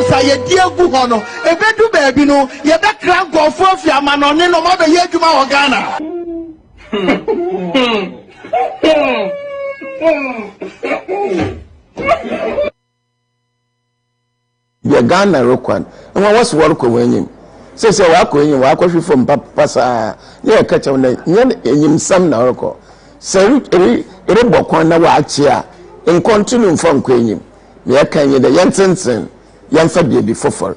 programs are ye dear Guhono, a bedu baby no, ye back crank or for Fiaman on no mother here to my Ghana. Ye Ghana Rokwan, and what was work when him? Says a walk when you walk from Papa, near catch on him some narco. So, Rebokwana Wachia, and continue from Queen. Me can ye the Yansen, young Fabi before.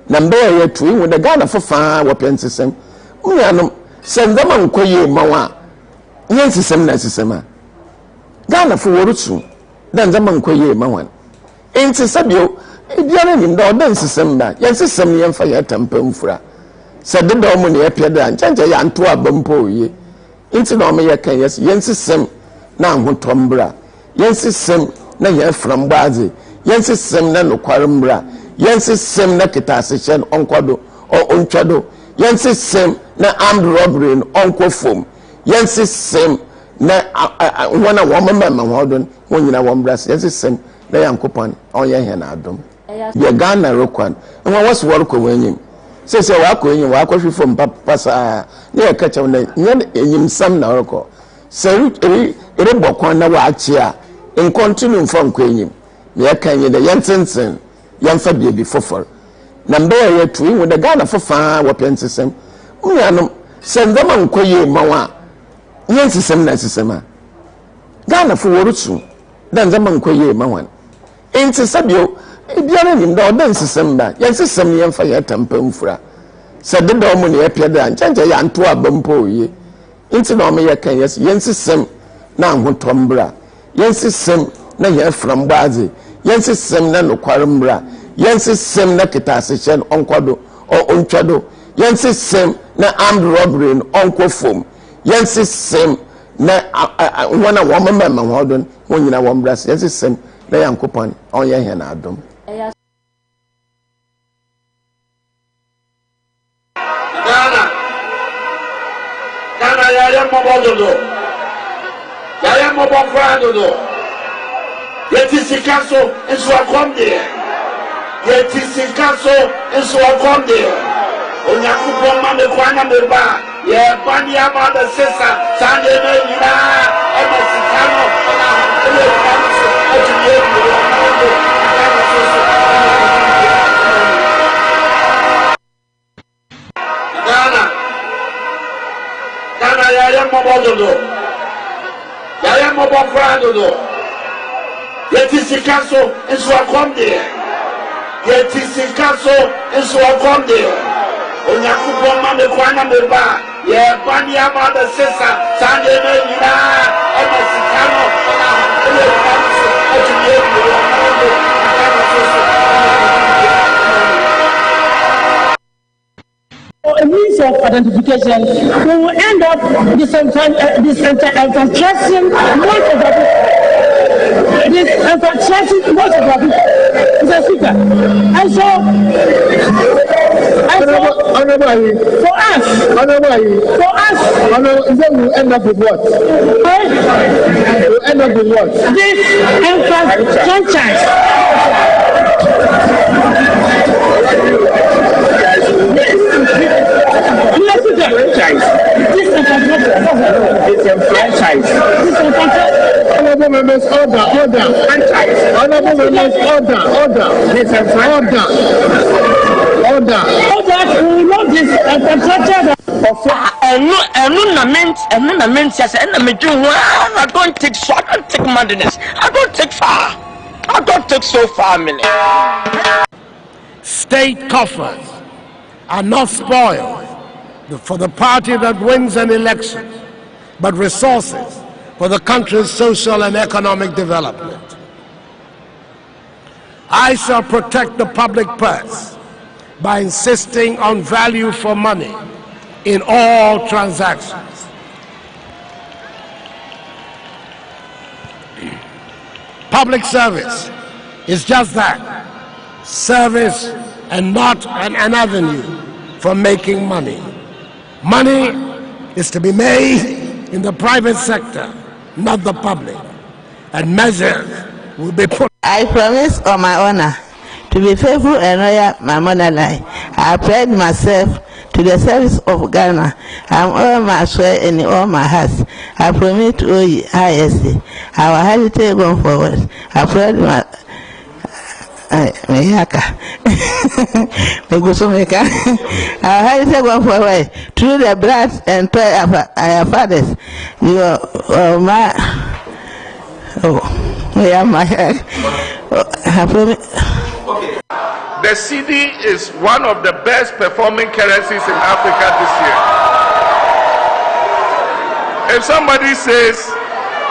Number ye twin with the Ghana for far weapon system. Uyanum, send them on Koye Mawa. Yancy some necessama. Ghana for Worusu, then the Mankoye Mawan. Ain't Sabio. Ibianim do den sesem da yensesem yemfa ya tampamfura said the domoni epiada nchanje ya nto abampo ye inti no me yekan yes yensesem na ahotombra yensesem na ye frambaze yensesem na nokwarembra yensesem na kitasehyen onkodo o ontwado yensesem na armed robbery onkofom yensesem na wana womama hodon wonyina wombras yensesem na yankopon onye he na adom ye Ghana Rokwan and what was work when him says a walk when you walk from Papa near catch on him some narco. So Rebokwana Wachia and continue from Queen. Ye can ye the Yansen, young Fabi before. Number ye twin with the Ghana for far weapon system. Uyanum, send them on Koye Mawa. Yensesem necessama. Ghana for Worusu, then the Mankoye Mawan. Ain't Sabio. Ibianim do den sesem da yensesem yemfa ya tampamfura said the domoni epiada nchanje ya nto abampo ye inti no me yekan yes yensesem na ahotombra yensesem na ye frambaze yensesem na nokwarembra yensesem na kitasehyen onkodo o ontwado yensesem na armed robbery onkofom yensesem na wana womama hodon wonyina wombras yensesem na yankopon onye he na adom Ghana yaya mobodo yaya mobofrado yeti sikaso enso akomde yeti sikaso enso akomde onyakupo ma me kwana me ba ye bani ama da sesa sande na yina e ma sikano na ele kanso atuye Ghana yaya mobodo yaya mobofrado yeti sikaso enso akomde yeti sikaso enso akomde onyakupo ma me kwana me ba ye bani ama da sesa sande na yina e ma sikano na ele kanso atuye a means of identification, we will end up disenfranchising most of the people. Disenfranchising most of the people. Mr. Speaker. And so for us, then we'll end up with what? We'll end up with what? Disenfranchised. Honorable members, order. Honorable members, order. We will not I don't take madness. I don't take so far, minute. State coffers are not spoiled for the party that wins an election, but resources for the country's social and economic development. I shall protect the public purse by insisting on value for money in all transactions. Public service is just that, service and not an avenue for making money. Money is to be made in the private sector, not the public, and measures will be put. I promise on my honor to be faithful and loyal my motherland. I pledge myself to the service of Ghana. I'm all my swear and all my heart. I promise to owe you highest our heritage going forward. I pledge my our heritage going forward through the blood and prayer of our fathers. You are my I promise. The CD is one of the best performing currencies in Africa this year. If somebody says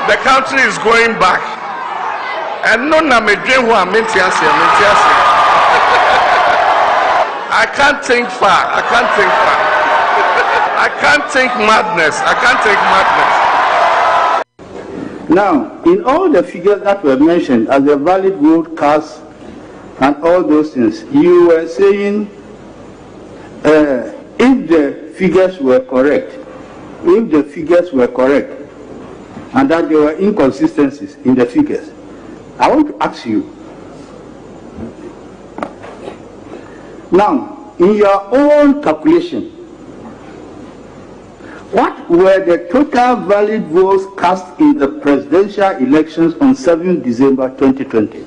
the country is going back, and no I can't think far. I can't think far. I can't think madness. I can't think madness. Now, in all the figures that were mentioned as the valid vote cast and all those things, you were saying if the figures were correct, and that there were inconsistencies in the figures, I want to ask you, now, in your own calculation, what were the total valid votes cast in the presidential elections on 7 December 2020?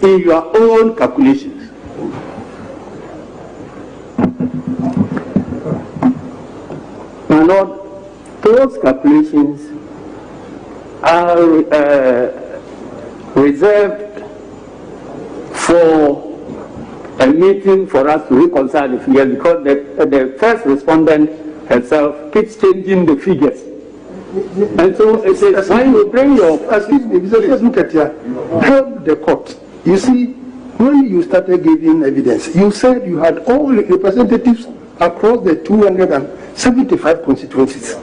In your own calculations. My Lord, those calculations are reserved for a meeting for us to reconcile the figures, because the first respondent herself keeps changing the figures. And so it says, when you bring your... Excuse me, let's look at here. Help the court. You see, when you started giving evidence, you said you had all the representatives across the 275 constituencies.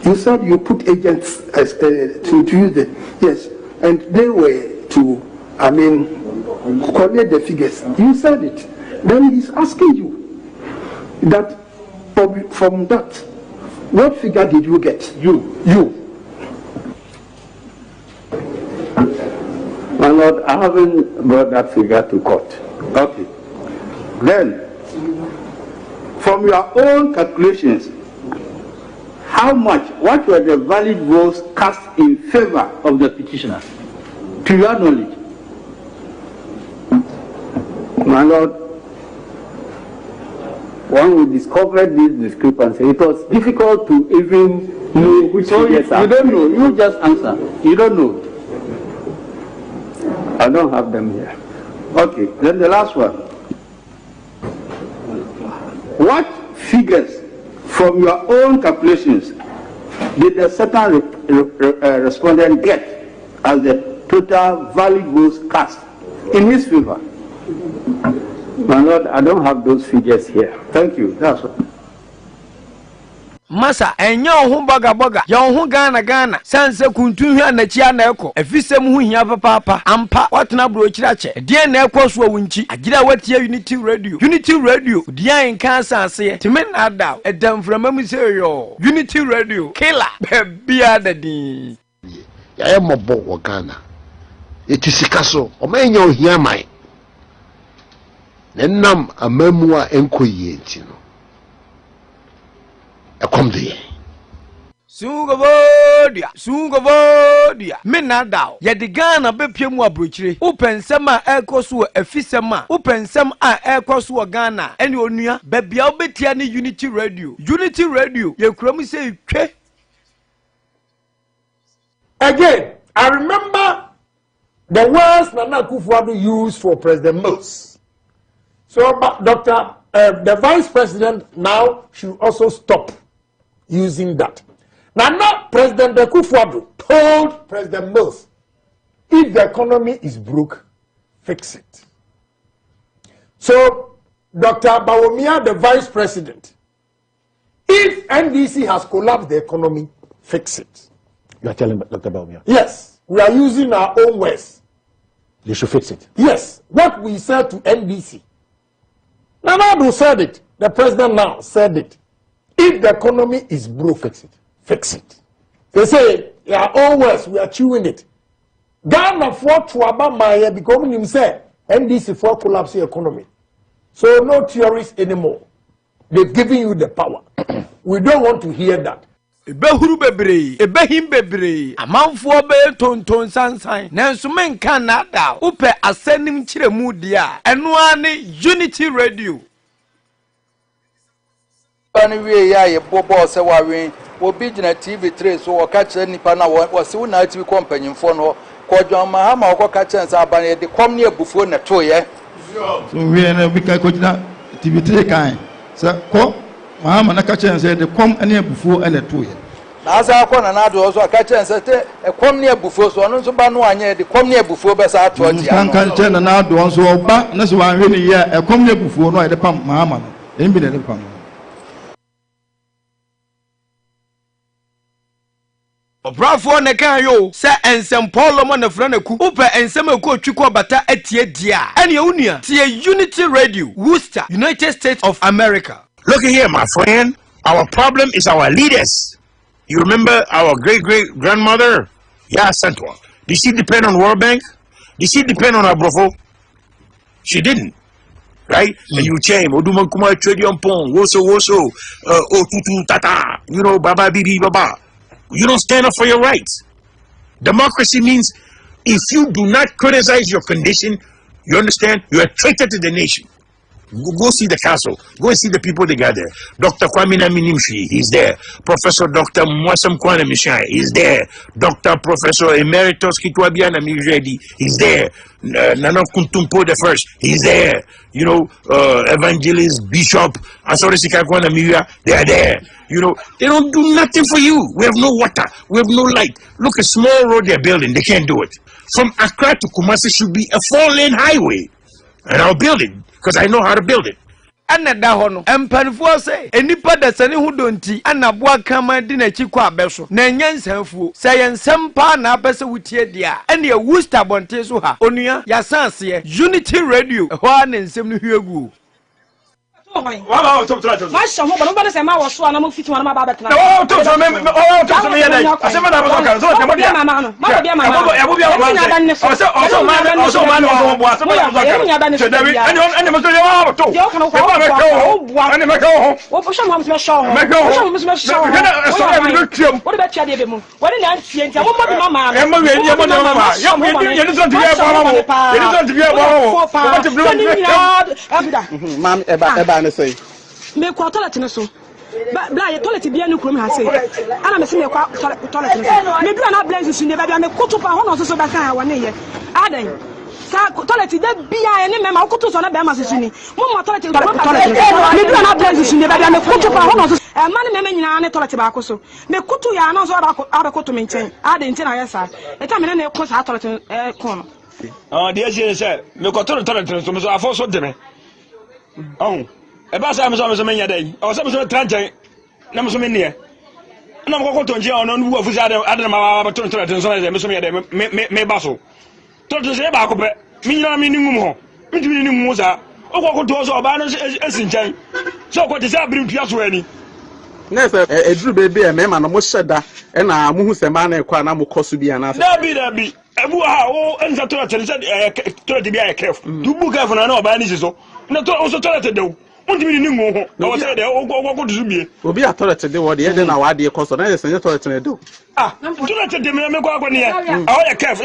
You said you put agents to use the... Yes, and they were to, collect the figures. You said it. Then he's asking you that from that, what figure did you get? You. My Lord, I haven't brought that figure to court. Okay. Then, from your own calculations, what were the valid votes cast in favor of the petitioner, to your knowledge? My Lord, when we discovered this discrepancy, it was difficult to even know which figures are. You don't know, you just answer. You don't know. I don't have them here. Okay, then the last one. What figures from your own calculations did the certain respondent get as the total valid votes cast in his favor? My Lord, I don't have those figures here. Thank you. That's what. Masa enyo ho boga ya ho Ghana sanse kuntunhwa na chia na eko afisem ho hia papa ampa watena bro kirache de na eko so wunchi agira watia unity radio dia enka asase timi na da edamframa mu se yo unity radio killer bia dadi ya ye mobo wo Ghana etisika so o ma enyo hia mai nenam amamu a enkoyie nti no ekomde Sungovodia menadao ya de Ghana bepiemu abrochire upensem a ekoso afisem a upensem a ekoso Ghana ene onua babia obetia ne unity radio ye kuram se twe. Again, I remember the words Nana Akufo-Addo used for President Mills. So the vice president now should also stop using that. Now, President Akufo-Addo told President Mills, if the economy is broke, fix it. So, Dr. Bawumia, the vice president, if NDC has collapsed the economy, fix it. You are telling Dr. Bawumia? Yes, we are using our own words. They should fix it. Yes, what we said to NDC. Nana said it. The president now said it. If the economy is broke, fix it. Fix it. They say, yeah, always we are chewing it. Ghana for Tuaba Maya because him say, NDC for collapsing economy. So no theories anymore. They've given you the power. We don't want to hear that. Ebehuru bebre, ebehim bebre, amanfo be tonton sansan. Nanso men kan nada. Upe asenim chiremu dia. Eno ani Unity Radio. Ani we ya ye bobo se wa wen. Obi gina TV3 so wo ka kire nipa na wo se wo na TV companyfo no ko John Mahama wo ka kire nsa abane de kom ne abufuo na to ye. So we na bi ka ko gina TV3 kan. So ko Mahama na ka kire nsa de kom ane abufuo na to ye. Na asa ko na do so ka kire nsa te e kom ne abufuo so no so ba no anye de kom ne abufuo be sa to ti ya. Kan kire na do so ba na so wan hwe ne ye e kom ne abufuo no e de pam Mahama no. En bi de pam. Bravo ne kan yo se ensem Paulo mo na fra na ku upe ensem eko twiko bata atie dia ene unia tie Unity Radio Worcester United States of America. Look here my friend, our problem is our leaders. You remember our great grandmother? Yeah, Central. Did she depend on World Bank? Did she depend on Abrofo? She didn't. Right? And you change Oduman Kuma Tradion Pong, Woso, Tutu Tata, you know, Baba Bibi Baba. You don't stand up for your rights. Democracy means if you do not criticize your condition, you understand, you're a traitor to the nation. Go see the council. Go and see the people they got there. Dr. Kwame Naminimshi, he's there. Professor Dr. Mwasam Kwana Mishai, he's there. Dr. Professor Emeritus Kitwabiana Miredi, he's there. Nana Kuntumpo the first, he's there. You know, Evangelist, Bishop, Asori Sikakwana Miria, they are there. You know, they don't do nothing for you. We have no water. We have no light. Look, a small road they're building. They can't do it. From Accra to Kumasi should be a 4-lane highway. And I'll build it because I know how to build it. Ana da ho no empanfo se enipa da sane hu donti ana boa kama di na chi kwa beso na nyansanfuo se yensem pa na apese wutie dia ene e Worcester bonte so ha onua ya sanse Unity Radio ho ana nsem no hwegu. Wow, talk to us. My son, but nobody say my was so I'm fit one about that. Oh, talk to me. Oh, talk to me. I said, "Man, I was talking." So, my dear, Mama. Say me kwa toilet no so bla ye toilet bia no krom ha say ana me se me kwa toilet no me do na blaze su ne ba bia me kutu pa ho no so ba kan ha wona ye adan sa toilet da bia ye ne me ma kutu so na ba ma se su ni mo toilet me do na blaze su ne ba bia me kutu pa ho no so e ma ne me nyina ne toilet ba ko so me kutu ya na so ba kutu me nchen adan nchen na ye sa e ta me ne ko sa toilet ko no de je se me ko toilet so me so afo so de me oh eba sa me so menya dai o so me so tranche na me so mennie na me ko tonje ono nu afu sa ade ma ba toilet so na me so menya dai me ba so toilet so e ba ko pe mi nyina mi ningum ho mi tumi ningum sa o ko to so ba no esinchen so ko te sa brim tua so ani na se eduru bebe e me ma no mo hyeda e na mo hu se ma na e kwa na mo koso bia na dabi ebu ha o enza toilet bia e kef du bu kef na o ba ni so na to o so toilet de o ntimi ni ngo ho na o se de o ko du bie obi a toilet de wo de ye de na wa de koso na ye se toilet na de toilet de me kwa ne ya o ya kef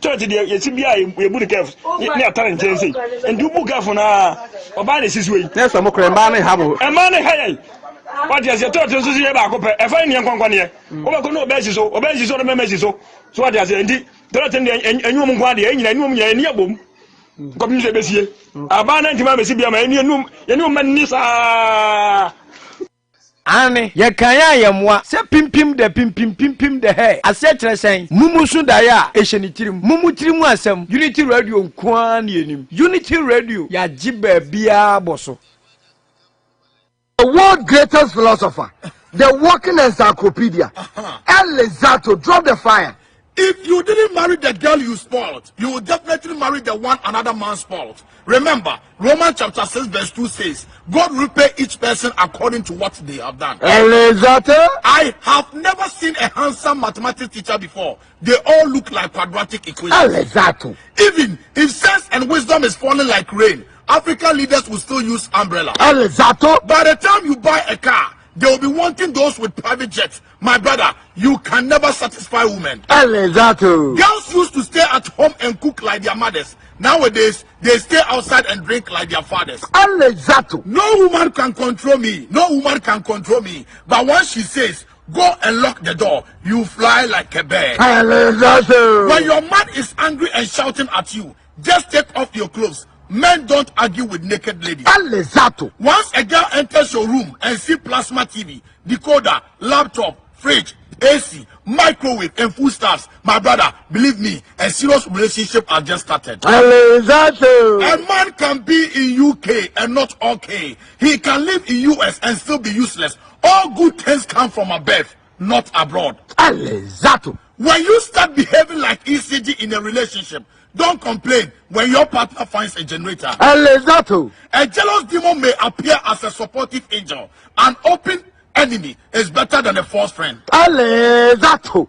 toilet de ye si bia ye bu de kef ni atare ntensi ndu bu kef na o ba de siswe na se mo kre ma ne ha mo e ma ne ha ye what you say toilet so si ye ba ko pe e fa ni nkwankwa ne o ba ko no o ba si so no me si so what you say ndi toilet de enyu mo nkwa de enyina enyu mo nya ni abom comme nous besie abana ntima besi bia ma enu manisa ane ye kanya ye moa se pimpim de he ase kire sen mumusu da ya ehyenitirim mumutirim asem Unity Radio nkwa na enim Unity Radio ya jiba bia boso. The world's greatest philosopher, the walking encyclopedia, El Lezato, drop the fire. If you didn't marry the girl you spoiled, you will definitely marry the one another man spoiled. Remember, Romans chapter 6 verse 2 says, God will repay each person according to what they have done. I have never seen a handsome mathematics teacher before. They all look like quadratic equations. Even if sense and wisdom is falling like rain, African leaders will still use umbrella. By the time you buy a car, they will be wanting those with private jets. My brother, you can never satisfy women. Girls used to stay at home and cook like their mothers. Nowadays, they stay outside and drink like their fathers. No woman can control me. No woman can control me. But once she says, go and lock the door, you fly like a bird. When your man is angry and shouting at you, just take off your clothes. Men don't argue with naked ladies. Once a girl enters your room and see plasma TV, decoder, laptop, fridge, AC, microwave, and foodstuffs, my brother, believe me, a serious relationship has just started. A man can be in UK and not okay. He can live in US and still be useless. All good things come from above, not abroad. When you start behaving like ECG in a relationship, don't complain when your partner finds a generator. A jealous demon may appear as a supportive angel. An open enemy is better than a false friend.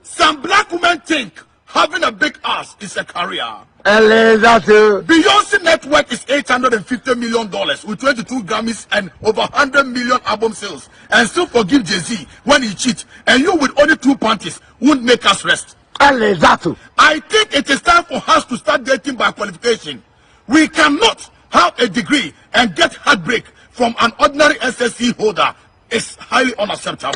Some black women think having a big ass is a career. Beyonce's net worth is $850 million with 22 Grammys and over 100 million album sales, and still forgive Jay-Z when he cheats, and you with only 2 panties won't make us rest. I think it is time for us to start dating by qualification. We cannot have a degree and get heartbreak from an ordinary SSC holder. It's highly unacceptable.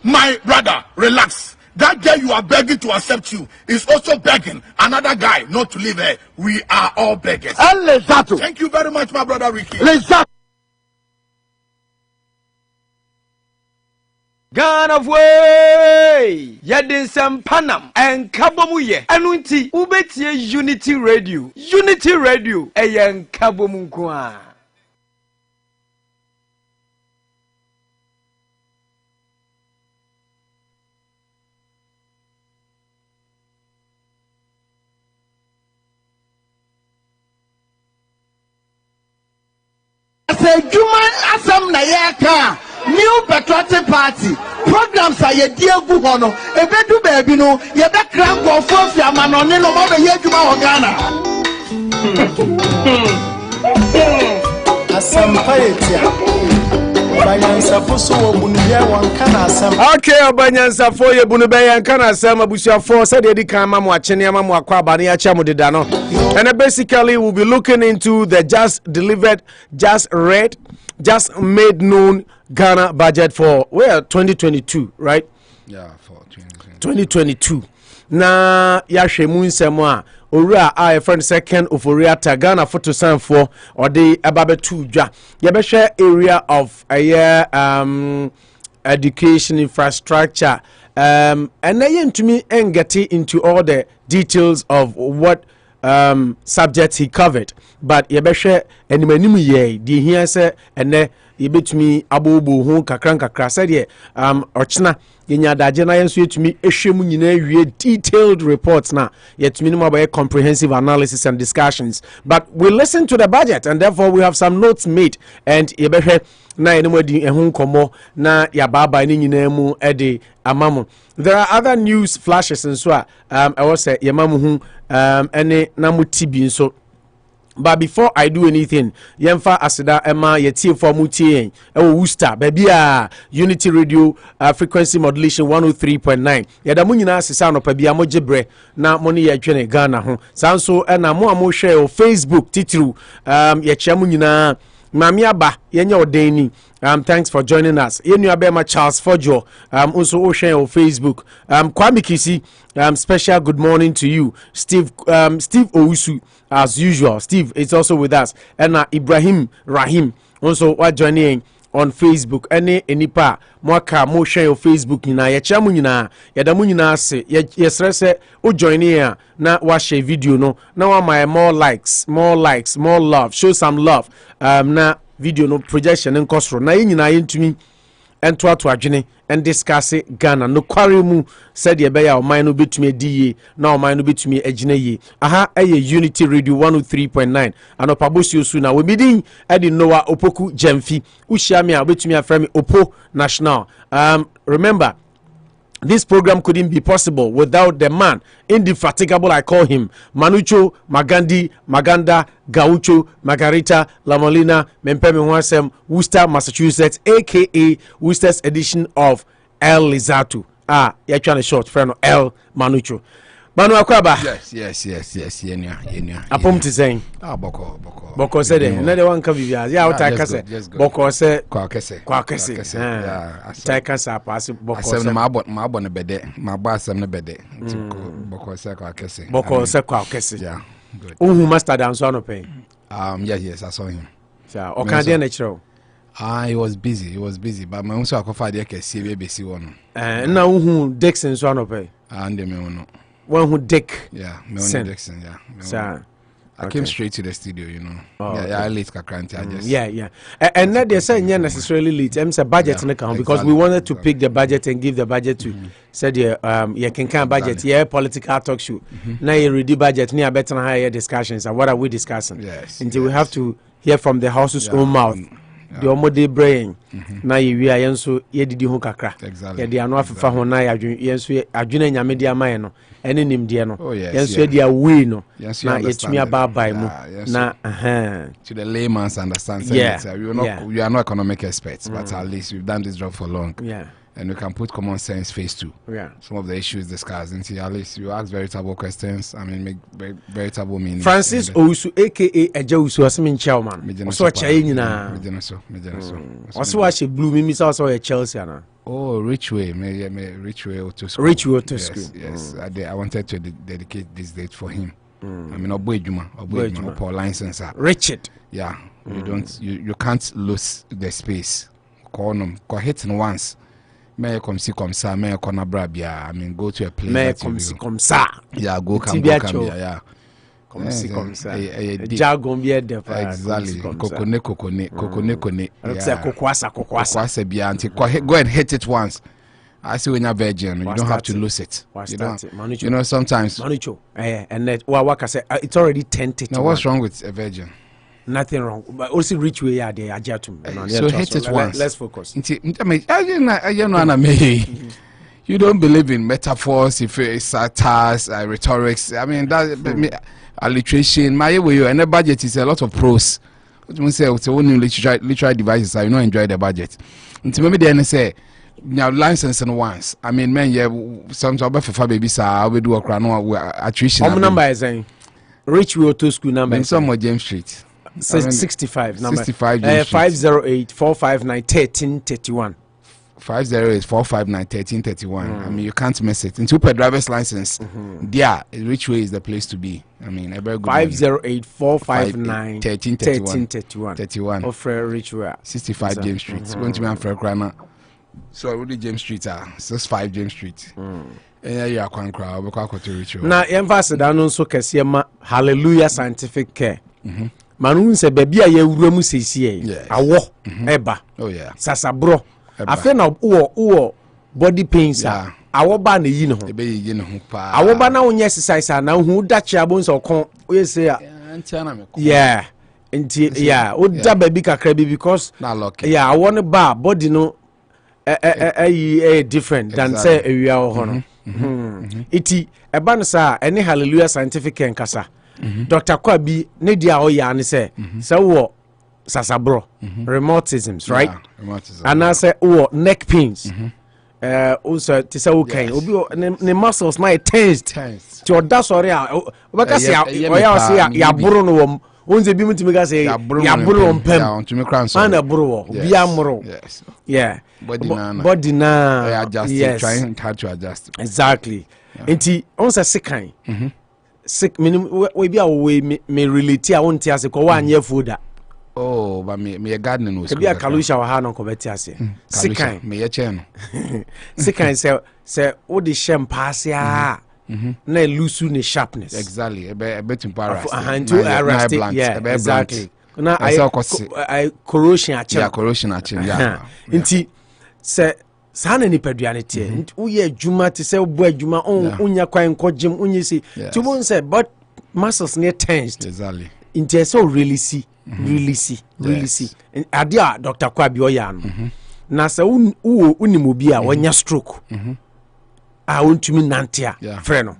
My brother, relax. That girl you are begging to accept you is also begging another guy not to leave her. We are all beggars. Thank you very much, my brother Ricky. Ghana of way, yadin some panam and kabomuye, anunti ubetie Unity Radio, ayan kabomukwa. Say Juma Assam Nayaka. New Patriotic Party programs are ye dear Guhono, a bedu baby no, ye back cramp or force your man on no more here to my Ghana. Assam Okay, Abanyansa for your Bunubay and Kana Sam Abusia for said the Kama Mwachenia Mwakwabani Achamu de Dano. And basically we'll be looking into the just made known Ghana budget for 2022, right? Yeah, for 2022. Na yashemu nsemo owura a friend second Ofori-Atta Ghana photo sign for or the ababetu dwa yebehwe area of education infrastructure and then to me and get into all the details of what subjects he covered, but yebehwe animanimu ye di here say ene yebetumi abobo ho kakra said ye ochna yenya daje na yenso yetumi ehwemu nyina wie detailed reports na yetumi no about comprehensive analysis and discussions, but we listen to the budget and therefore we have some notes made and yebehwe na enemu di ehun komo na yababa ni nyina mu ede amamu. There are other news flashes and so I was say yemamu hu ene na mutibi so. But before I do anything, Yemfa Asida Emma Yeti for Muti Worcester, baby Unity Radio frequency modulation 103.9. Yadamunina Sisano Pabia Mojebre na money ya Ghana ho. Sanso ena mo share o Facebook titru yachamunina Mamiaba yenya odeni. Thanks for joining us. Yenu abema Charles Fojo also share on Facebook. Kwame Kisi special good morning to you. Steve Ousu as usual. Steve is also with us. And Ibrahim Rahim also joining on Facebook. Enipa mwaka mo share on Facebook nyina yachamu nyina yadamu nyina se yesrese o join here na wa share video no na wa my more likes more love, show some love na video no projection nkosro na nyina yentumi and to adwene and discuss Ghana no kware mu said ye beya o man no betumi adi na o man no betumi agina yi aha Unity Radio 103.9 Anopa Bosuo su na we bidin edi Noah Opoku Jamfi ushia me a betumi afra me Opo National. Remember, this program couldn't be possible without the man, indefatigable, I call him, Manucho, Magandi, Maganda, Gaucho, Margarita, Lamolina, Mempeme Wasem, Worcester, Massachusetts, aka Worcester's edition of El Lizatu. You're trying to short friend of El Manucho. Manu Akwaba. Yes. Yenya. Apom to saying. Boko said it. Another one come here. Yeah, what I can say. Boko say. Kwakese. Yeah. Taikasa pass. Boko say. My bede. My boss am bede. Boko say kwakese. Boko say kwakese. Yeah. Good. Who master dance on pay? Yes, I saw him. So, o can dey natural. He was busy, but my own so akofa dey ke see be see one. Na who Dixon so on pay. And me no. One who Dick. Yeah, me on Dixon, yeah. So, I came straight to the studio, you know. I late kakranti I just. Yeah. And not they say not necessarily late. I'm say budget in account because we wanted to pick the budget and give the budget to said you can budget, political talk show. Now you read the budget, near better higher discussions and what are we discussing? Yes. Until we have to hear from the house's own mouth. The omode brain na yewi ayenso yedidi ho kakra ye de anu afafa ho na yenso adwene nyame de amaye no ene nimde no yenso de away no na yetumi ababai mu na to the layman's understand we are not economic experts but at least we've done this job for long and we can put common sense face to some of the issues discussed until at least you ask veritable questions. I mean, make veritable meaning. Francis Osu, aka Eja Usu, asmin chairman. So chai nyina. Mejeneso. Also watch blue mimi so a Chelsea na. Oh, Richway, Richway Auto School. Richway Auto School. Yes. I wanted to dedicate this date for him. I mean, Oboejuma, for license. Richard. Yeah. You can't lose the space. Call hitting once. May come see come sa may come brabia. I mean, go to a place. May come see come sa. Yeah, go come yeah. Come see come sa. Jargon be there. Exactly. Kokone. It's a kokwasa bia anti. Go and hit it once. I see when you're virgin, you don't have to lose it. You know sometimes. Manucho. And that what say it's already tented. Now what's wrong with a virgin? Nothing wrong, but also rich way are there. So hit it once. Let's focus. You don't believe in metaphors, if it's satires, rhetorics. I mean that alliteration. My way, and the budget is a lot of prose. What you say? It's only literary devices. I don't enjoy the budget. Until maybe they say. Now license and once. I mean, man, some job for baby sir. We do a crown attrition. How number is saying? Rich way to school number. In some James Street. 65 number 65 508 459 1331 508 459 1331. I mean, you can't miss it. Into per driver's license, there, which way is the place to be? I mean, a very good 508 459 1331 31 of Rich way 65 James Street. Going to be on Faircrana. So already James Street 65 James Street. You are quite crowd because to reach. Now, emphasis that no so kesiema Hallelujah Scientific Care. Manu se baby a yewura mu sesi awo eba sasabro afa na wo body pains awo ba na yi ne ho ebe yi ne ho pa awo ba na wonye exercise na hu da chia bo nso kon we say o da baby kakra bi because awo ne ba body no different than say ewia wo ho no iti eba no sa ene Hallelujah Scientific Care nkasa Dr. Kwabi ne dia o ya ne say wo sasabro rheumatisms right and I say neck pains also to say okay obi ne muscles my tensed to that sorry o ka say o ya say ya buru no wom onze bi mutimi ga say ya buru wom pem ana buru bi amro body na adjust trying hard to adjust exactly enti on say sikan sick minimum we be away me relate a won't ase ko wa anye foda but me gardening no so be a kalusha wa ha no ko beti ase sikan me ye che no sikan say wo de shem pass ya na lusu ne sharpness exactly a bit embarrassed exactly na I corrosion a che corrosion a che nti se saa na nipaduane tie woyɛ adwuma te sɛ wobɔ adwuma wonya kwan nkɔgyem wonye si nti wobɛhu sɛ but muscles ne tensed exactly nti ɛsɛ wo release ade a Dr. Kwabi ɔyɛ ano na sɛ wonim obi a wɔnya stroke a wontumi nante a frɛ no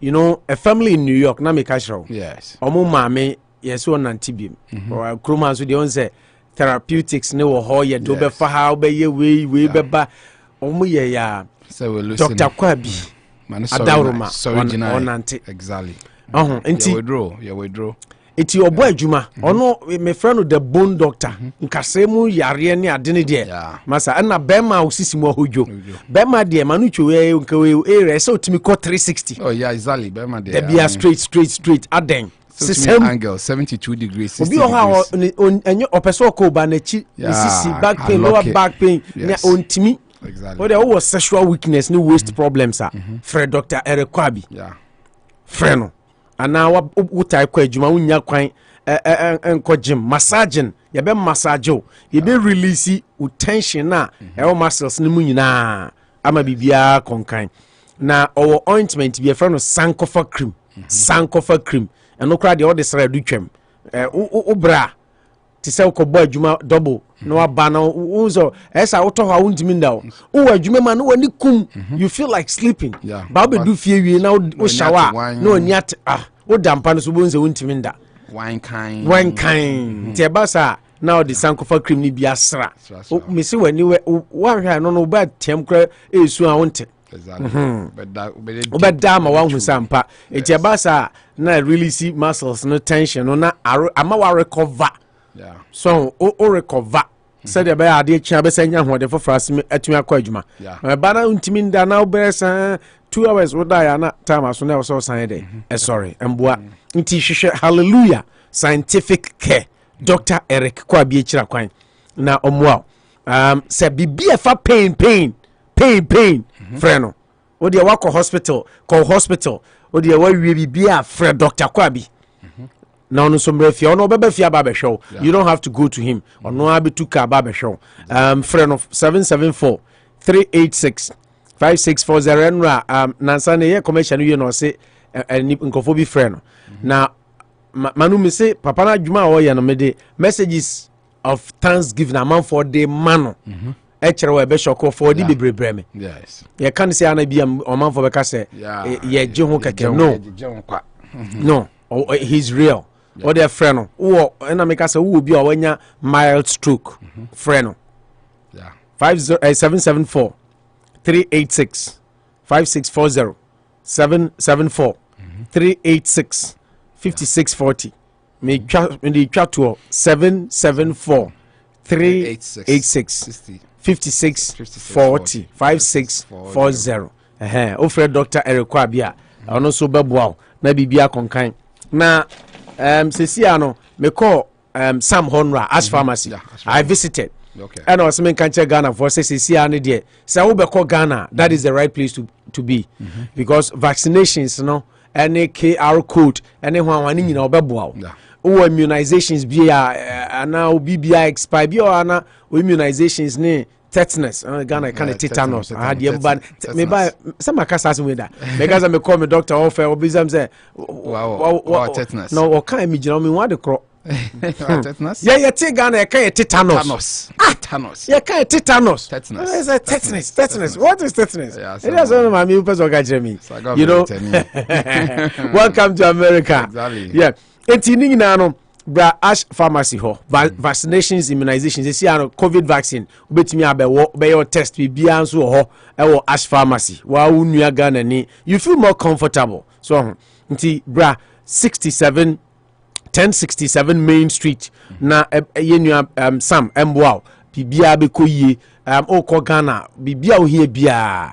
you know a family in New York na meka kyerɛ wo ɔmo maame yɛsɛ ɔnante biom kuroma so deɛ ɔn sɛ therapeutics ne wɔ hɔ yɛ de wobɛfa ha wobɛyɛ wei bɛba ɔmo yɛ ya Dr. Kwabi adawroma ɔnante exactly nti withdraw eti ɔbɔ adwuma ɔno me frɛ no the bone doctor nkasɛ mu yareɛ ne ade ne deɛ masa ɛna bɛrima a osisi mu ahodwo bɛrima deɛ ma no twɛ area sɛ otumi kɔ 360 exactly bɛrima deɛ bia straight aden angle 72 degrees obi ɔhɔ ɛnyɛ ɔpɛsɛ ɔkɔ ba n'akyi sisi back pain lower back pain ne ontimi exactly ɔde ɔwɔ sexual weakness ne waist problems a frɛ Dr. Eric Kwabi frɛ no ana wotai kwa adwuma wonya kwan enko gym massaging yebe massage yebe release wo tension na e muscles ne mu nyina ama bibia konkan na owo ointment bi e fra no sankofa cream eno kra de odesra du twam bra ti se ko bo adwuma double no aba na unzo esa woto ha wontimi nda wo adwuma ma no wani kum you feel like sleeping ba be du fie wie na wo shower na oni at wo dampa no so bonze wontimi nda wine kind te basa na the sankofa cream ni bi asra me se wani wa hwa no no ba tem kra esu a wonte obeda ma wan hu sampa te basa na release muscles no tension no na ama wa recover so o recover said the bear de chia be sanya ho de fofra asem atumi akọ adwuma ba na ntimi nda na oberesa 2 hours wo da ya na time aso na so san de sorry emboa nti hwehwe hallelujah scientific care Dr. Eric Kwabi echira kwan na omoa se bibia fa pain freno o de wa hospital o de wa wie bibia frɛ Dr. Kwabi now no sombre fia ono beba fia ba be show you don't have to go to him ono abetu ka ba be show friend of 774 386 5640 enra nansa ne ye commercial you know say nkofo bi friend na manu me say papa na djuma o ye no me de messages of thanksgiving among for the mano ekere we be show for the bebre me yes ye kan say ana bia o man for be ka say ye je ho keke no he's real or their friend no na make us who be awanya mild stroke friend no 774 386 5640 774 386 5640 me twa to 774 386 5640 5640 o friend Dr. Eric Kwabi a ono so beboa na bibia konkan na sesia no me call Sam Honra as pharmacy I visited and I was saying can't Ghana for sesia ne de say wo be call Ghana that is the right place to be because vaccinations no any QR code any one nyina obeboa wo immunizations bia ana obibia expire bia ana immunizations ne tetanus Ghana kind of tetanus I had yemba me buy some makasa we that because me call me doctor offer obizam say wow tetanus no o kan me gina me want the cro tetanus yeah te Ghana e kan tetanus tetanus yeah kan tetanus tetanus tetanus what is tetanus it is one of my person ga me you know welcome to America exactly yeah etini na no bra ash pharmacy ho vaccinations immunizations see ano covid vaccine obetimi abewo be your test bia nso ho e ash pharmacy wa unua Ghana ni you feel more comfortable so nti bra 1067 Main Street na yenua Sam Mbwao bibia be koyie okọ Ghana bibia ohie bia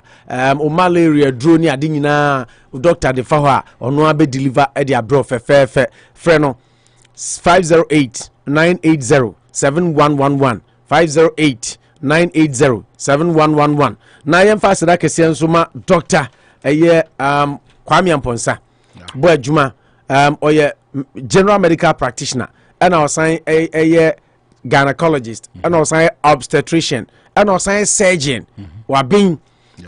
o malaria drone ade nyina doctor de fa ho a ono abe deliver e de abro fefe freno 508-980-7111 508-980-7111 na yemfa sada kese nso ma doctor eye Kwame Amponsa bo adwuma oye general medical practitioner and our sign eye gynecologist and also obstetrician and also surgeon wa bin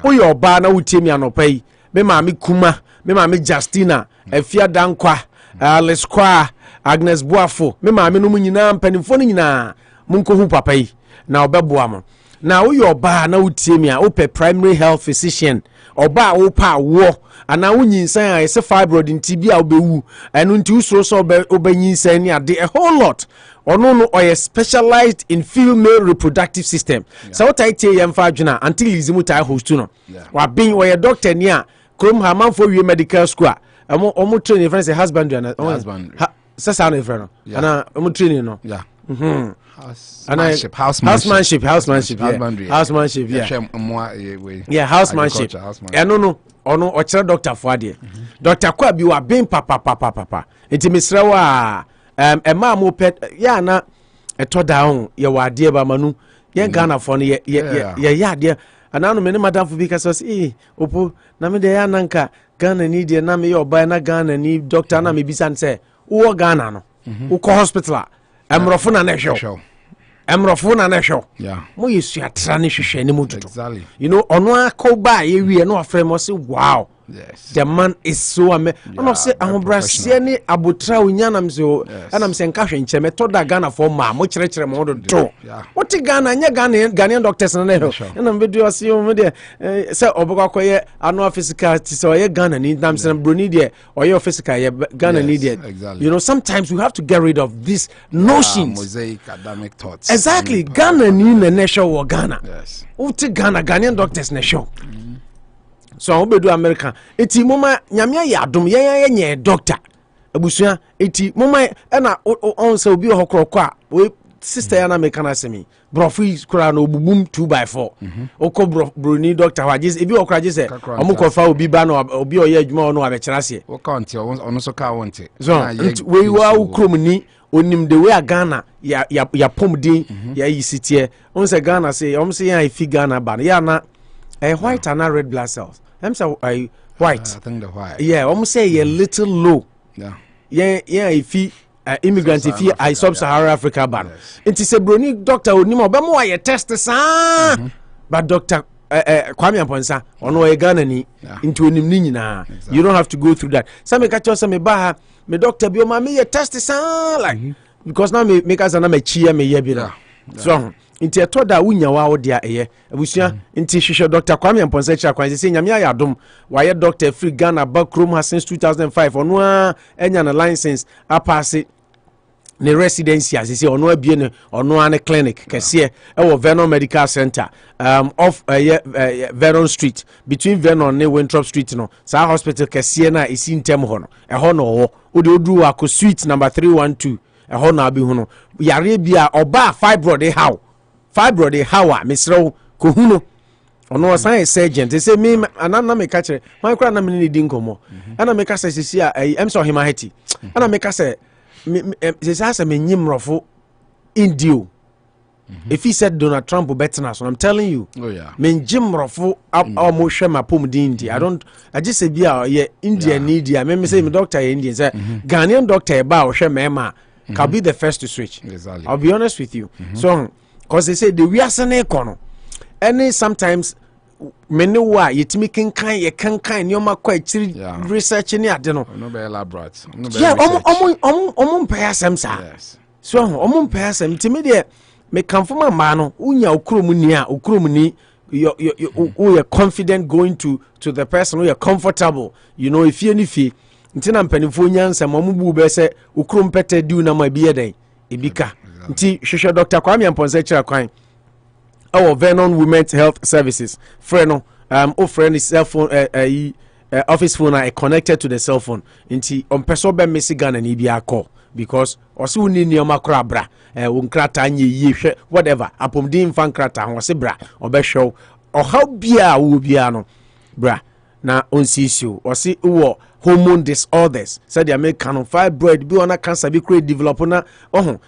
oyo oba na wutimi anopai me maami kuma me maami Justina Efia Dankwa Leskwa Agnes Boafo me maami no nyina mpanimfo no nyina munko hu papa yi na obeboa mo na oyo oba na wutimi a ope primary health physician oba opa wo ana wunyinsan a yese fibroid ntibi a obewu enu nti usoro so obanyinsan ni ade a whole lot ono oye specialized in female reproductive system so what I tell you mfa adwena until izimu tai host no wa bin oye doctor ni a krom ha manfo wie medical school omo training friends husband and sasa no friend ana omo training no housemanship no ono ochira doctor fo ade doctor kwa bi wa bin papa enti misra wa ema mo pet ya na etoda ho ye wa ade ba manu ye Ghana fo no ye ade ananu me ne madam fo bi ka so opo na me de ya nanka Ghana ni de na me ye oba na Ghana ni doctor na me bi san say wo Ghana no wo ko hospital emrofo na na hwe emrofo na na hwe mo yesu atra ne hwehwe ne mututo you know ono akoba ye wie no afre mo say wow the man is so ono say ahobrasie ni abotra onyana mse ana mse nka hwe nche metoda Ghana for ma mo kirekire mo do what Ghana nya Ghanaian doctors na hwe na video see mo de say obokoye ano physical ti say oye Ghana ni nam se broni de oye physical ye Ghana ni de you know sometimes we have to get rid of these notions mosaic academic thoughts exactly Ghana ni na nation wo Ghana uti Ghanaian doctors na show so obedu America eti moma nyame ya adom ye doctor abusua eti moma na on se obi hokroko a we sister ya na me kana semi brofi kura no bubum 2x4 oko broni doctor wa jis ebi okra jise omuko fa obi ba no obi oye adwuma no abekira se wo count ono so ka wonte so we wa ukrom ni onim the way Ghana ya pomdin ya yisitie on se Ghana say om se ya fi Ghana ba ya na white and red blood cells I'm so white. I think the white. Yeah, almost say a little low. Yeah. If he immigrant, if he I sub-Saharan Africa ban. It is a brony doctor onimo bemo I test but Dr. Kwame Amponsa ono e Ghana ni into onimni na. You don't have to go through that. Some catch us me ba me doctor bi o ma me test like because now me make us na me chia me ye bi na. So inti etoda wunya wa odia eye abusua inti hwehwe Dr. Kwame Amponsa cha kwanse se nyame ayadom wa ye doctor free Ghana backroom has since 2005 ono a enya na license apase ne residency asese ono abie ne ono ane clinic kese e Vernon Medical Center off Vernon Street between Vernon ne Winthrop Street no sa hospital kese na isi ntem ho no e ho no ho odi oduru ako suite number 312 e ho na abi hu no yare bia oba fibroid hawa misro kohuno ono san surgeon they say me anana me catch my kra na me ni din komo ana me ka say sisi a em so hima heti ana me ka say say me nyimrofo indio if he said Donald Trump better so I'm telling you me nyimrofo mo hwe mapom din di I just say bia ye India need ya me say me doctor ye Indian say Ghanaian doctor ba o hwe mema can be the first to switch I'll be honest with you so because they say the we are sane kono any sometimes many wa yetimi kenkan ye kankan nyoma kwa chiri research ni ade no be elaborate yeah omo pay asem sa so omo pay asem timi de me kanfoma ma no unya okrom ni a okrom ni you're confident going to the person who you're comfortable you know if you any fee ntina mpanifo nyansa mamubu be se okrom pete du na ma biye den ebika nti hwehwe Dr. Kwame Amponsa kira kwan our Vernon Women's Health Services friend no friend is cell phone office phone are connected to the cell phone nti on person be mesi Ghana ni bia call because osi woni ni oma kra bra wonkrata nye yie whatever apomdin fan krata ho se bra obehwe o how bia wo bia no bra na onsisio osi wo hormone disorders said the American fibroid bi ona cancer bi create develop na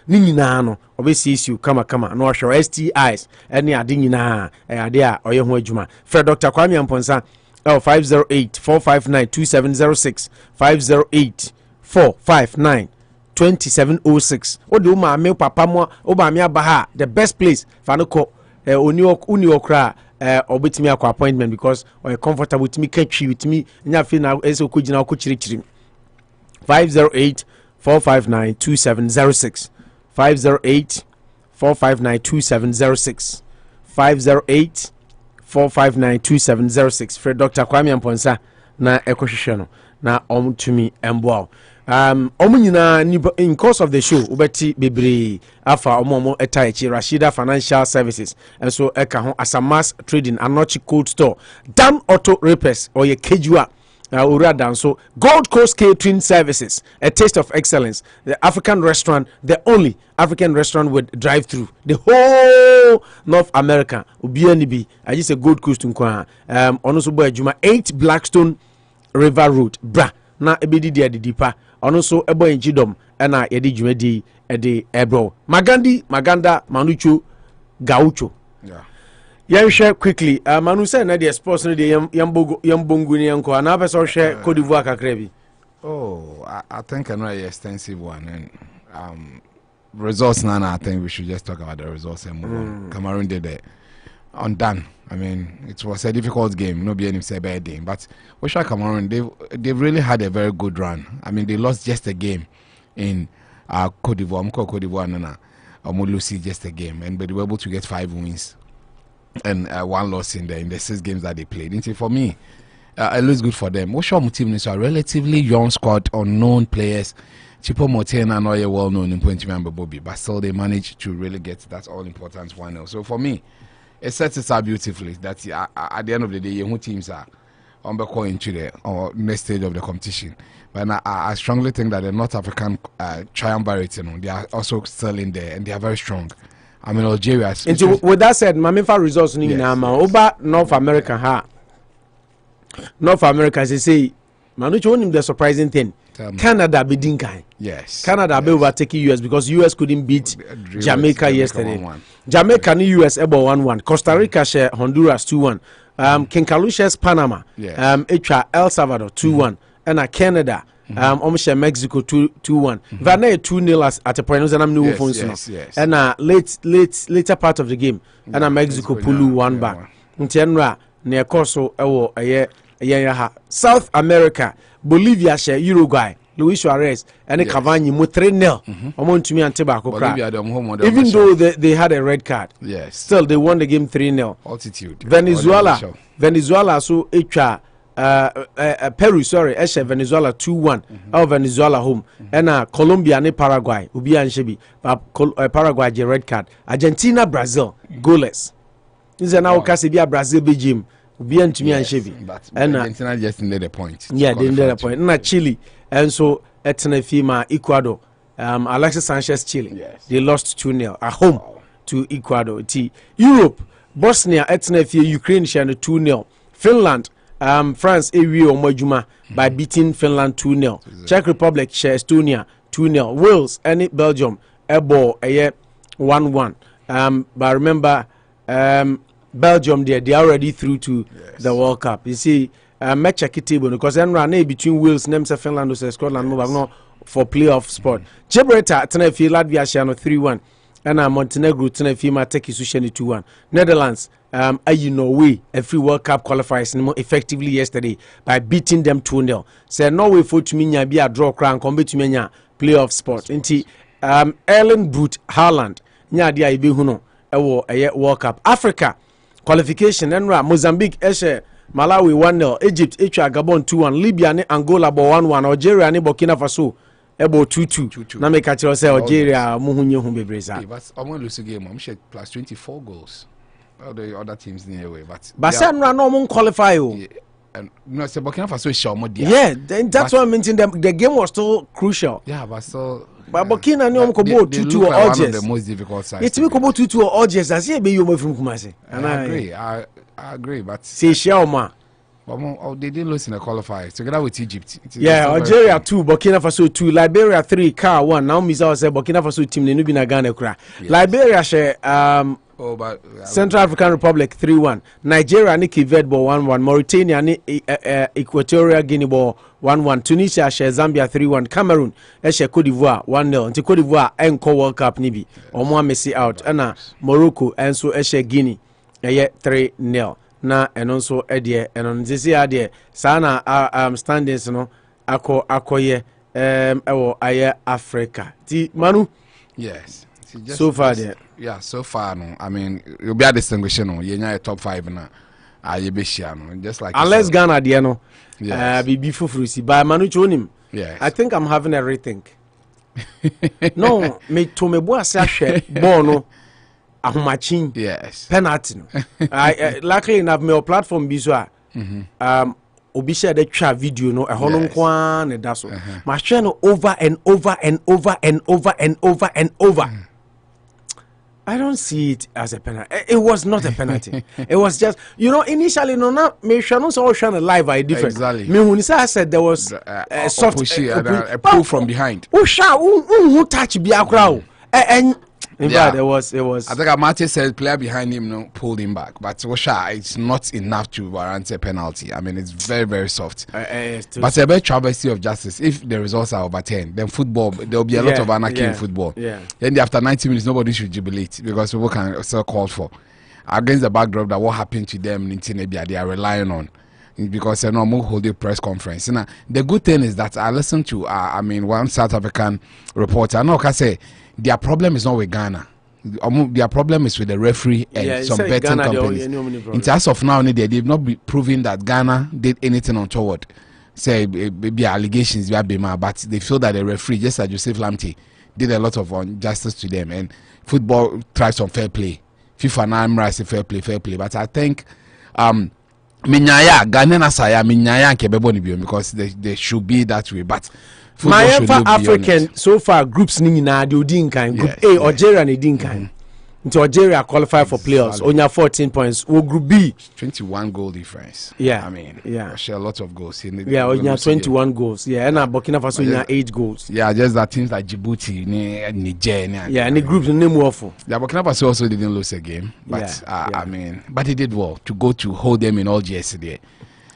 ni nyina no obesi issue kama no show STIs any ade nyina ade a oye ho adwuma Fred Dr. Kwame Amponsa 508-459-2706 508-459 2706 ode wo maame papa mo wo maame abaha the best place fa no ko uni okra obetimi akwa appointment because or comfortable with me catch with me nya fe na eso ko gina ko chirichiri 508-459-2706 508-459-2706 508-459-2706 Fred Dr. Kwame Amponsa na ekohwehwe no na omtumi emboa nyina in course of the show ubeti bebre afa omo etachi Rashida Financial Services and so eka ho Asamas Trading Anochi Cold Store Dan Auto Repairs or ye kejua Uradan so Gold Coast Catering Services, a taste of excellence, the African restaurant, the only African restaurant with drive-through the whole North America. Ubianibi, I just a Gold Coast unkwa onoso boy juma 8 Blackstone River Road bra na ebedi dia de dipa onoso ebo enjidom na yedi jumedi ede ebro Maganda Manucho Gaucho. Yeah, share quickly. Manu say na the sports no the yambongu ni yanko na person share Cote d'Ivoire kakrebi. Oh, I think I know an extensive one and results now. I think we should just talk about the results and move on. Cameroon did it undone. I mean, it was a difficult game. No be any say bad game, but we shall Cameroon. They've really had a very good run. I mean, they lost just a game in Cote d'Ivoire. Cote d'Ivoire nana. Lucy just a game, and but they were able to get 5 wins. And 1 loss in the 6 games that they played. And for me, it looks good for them. What's your team is a relatively young squad, unknown players. Chipo Motena and all well known in Point Member Bobby, but still they managed to really get that all important 1-0. So for me, it sets it up beautifully that at the end of the day, young teams are on the coin into the next stage of the competition. But I strongly think that the North African triumvirate, they are also still in there and they are very strong. I mean, Algeria. With that said, Mamifa results in Oba North America. North America, as they say, Manucho, the surprising thing. Canada be dinkai. Yes. Canada be overtaking US because US couldn't beat Jamaica yesterday. Jamaica and US about 1-1. Costa Rica share Honduras 2-1. Kinkalu shares Panama. El Salvador 2-1. And Canada. Almost Mexico 2-1. Vana 2-0 at a point. And I'm new phones. And later part of the game. And Mexico Pulu 1 back. Ntienra near Corso South America, Bolivia share Uruguay, Luis Suarez and Cavani mu 3-0. To me and Tobacco. Even though they had a red card, still they won the game 3-0. Altitude. Venezuela so Peru, Venezuela 2-1. Venezuela home. And Colombia and Paraguay. Ubi and Shebi. Paraguay the red card. Argentina, Brazil, goalless. This is now Casibia, Brazil, Belgium. Ubi and Chimi and Shebi. And Argentina just needed a point. Yeah, they needed a point. And Chile. And so Etenefima, Ecuador. Alexis Sanchez, Chile. They lost 2-0 at home to Ecuador. Europe, Bosnia, Etenefia, Ukraine, 2-0. Finland. France by beating Finland 2-0. Czech Republic share Estonia 2-0. Wales and Belgium Ebo 1-1. But remember Belgium they are already through to the World Cup. You see match a table because then run between Wales and Finland and Scotland no for playoff spot. Gibraltar Tenerife Latvia share 3-1 and Montenegro Tenerife take Susheni 2-1. Netherlands Norway every World Cup qualifiers effectively yesterday by beating them 2-0. Say Norway for to me be a draw crown compete to me playoff spot. Inti Erling Brut Haaland nya dia ibe huno ewo World Cup. Africa qualification enra Mozambique eshe Malawi 1-0, Egypt Gabon 2-1, Libya ne Angola 1-1, Algeria ne Burkina Faso ebo 2-2. Na me catch say Algeria muhunye hu bebreza. But I'm lose game. I'm sure plus 24 goals. All the other teams in the way, but Senra no mon qualify o. And no say Burkina Faso is sure more there. Yeah, that's what I mentioned. The game was still crucial. Yeah, but still. But Burkina no ko bo 2-2 or Algiers. One of the most difficult sides. It's me ko bo 2-2 or Algiers. As ye be you from Kumasi. I agree, but say Shelma. They didn't lose in the qualifiers together with Egypt. Yeah, Algeria 2, Burkina Faso 2, Liberia 3, Car 1. Now Misa say Burkina Faso team ne no bi na Ghana kura. Liberia share Oh, but Central African Republic 3-1. Nigeria ni Gov't ball 1-1. Mauritania ni Equatorial Guinea ball 1-1. Tunisia share Zambia 3-1. Cameroon share Cote d'Ivoire 1-0. Nti Cote d'Ivoire enko World Cup ni bi. Omo Messi out. Ana Morocco enso share Guinea 3-0. Na eno nso edie eno nzisi ade sana standings no akoye ewo aye Africa. Ti Manu. Yes. So far there. Yeah, so far no. I mean, you'll be a distinguishing no. You're a top 5 now. You be no. Just like unless Ghana there no. Yes. Be frusi. By Manu Chonim. Yes. I think I'm having a rethink. No, me to me boy say bono ahumachin. Yes. Penalty no. I luckily enough me platform bi so obi share the chat video no ehonum kwa na da so. Ma share no over and over and over and over and over and over. I don't see it as a penalty. It was not a penalty. It was just, initially, me so live are different. Exactly. Me when I said there was a soft a pull from behind. Who touch biakra? And in fact, it was. I think Amate said player behind him pulled him back, but it's not enough to warrant a penalty. I mean, it's very, very soft. But a bit travesty of justice. If the results are overturned, then football there will be a lot of anarchy in football. Yeah. Then after 90 minutes, nobody should jubilate because people can still call for against the backdrop that what happened to them in Tinebia they are relying on. Because they're not holding press conference. Now, the good thing is that I listened to one South African reporter. I know I say their problem is not with Ghana. Their problem is with the referee and some betting companies. In terms of now, they've not been proving that Ghana did anything untoward. Say maybe allegations, but they feel that the referee, just as Joseph Lamptey, did a lot of injustice to them. And football thrives on fair play. FIFA now say fair play. But I think Minyaya, Ghanaian asaya, Minyaya kebebo bio because they should be that way. But my African so far groups ni na de odin kan group A Algeria na din kan. Into Algeria qualify for playoffs. Only 14 points. Or group B 21 goal difference. Yeah. I mean, share a lot of goals in the only 21 goals. Yeah, and Burkina Faso only 8 goals. Yeah, just that teams like Djibouti, Niger. Yeah, and the groups name awful. Yeah, Burkina Faso also didn't lose a game, but I mean, but he did well to go to hold them in all yesterday.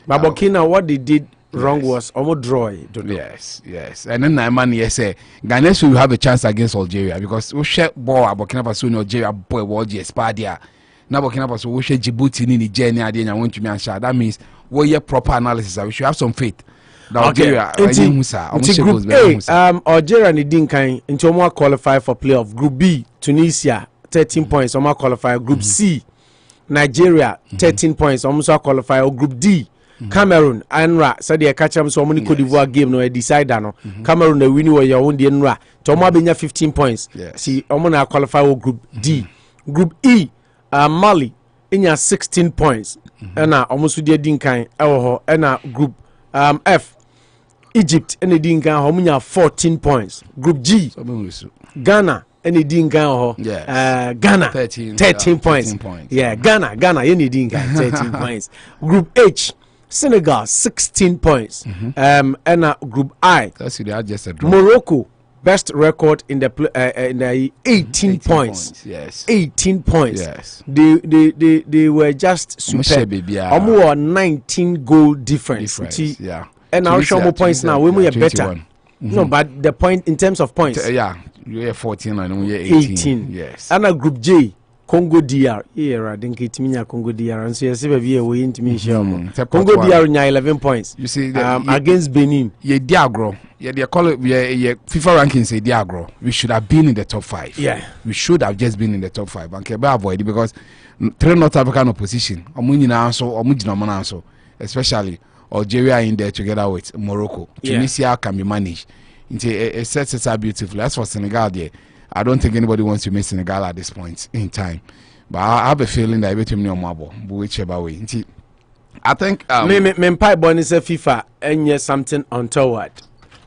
But Burkina, what they did wrong was almost draw. Yes. And then Naiman say Ghanaians will have a chance against Algeria because we share ball Burkina Faso in Algeria boy world Spadia. Now Burkina Faso we share Djibouti in Nigeria and want to me and that means we have proper analysis. We should have some faith. Algeria Group A, Algeria ni din kan into more qualify for playoff. Group B, Tunisia 13 points, almost qualify. Group C, Nigeria 13 points, almost qualify. Or Group D, Cameroon Anra said they catch them so many Cote d'Ivoire game no decide no Cameroon the winning were your own the Anra to benya 15 points. See omona qualify for Group D. Group E, Mali in your 16 points and almost the din kan and Group F, Egypt and the din kan homunya 14 points. Group G, Ghana and the din kan Ghana 13 points. Yeah, Ghana any din kan 13 points. Group H, Senegal 16 points. And Group I, Morocco best record in the 18 points. Yes, 18 points. Yes, they were just superb. Almost 19 goal difference. Yeah, and our show points now. We are better. No, but the point in terms of points. You are 14 and we are 18. Yes, and Group J, Congo DR. Here, I think it's me Congo DR. And so you see, we into me Congo DR in 11 points. You see, against Benin. Diagro. They call it FIFA rankings say Diagro. We should have been in the top 5. Yeah, we should have just been in the top 5. And can avoid it because 3 North African opposition. Especially Algeria in there together with Morocco. Tunisia can be managed. It sets it up beautifully. As for Senegal, there, I don't think anybody wants to miss Senegal at this point in time. But I have a feeling that everything near Mabo, whichever way. I think me pipe bonnie say FIFA and something untoward.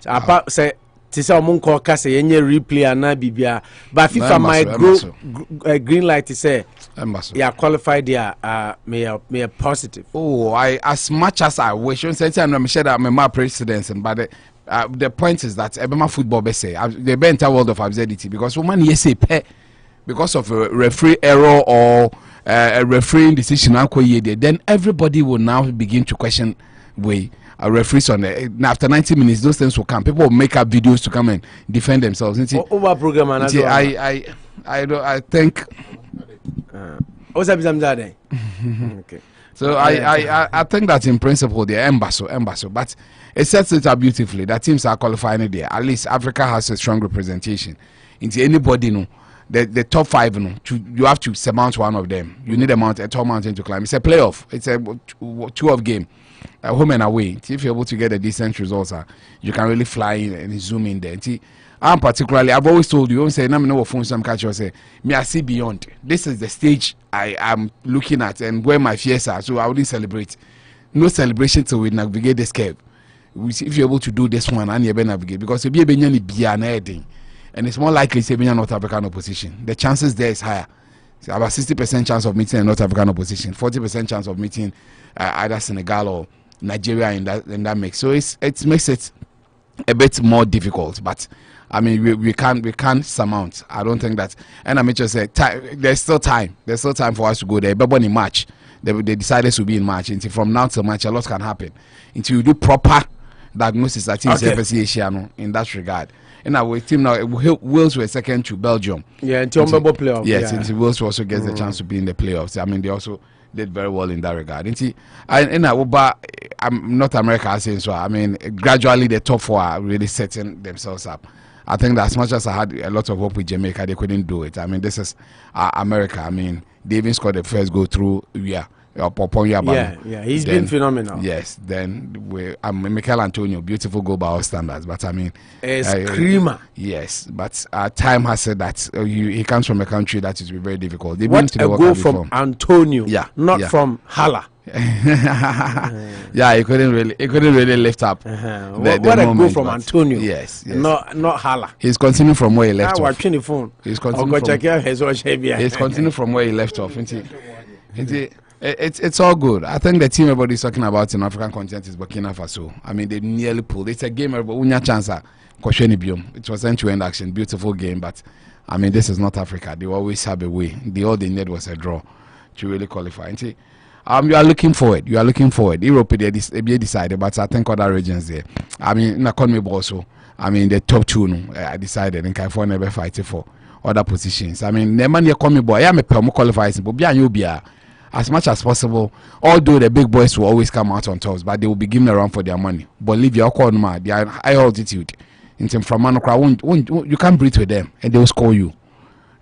Apart say tisa omunko kase yenye replay ana bibia, but FIFA might go green light to say yeah qualified there may a positive. Oh, I as much as I wish you say I'm sure that I'm my president, but the point is that Ebema football be say the entire world of absurdity because woman yes say because of a referee error or a refereeing decision, then everybody will now begin to question referees on the, after 90 minutes. Those things will come. People will make up videos to come and defend themselves. Over program, I think. Okay. So I think that in principle they're embassy, but it sets it up beautifully that teams are qualifying there. At least Africa has a strong representation. Into anybody, the top 5, you have to surmount one of them. You need a tall mountain to climb. It's a playoff. It's a 2-off game, home and away. If you're able to get a decent results, you can really fly in and zoom in there. I'm particularly, I've always told you, don't say, no phone, some catch you say, me, I see beyond. This is the stage I am looking at and where my fears are, so I wouldn't celebrate. No celebration till we navigate this curve. If you're able to do this one, and you're able to navigate, because you'll be a and it's more likely to be a North African opposition. The chances there is higher. So about 60% chance of meeting a North African opposition, 40% chance of meeting either Senegal or Nigeria in that mix. So it makes it a bit more difficult, but I mean, we can't surmount. I don't think that. And I just say there's still time. There's still time for us to go there. But when in March, they decided to be in March. Until from now till March, a lot can happen. Until you do proper diagnosis, I think FSC in that regard. And our team now, Wales were second to Belgium. Yeah, until playoffs. Yes, until Wales also gets the chance to be in the playoffs. I mean, they also did very well in that regard. I'm not America saying so. I mean, gradually the top 4 are really setting themselves up. I think that as much as I had a lot of hope with Jamaica, they couldn't do it. I mean, this is America. I mean, they even scored the first goal through he's been phenomenal. Yes, then Mikel Antonio, beautiful goal by all standards. But I mean, a screamer. Yes, but time has said that he comes from a country that is very difficult. They've what a goal from Antonio, not from Hala. Yeah, he couldn't really lift up. What a goal from Antonio. Yes. Not Hala. He's continuing from where he left off. He's continuing from where he left off. It's all good. I think the team everybody's talking about in African continent is Burkina Faso. I mean, they nearly pulled. It's a game everybody chance. It was end-to-end action, beautiful game, but I mean, this is not Africa. They always have a way. All they need was a draw to really qualify. You are looking forward. Europe, they decided, but I think other regions there. I mean, in Akomea also, I mean, the top 2, I decided in California never fighting for other positions. I mean, the man Akomea boy, I am a qualifiers, but as much as possible, although the big boys will always come out on tops, but they will be given around for their money. Bolivia, they are high altitude. From Manokra, you can't breathe with them, and they will score you.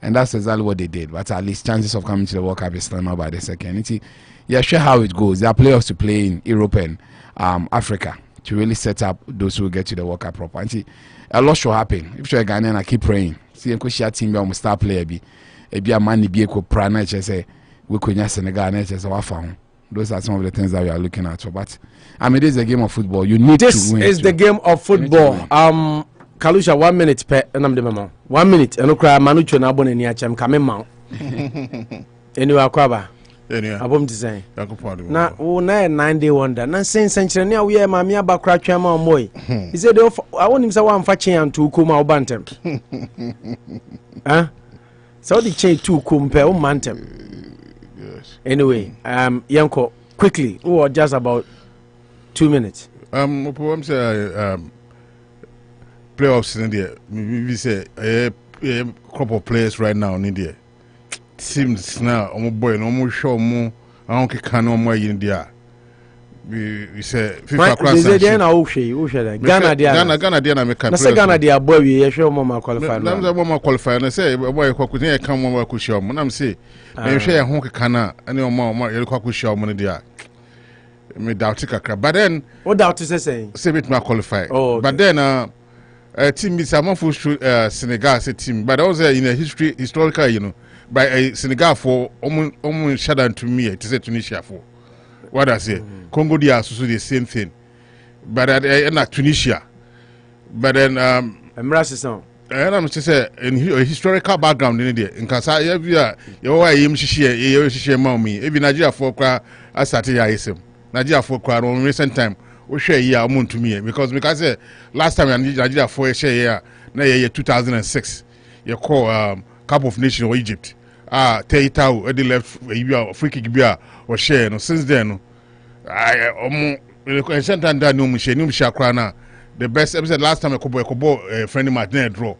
And that's exactly what they did. But at least chances of coming to the World Cup is slimmer by the second. Yeah, sure how it goes. There are playoffs to play in Europe and Africa to really set up those who get to the World Cup proper. A lot should happen. If you're a Ghanaian, I keep praying. See, I'm team be star player be a man be a prana say we could Senegal and those are some of the things that we are looking at. But I mean, this is a game of football. You need to win. This is the game of football. Kalusha 1 minute per enam de mama 1 minute eno kra manucho na abone ni achem kame ma anyway akwaba abom ti say na wo na 9-day wonder na sense ne awo ye ma me abakra twa ma omoy he said I want him say one fa chen anto kom a wo bantem so the chain 2 kom pe wo mantem anyway yanko quickly or just about 2 minutes problem say playoffs in India. We say a crop of players right now in India. Seems now, boy, no more show more. I don't care no more in India. We say FIFA class. Ghana, Ghana, make a Ghana, dear boy, we show more qualified. I'm more qualified. I say, boy, could come over to show. I'm say, I share honky cana, and no more, you'll cock show money there. Me doubt it, but then what doubt is saying? Say it more qualified. Oh, but then team is a month Senegal as a team, but also in a historical, you know, by Senegal for almost shut down to me, it is a Tunisia for what I say. Congo they are also the same thing, but not Tunisia. But then and I'm just say in a historical background in India. In Kasa every year, you are share mommy. Every Nigeria for I started ISM. Nigeria for on recent time. We share year amount to me because last time Nigeria for a share year 2006 you call Cup of Nations or Egypt. Teitao Eddie left a free kick beer or share. No, since then, the best episode last time I could friend of mine draw.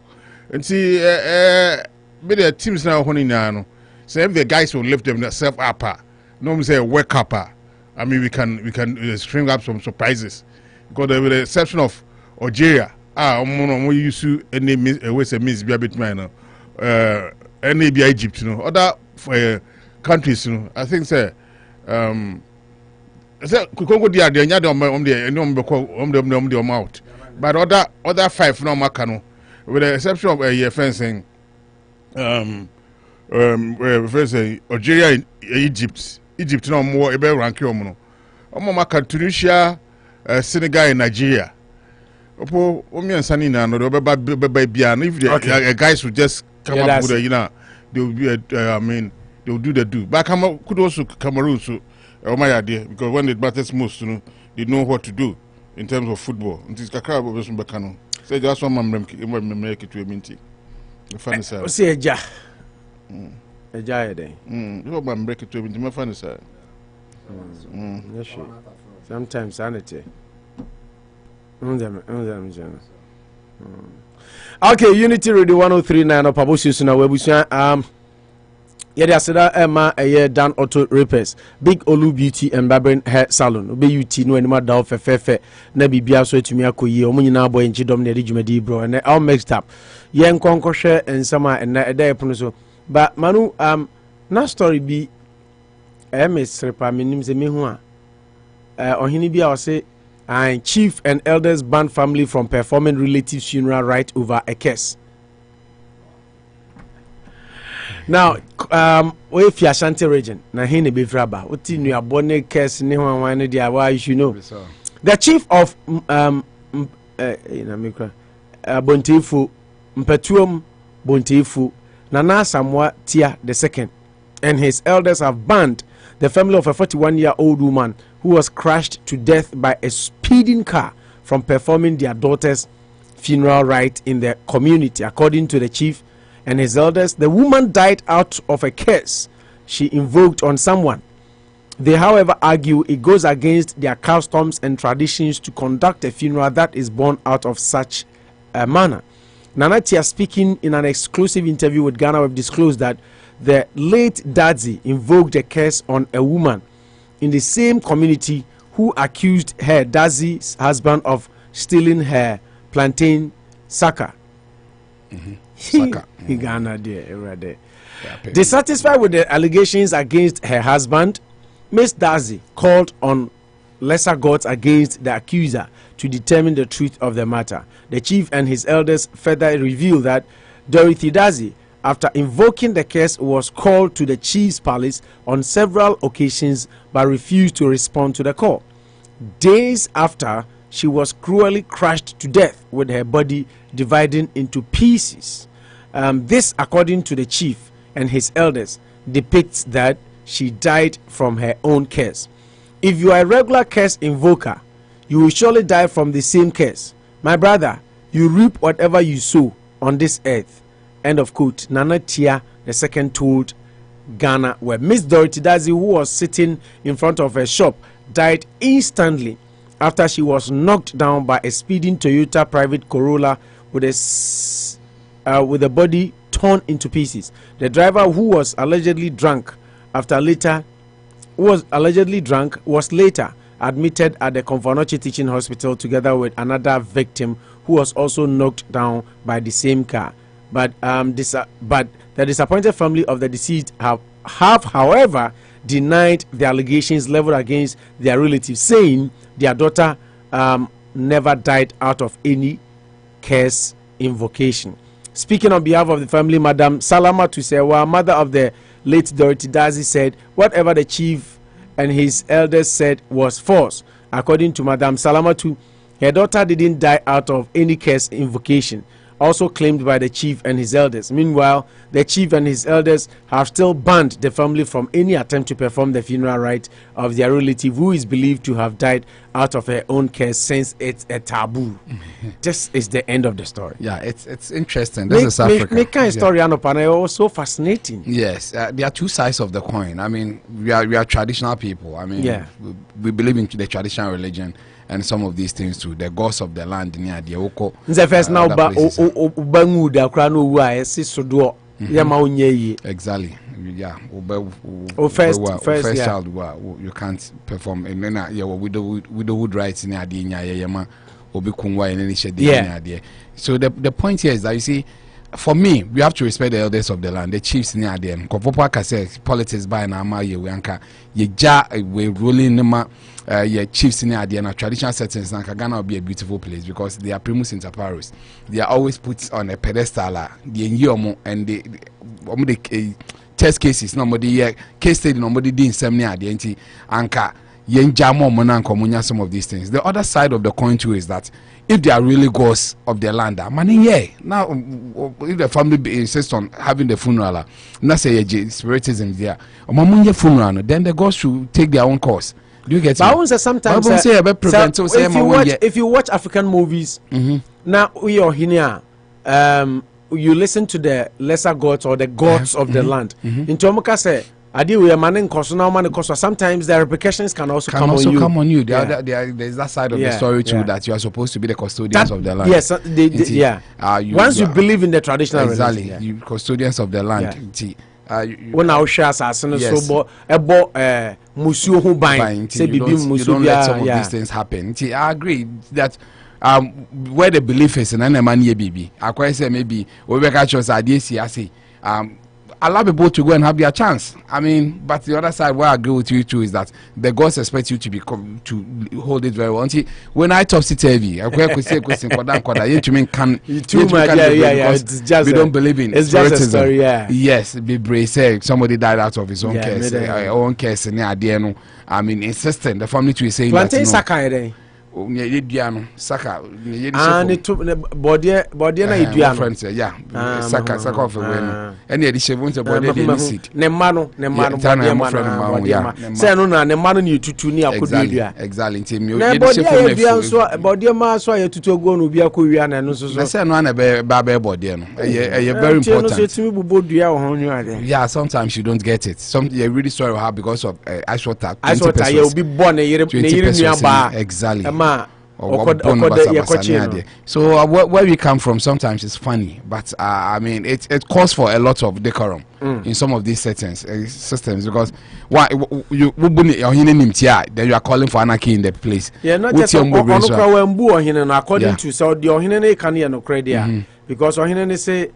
And see, but the teams now honey now. So if the guys will lift themselves up, no say wake up. I mean, we can string up some surprises because with the exception of Algeria, we used to any ways a miss be a bit minor. Any be Egypt, you know, other countries, you know. I think say Congo dia de nya de out. But other 5 no makano with the exception of fencing Algeria, Egypt no more ebe rank no. Omo maka Tunisia, Senegal and Nigeria. Opo omi ansani na no be bia if the guys would just come up with a, you know, they will be I mean they will do the do. But could also Cameroon so my idea because when it matters most, you know, they know what to do in terms of football. Ntis kakra bo beso bekano. Say just one man make it to a minty. The funny side. See eja. Eja e dey. You man break it to a minty. My funny side. Yes, sometimes sanity. Okay, Unity Radio 103.9 Anopa Bosuo na webusia yede aseda Emma Dan Auto Repairs, Big Olu Beauty and Barbering Hair Salon. Obe UT no anima da ofefefe na bibia so atumi akoyi omo nyina boy nchidom na de dwumadi bro and all mixed up. Yen konkohwe ensama and eda epono so. But manu na story bi Srepa minim se mehu a ohini bia o say and chief and elders banned family from performing relatives funeral rite over a case. Now we fi Ashanti region na hin be fraba oti nu abone case ni ho wan dia why you should know the chief of Bontefu Mpetuom Bontefu Nana Samoa Tia II and his elders have banned the family of a 41-year-old woman who was crushed to death by a speeding car from performing their daughter's funeral rite in the community. According to the chief and his elders, the woman died out of a curse she invoked on someone. They, however, argue it goes against their customs and traditions to conduct a funeral that is born out of such a manner. Nana Tia, speaking in an exclusive interview with Ghana, have disclosed that the late Dadzi invoked a curse on a woman in the same community who accused her Dadzi's husband of stealing her plantain saka. Saka. Dissatisfied with the allegations against her husband, Miss Dadzi called on lesser gods against the accuser to determine the truth of the matter. The chief and his elders further revealed that Dorothy Dadzi, after invoking the curse, was called to the chief's palace on several occasions but refused to respond to the call. Days after, she was cruelly crushed to death with her body dividing into pieces. This, according to the chief and his elders, depicts that she died from her own curse. If you are a regular curse invoker, you will surely die from the same curse. My brother, you reap whatever you sow on this earth. End of quote. Nana Tia II told Ghana, where Miss Dorothy Dadzi, who was sitting in front of her shop, died instantly after she was knocked down by a speeding Toyota private Corolla with a body torn into pieces. The driver, who was allegedly drunk was later admitted at the Konfanoche Teaching Hospital together with another victim who was also knocked down by the same car. But the disappointed family of the deceased have however denied the allegations leveled against their relatives, saying their daughter never died out of any curse invocation. Speaking on behalf of the family, Madam Salama Tusewa, mother of the late Dorothy Dadzi, said whatever the chief and his elders said was false. According to Madam Salamatu, her daughter didn't die out of any curse invocation. also claimed by the chief and his elders. Meanwhile, the chief and his elders have still banned the family from any attempt to perform the funeral rite of their relative who is believed to have died out of her own care, since it's a taboo. This is the end of the story. Yeah, it's interesting. This is Africa. Make kind of story, Anopa, also fascinating. Yes, there are two sides of the coin. I mean, we are traditional people. I mean, we believe in the traditional religion and some of these things too. The gods of the land near the Oko. The first now bangu da krano wa esi sodo ya ma onye exactly. Yeah. First child you can't perform and then widowhood rights near the nya obi kunwa and any shade near. So the point here is that you see, for me, we have to respect the elders of the land, the chiefs near them. Kopopa say politics by na ma ye wanka ye ja we ruling nama ye chiefs near them. Traditional settings na Ghana will be a beautiful place because they are primus inter pares. They are always put on a pedestal. The nyomo and the test cases nobody case study nobody did some near the anti anka yen jamo mona komunya some of these things. The other side of the coin too is that if they are really gods of their land, money now if the family insists on having the funeral, not say spiritism there, funeral, then the gods should take their own course. Do you get it? Sometimes if you watch African movies, now we are here. You listen to the lesser gods or the gods of the land. In Tomoka say, sometimes the repercussions can also come on you. There's that side of the story too, that you are supposed to be the custodians of the land. Yes, once you believe in the traditional religion, you custodians of the land. When I share assassin so musuo hu ban say bibi musuo you don't let some of these things happen. I agree that where the belief is in any man ye bibi. I quite say maybe we catch us idea see allow people to go and have their chance. I mean, but the other side, where I agree with you too, is that the gods expect you to to hold it very well. When I talk to TV, I say question for that. You mean can too much? Yeah. We don't believe in it's spiritism. Just a story, yeah. Yes, be brave. Say somebody died out of his own case. Own case. I mean, insistent. The family to say that. Saka body na idua friends saka of when any edition won't body dey seed ne mano say no na ne mano ni tutu ni akodua exactly me body ma so ya tutu ogo no bia ko wia na no so say no na be body no very important. Yeah, sometimes you don't get it. Some you're really sorry how because of ice water you will be born ne yire exactly. So where we come from sometimes it's funny, but I mean it calls for a lot of decorum in some of these systems because why you then you are calling for anarchy in the place. Yeah, not just according to so the ohine can no credit because ohine say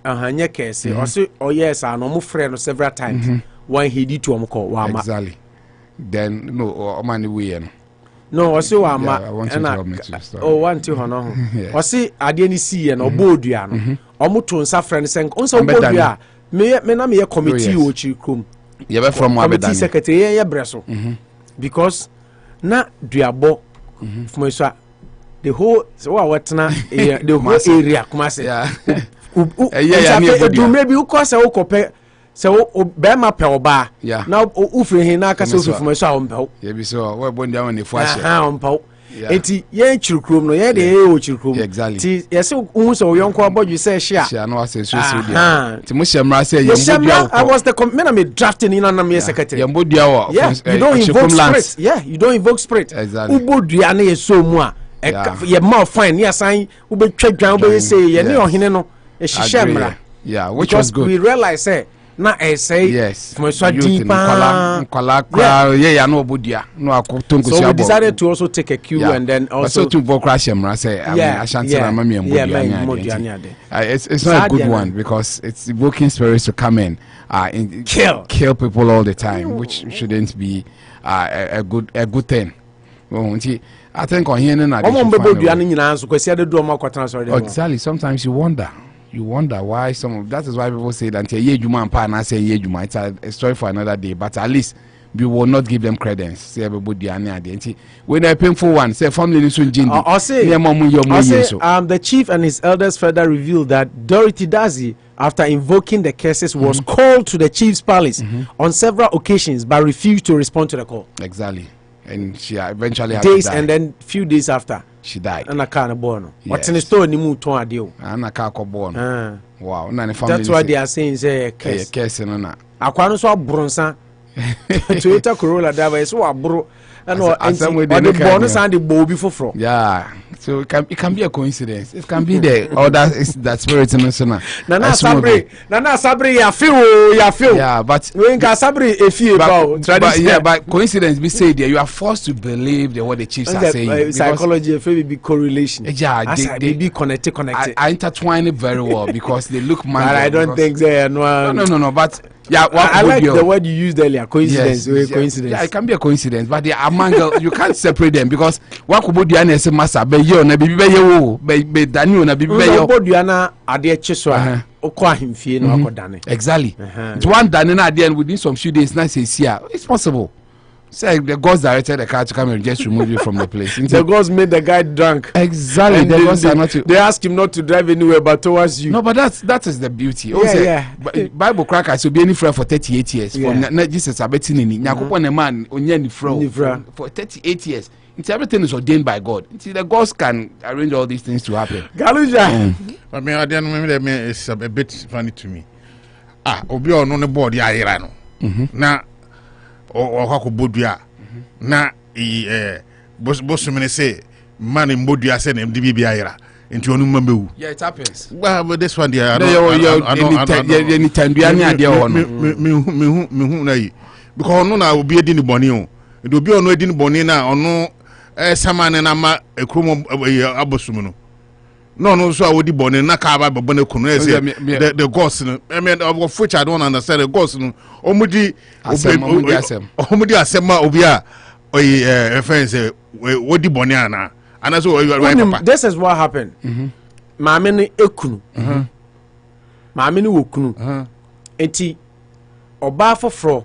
anya kese or yes and no friend several times when he did to exactly. Then no money we no also I want you to help me to start. Oh want to hono o see ade ni see no bodua no omoto nsa friend sen onso bodua me na me committee o chikrom ye be from committee secretary ye breso because na duabo from so the whole so what na the whole area kuma say do maybe who cause o kope so bema pe oba now ufre hin na aka so from so awompa ye bi so we bon down on the flash awompa enti ye chirukrom no ye de o chirukrom ti ye se hu so yonko abodu se hia na wase so dia ti mo hyemra se ye mbodua I was the me drafting in na me secretary ye mbodua you don't invoke spirit you don't invoke spirit ubodua na ye so mu a ye ma fine ye asan ubetwa dwan ube say ye ne ohene no e hihemra which was good we realize say na say yes from so deeper yeah no obodia no akotonko so we decided to also take a cue and then also so to crash him say Ashanti na mami embodia it's not a good one because it's evoking spirits to come in and kill people all the time which shouldn't be a good thing. I think on here na exactly. Sometimes you wonder why that is why people say that ye juma and pa na say ye juma. It's a story for another day, but at least we will not give them credence. Say everybody identity. When a painful one, say family soon the chief and his elders further revealed that Dorothy Dazi, after invoking the cases, was called to the chief's palace on several occasions but refused to respond to the call. Exactly. And she eventually had days to die. And then few days after she died. And I can't born. What's in the store ni mu ton adio. And I can't born. Wow. That's why they are saying say case. Case na. Akwano so bronsa. Toyota Corolla driver so abro. And the bonus and the bobi for. Yeah. So it can be a coincidence. It can be there. Or that spirit in us. Nana Sabri ya feel. Yeah, but when Sabri if you but coincidence be say there you are forced to believe what the chiefs are saying. Psychology be correlation. Yeah, they be connected. I intertwine it very well because they look man. But I don't think they no, but yeah, I like the word you used earlier. Coincidence. Yes, coincidence. Yeah, it can be a coincidence, but they are mangled. You can't separate them because what could be the massa be yo na bibi be yo be Daniel na bibi be yo. Boduana ade cheswa okwa himfie no akodane. Exactly. It's one Daniel at the end within some few days. Now say it's possible. Say the gods directed the car to come and just remove you from the place. The gods made the guy drunk. Exactly. And they asked him not to drive anywhere but towards you. No, but that is the beauty. Bible crackers will be any friend for 38 years. For Jesus abetin ni. Nyakopon a man onye ni friend for 38 years. It's everything is ordained by God. The gods can arrange all these things to happen. Galuja. I mean, I don't remember it's a bit funny to me. Obi on the board ya no. Na o bodua na bosu mene say man mbodua say na mdb biara nti onu mamewu. Yeah, it happens. Well, but this one there I any tandua ni ade ho no me na yi because onu na obi edi ni boni o ndo obi onu edi ni boni na onu samane na ma ekromo abosum no no so awodi boni na ka ba bone kunu say the gods no I mean of which I don't understand the gods no omudi asema obi a friends wodi boni ana and so right. This is what happened. Maame ni ekunu maame ni wokunu enti oba foforo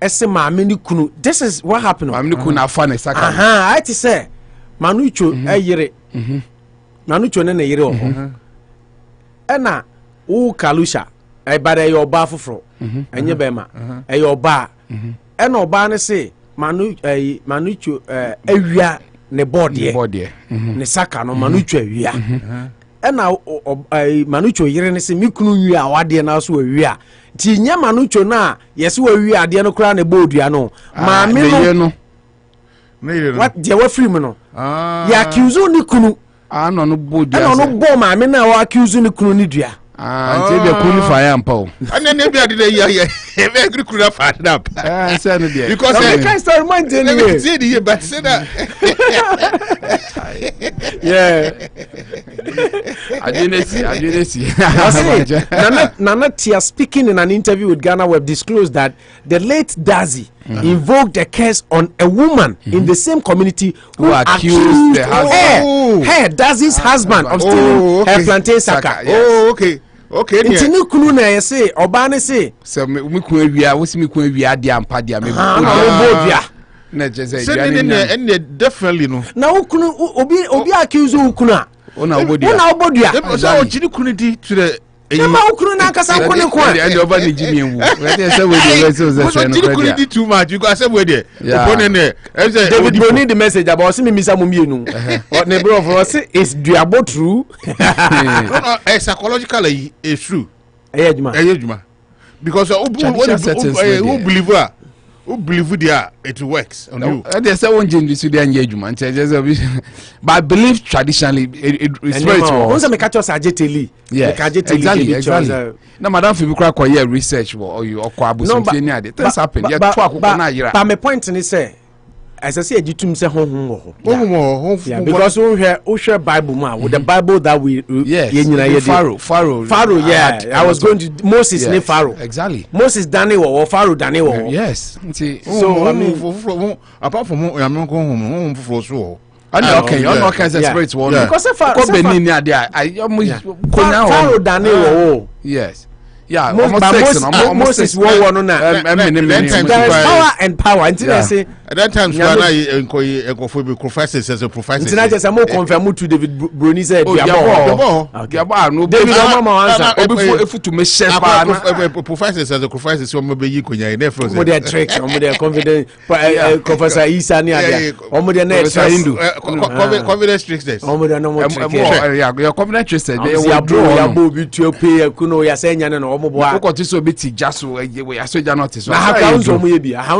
ese maame ni kunu. This is what happened. Maame ni kunu afa na saka I ti say manucho ayire manucho ne yire oho ena wo kalusha bada your oba foforo enye bema your oba ena oba ne say manucho awia ne board ne saka no manucho awia ena manucho yire ne say mikunu wia awade na so awia ti nya manucho na yesi wa awia ade no kra ne boardua no maame no what they were free me no ya accuse ni kunu no boardua no bo maame na wa accuse ni kunu ni dua nti be kunu fa ya mpa ne bi ade ya be agree kunu fa up say no there because I can't start mind anyway say the but say that yeah I didn't see Nana Tia speaking in an interview with Ghana Web disclosed that the late Dazi invoked the curse on a woman in the same community who accused her Dazi's husband of stealing her plantain saka. Okay. Intini kunu na yese oba ne se me ku awia wo si me ku awia dia ampa dia me bodua na jeze and definitely no na ukunu obi accuse ukunu a ona obodua so ochini kunu di to the Ema ukunu na kasa kunu kwa and over the Jimmy we dey say we dey so kunu di too much you go say we dey opponent David Boni the message about see me misa mu mienu what ne bro for say is duabo true psychologically is true ejuma because who believe there it works on you. They say one gender so dey ejuma but I believe traditionally it's spiritual. Once me catch us ajeteli exactly. Na madam fi bi kra ko here research or you okwa abusumfie ni ade things happen yet to akoko na yira. But my point ni say as I say ejitum say honhom wo ho because we share Bible ma with the Bible that we Pharaoh I was going to Moses ne Pharaoh exactly Moses dane wo Pharaoh dane wo yes so I mean apart from honhom foforo so okay as a spirit one because Pharaoh dane wo yes Yeah, Moses war na. There is power and power. Until I say at that time, Swana professors as a professor. Until I just more confirm to David Bruni said, no, David Mama answer. If to me, chef, professors as a professor, so maybe you could get there. With their trick, with their confidence, Professor Isani, almost their net confidence tricks. Almost their normal trick. Your confidence tricks. They will draw to pay Kuno Yasen and Omo so biti jaso we aso ja not so. How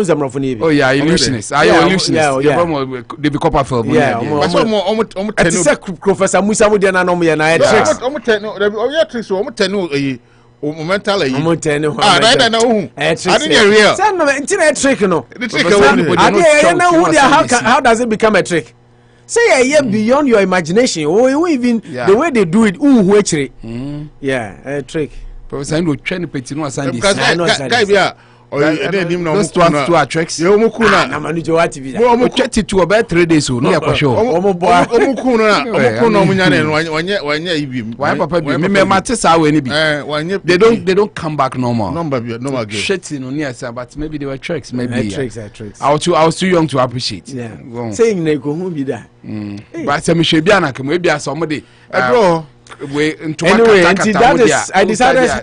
them from Navy? Oh yeah, illusionist. I illusionist. Yeah. They be Copperfield. Yeah. Professor Musa mu dey na no me na tricks. Omo ten no, we tricks omo ten no mentally. Omo ten no. Right na who? I didn't real. Say no, it's trick no. The trick how does it become a trick? Say a beyond your imagination or even the way they do it. Yeah, a trick. Professor Ndo train petit no Sunday. Guy bia or those two are tricks. You mukuna na manu jo ati bia. Omo 22 about 3 days so no ya kwasho. Omo mukuna omunyane wanya ibi. Why papa bi me mate sa we ni bi. They don't come back no more. No again. Shit no near say but maybe they were tricks maybe. Tricks. I was too young to appreciate. Yeah. Saying na go hu bi da. But say me hwe bia na kemo bia so mo de. Anyway, that is,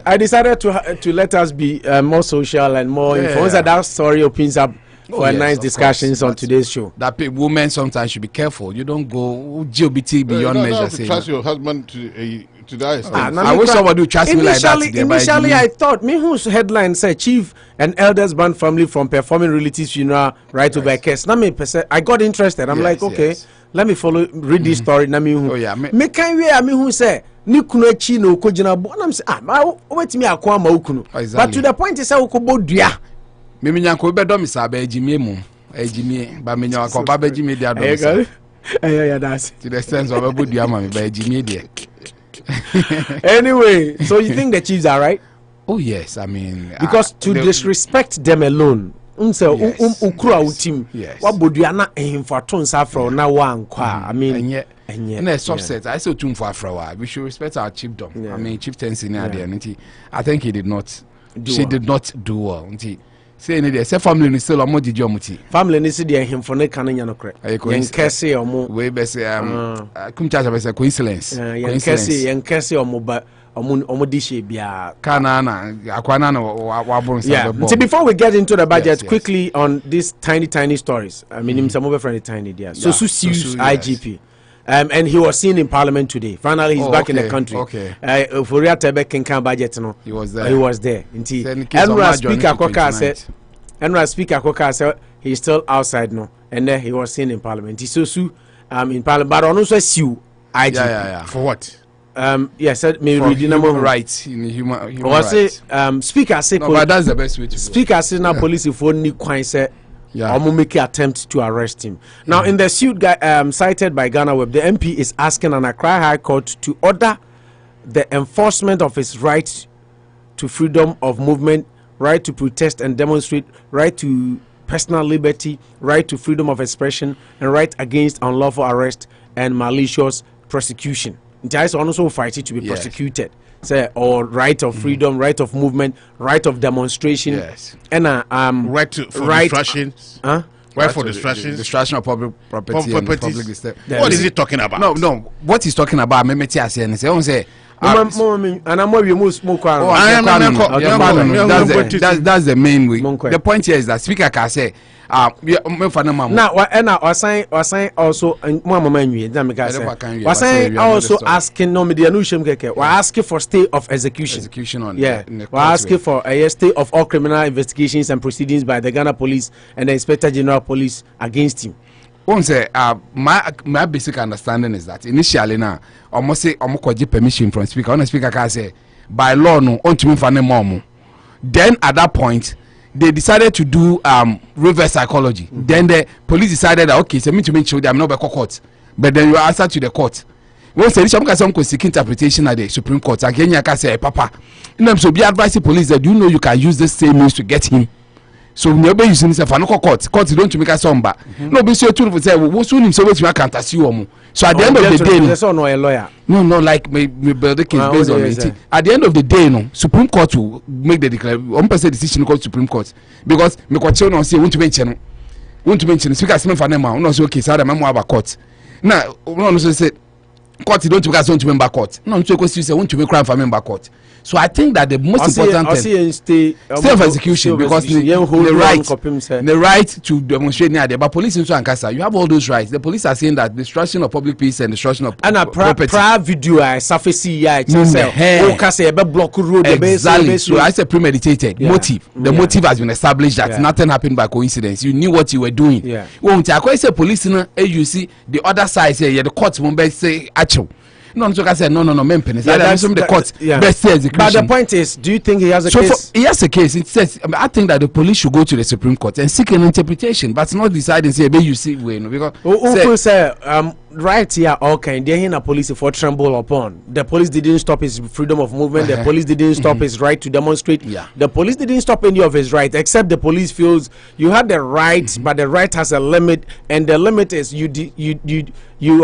I decided to let us be more social and more informed. That story opens up for nice discussions on today's show. That women sometimes should be careful. You don't go GBT beyond measure. Trust your husband to die. I wish somebody would trust me like that. Initially, I thought me whose headline said chief and elders banned family from performing relatives funeral right over a case. Now I got interested. I'm like, okay. Let me read this story. Me can we who say ni kuno echi na okojina bo na say obetimi akwa ma okuno. But to the point is say okobo dua. Me nyanko be do me sa ba ejimie mu. Ejimie ba me nyanko ba ejimie dia do me sa. Yeah, that's to the sense of obo dua ma me ba ejimie dia. Anyway, so you think the Chiefs are right? Oh yes, I mean because to disrespect them alone. Ukura utim wabodua na ehimfato nsa fra na wankwa I mean and a subset I say too for afra we should respect our chiefdom. I mean chieftaincy near there I think he did not did not do well say any there say family ni still omo didi omuti family ni si there ehimfo ne kan nya no kre yen kese omo we be say kumcha be say coincidence yen kese omo ba before we get into the budget, quickly on these tiny stories. I mean, some of friend tiny there. Sosu sues IGP, and he was seen in Parliament today. Finally, he's back in the country. Okay. Ofori-Atta can budget. No, he was there. He was there. Indeed. Speaker Koka said he's still outside now, and then he was seen in Parliament. He Sosu in Parliament, but also sue IGP. Yeah. For what? Said maybe reading human rights in human rights. Speaker say but that's the best way to Speaker say na police for ni kwan say make attempt to arrest him. Now in the suit cited by WORCESTER, the MP is asking an Accra High Court to order the enforcement of his right to freedom of movement, right to protest and demonstrate, right to personal liberty, right to freedom of expression, and right against unlawful arrest and malicious prosecution. It is also fighting to be prosecuted. Say or right of freedom, right of movement, right of demonstration, and right to distractions. Right for distractions. Distraction of public property and public disturb. What is he talking about? No. What he's talking about, me say and say. That's the main way. The point here is that Speaker can say now was also asking we're asking for stay of execution on we're asking for a stay of all criminal investigations and proceedings by the Ghana Police and the Inspector General Police against him. Say my basic understanding is that initially now almost say permission from Speaker. On the Speaker can say by law no then at that point they decided to do reverse psychology. Then the police decided that okay, so me to make sure they are not by court, but then you answer to the court. Once they some seek interpretation at the Supreme Court again, you can say papa. So be advising police that you know you can use the same means to get him. So never using this for no court don't make a somber. No be so to say we soon him so we can you omo. So at the end of the day no a lawyer. No like me build the case based on it. At the end of the day no Supreme Court will make the declaration decision called Supreme Court because me court no say want to mention speaker say for them no say okay say that memo about court. Now no say court don't make us want to member court. No so go say want to make crime for member court. So I think that the most important thing stay of execution because the right to demonstrate near there. But police in Ankasa, you have all those rights. The police are saying that destruction of public peace and destruction of property. Prior video I surface block road. Exactly. So I said premeditated motive. The motive has been established that nothing happened by coincidence. You knew what you were doing. Yeah. When I say police, you see the other side say the court won't say actual. No, so I said no, the court best execution. But the point is, do you think he has a case? He has a case. It says I think that the police should go to the Supreme Court and seek an interpretation, but not decide and say, you see, because right here, okay, they're in a police for tremble upon. The police didn't stop his freedom of movement. The police didn't stop his right to demonstrate. Yeah. The police didn't stop any of his rights, except the police feels you had the right, but the right has a limit, and the limit is you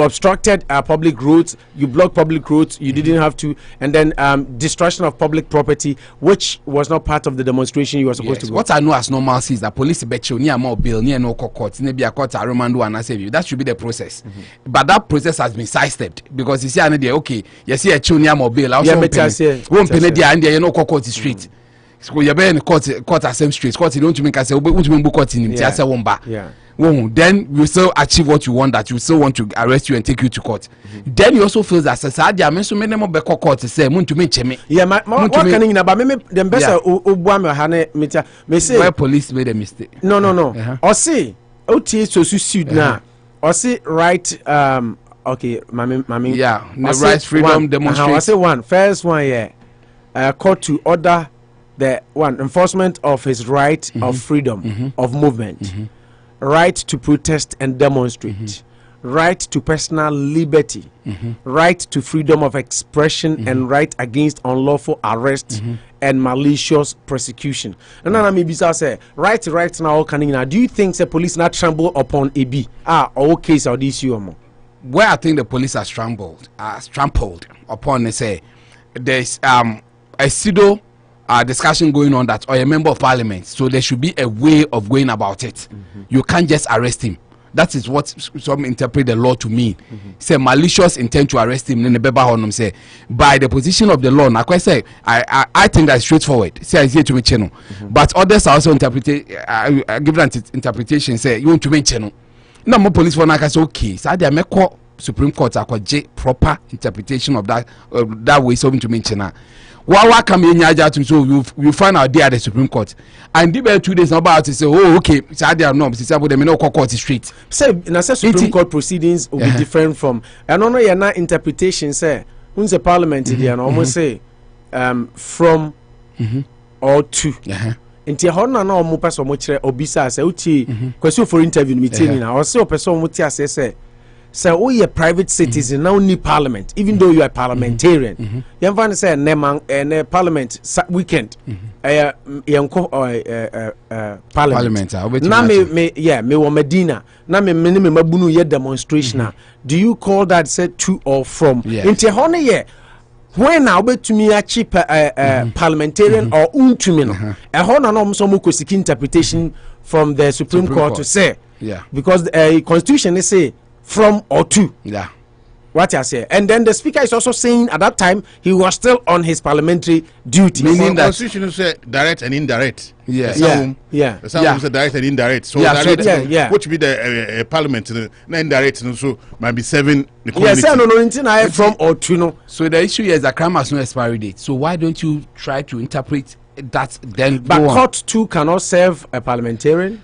obstructed public roads, you blocked public roads, you didn't have to, and then destruction of public property, which was not part of the demonstration you were supposed to go. What I know as normalcy is that police bet you near more bill, near no court, maybe a court, Romando, and I say you. That should be the process. But that process has been sidestepped because you see, okay, you see a chunia mobile, also won't pay the and you know court street. So you're in court at same street. Court you don't make us say, which member court in him? Yeah. Then you still achieve what you want, that you still want to arrest you and take you to court. Then you also feel that society I mean so many more court to say to me cheme. Yeah, what can you about me the best me say where police made a mistake. No. Or see OT Sosu sued now. Or say right okay, mami. Yeah, the right freedom demonstration. I say one first one yeah. Court to order the enforcement of his right of freedom of movement. Right to protest and demonstrate, right to personal liberty, right to freedom of expression, and right against unlawful arrest and malicious prosecution. And then I maybe say right now can do you think the police not tremble upon a B or case or this issue? Where I think the police are trampled upon say there's a pseudo discussion going on that or a member of parliament, so there should be a way of going about it. You can't just arrest him. That is what some interpret the law to mean. Say malicious intent to arrest him in the Beba Honum say by the position of the law. Now, I think that's straightforward. Say I say to me channel, but others are also interpret give that interpretation. Say you want to make channel. No more police for now. Say okay. So they make Supreme Court proper interpretation of that way. So to mention now. Why come in to so you find out there at the Supreme Court and the 2 days about to say okay so they are not them no court street say na say Supreme Court proceedings will be different from and no you na interpretation say when the parliament there and almost say from or to nti ho na no mo person mo kire obisa say uti question for interview meeting na or say person mo ti ase say we a private citizen now need parliament even though you are parliamentarian you find say a parliament weekend parliament na me wo Medina na me mabunu ye demonstration do you call that say to or from into ho ne when now betumi achi parliamentarian or untumi no e ho na no so mo kosiki interpretation from the Supreme Court to say because the constitution they say from or to. Yeah. What I say. And then the speaker is also saying at that time he was still on his parliamentary duty. Meaning that constitution say direct and indirect. Yeah. Some say direct and indirect. So direct which be the parliament indirect so might be serving the community. Yes, from or to no. So the issue is that crime has no expiry date. So why don't you try to interpret that then but court too cannot serve a parliamentarian?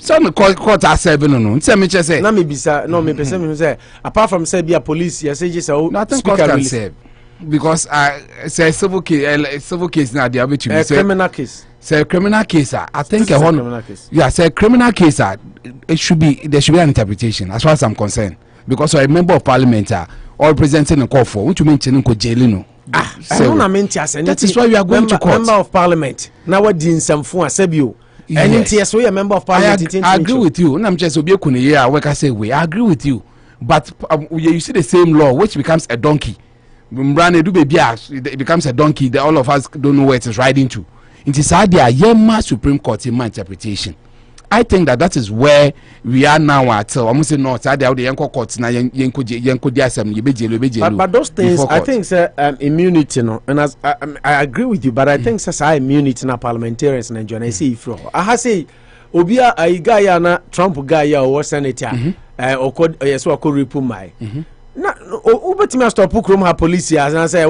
Some court are serving no. Say me just say. Na me bisa no me person me say apart from say be a police you say just nothing court can serve because say civil case now they have to be criminal case. Say criminal case I think a criminal case. Yeah, say criminal case there should be an interpretation as far as I'm concerned because a member of parliament or presenting a call for which you mention ko jail no. So that is why we are going to court. Member of parliament now what din samfo asebio And yes, we a member of parliament. I agree with you. I'm just I agree with you. But you see the same law, which becomes a donkey. It becomes a donkey. All of us don't know where it is riding to. It is Yema Supreme Court in my interpretation. I think that is where we are now at. Almost say no. But those things, I think, immunity, no. And as I agree with you, but I think immunity na parliamentarians and I see I say, Obia a guy na Trump guy or senator, or could yes or could repumai. Na ubetimi stop krom ha police as and say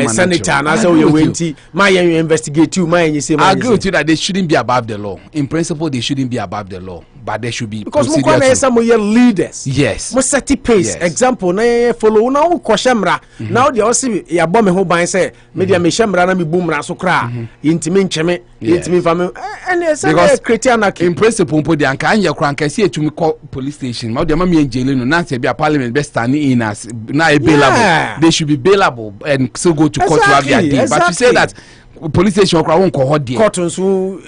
senator and say we wenti my investigate you my say I agree with you that they shouldn't be above the law. In principle they shouldn't be above the law, but they should be because some leaders. Yes. Mo set pace. Example na follow na wo kwhemra. Now they also ya bom me ho ban say me dia me hemra na me bumra so kra. Intimi ncheme, intimi fam and say create anarchy. In principle po dia kan ya kran kan say etumi call police station. Ma dia ma me jail no na say be a parliament be standing in as now bailable. They should be bailable and still go to court to have their day. But you say that police station won't call there. Court so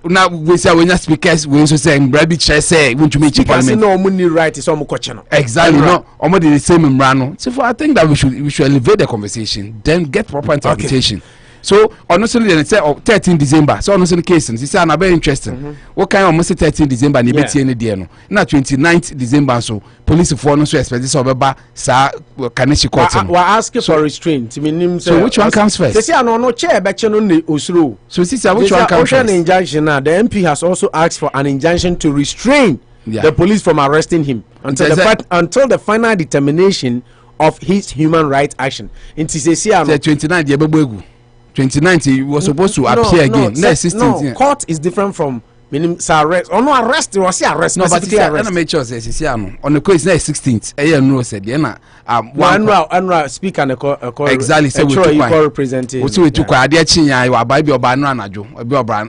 now we say when speakers we also say Brabi chair say want to make parliament. No money right is almost question. Exactly. No, almost the same in Rano. So I think that we should elevate the conversation, then get proper interpretation. Okay. So honestly, they say 13 December. So honestly, case he say na very interesting. What kind of almost 13 December ni beti any day no. Na 29th December so police for no so expect so beba sa Kaneshi court. We ask for restraint. So which one comes first? They say no chair be no osuro. So sister which one comes first? An injunction now. The MP has also asked for an injunction to restrain the police from arresting him until the final determination of his human rights action. In TCC 29 the ebegu. 29th he was supposed to appear again. No, court is different from meaning arrest. Or no arrest, was arrest. No, but I make sure say on the case na 16th. No said na one speak and a exactly say we took representative. We took ade chinya you abai be oba no anajo. Be oba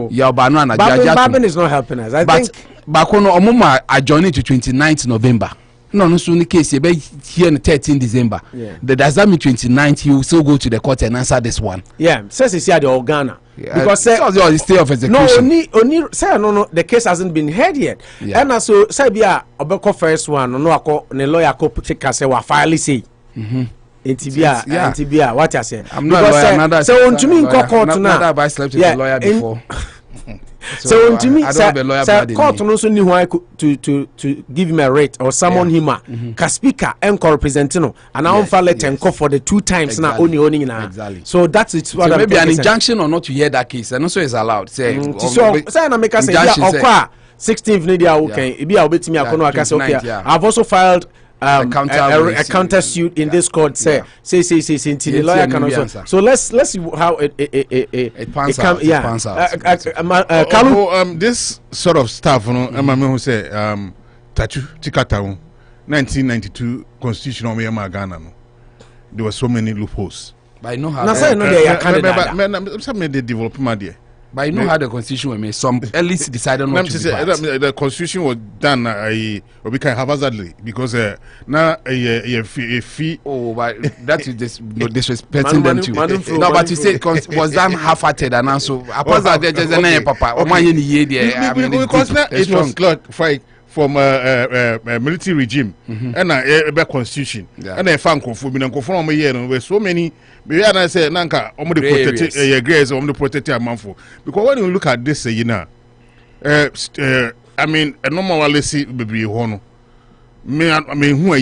ya oba no anajo. Babin is not helping us. I think back no omuma adjourn to 29th November. No, so in the case, you here on 13 December. Yeah. Does that mean 29th he will still go to the court and answer this one? Yeah, says he's here the Ghana. Yeah. Because the stay of execution. No, only say no, the case hasn't been heard yet. Yeah. And also say bia obeko first one no ako ne lawyer ko take say wa file say. Intibia, what I say. I'm not a lawyer. So on to me court now. Not I slept with a lawyer before. So to me, court also knew why to give him a rate or summon him a speaker and co-representative and I don't let him call for the 2 times now only now. Exactly. So that's it. So maybe an injunction or not to hear that case and also is allowed. Say so I make us say 16th media okay. It be I'll bet me okay. I've also filed a counter suit in this court. Say the lawyer can also. So let's see how it pans out. Yeah. This sort of stuff, you know, who say Tachu Tikata 1992 constitution of Ghana. There were so many loopholes. But I know how. Some made the development there. But you know how the constitution was made. Some at least decided not to be part. The constitution was done haphazardly because now a fee. Oh, but that is disrespecting them too. No, but you say was done half-hearted and also haphazard. There's a name, Papa. Because it was like from a military regime and a constitution and a fan conform with so many. I say Nanka the protected manful because when you look at this, you know, I mean, a normal see baby hono. I mean, who are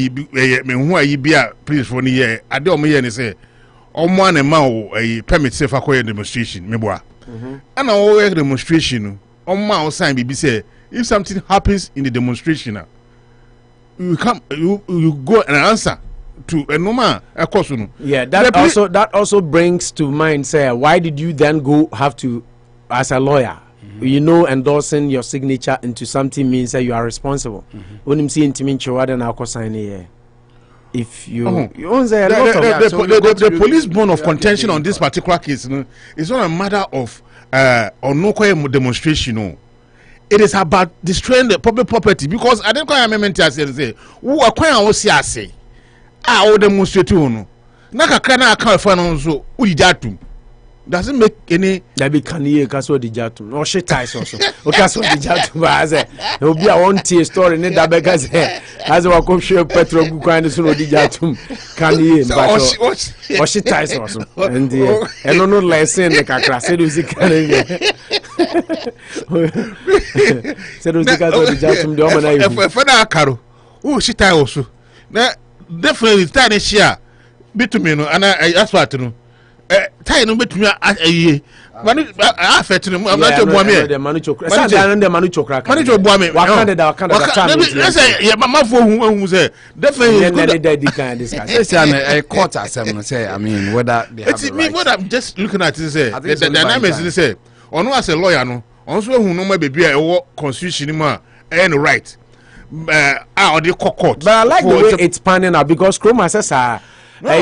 you be a please for the year? I don't mean any say, one a mao a permit safe acquire demonstration, meboa. And our demonstration on mao sign be say. If something happens in the demonstration, you come, you go and answer to a normal question. Yeah, that also brings to mind. Say, why did you then have to, as a lawyer, you know, endorsing your signature into something means that you are responsible. When you see intimate, what then I'll sign here. If you own the police bone of contention on this particular case, you know, it's not a matter of or no demonstration. No. It is about destroying the public property because I don't quite remember to say who are quite on say I demonstrate no. Naka kana account for no so we jatu. doesn't make any. That be Kanye Caso di Jatum or shit ties also. Ocaso di Jatum as it will be a one tier story in that because as a walk share Petro Bukan Suno di Jatum Kanye or shit ties also. And no lesson the Kakra said was said was the Caso di Jatum Domina. Fana Caro, oh, shit tie also. Definitely, tiny share. Bitumen, and I asked what to know. Tie no between a I fed to them. I'm not your boy. The Manucho crack. Manucho boy. Wakanda. Yeah, but my phone who say definitely this a quarter 7 say. I mean, whether they have the right. What I'm just looking at is say the dynamics is say. On as a lawyer, no. Also, who know my baby a constitution and right. The court. But I like the way it's panning out because Chroma says, a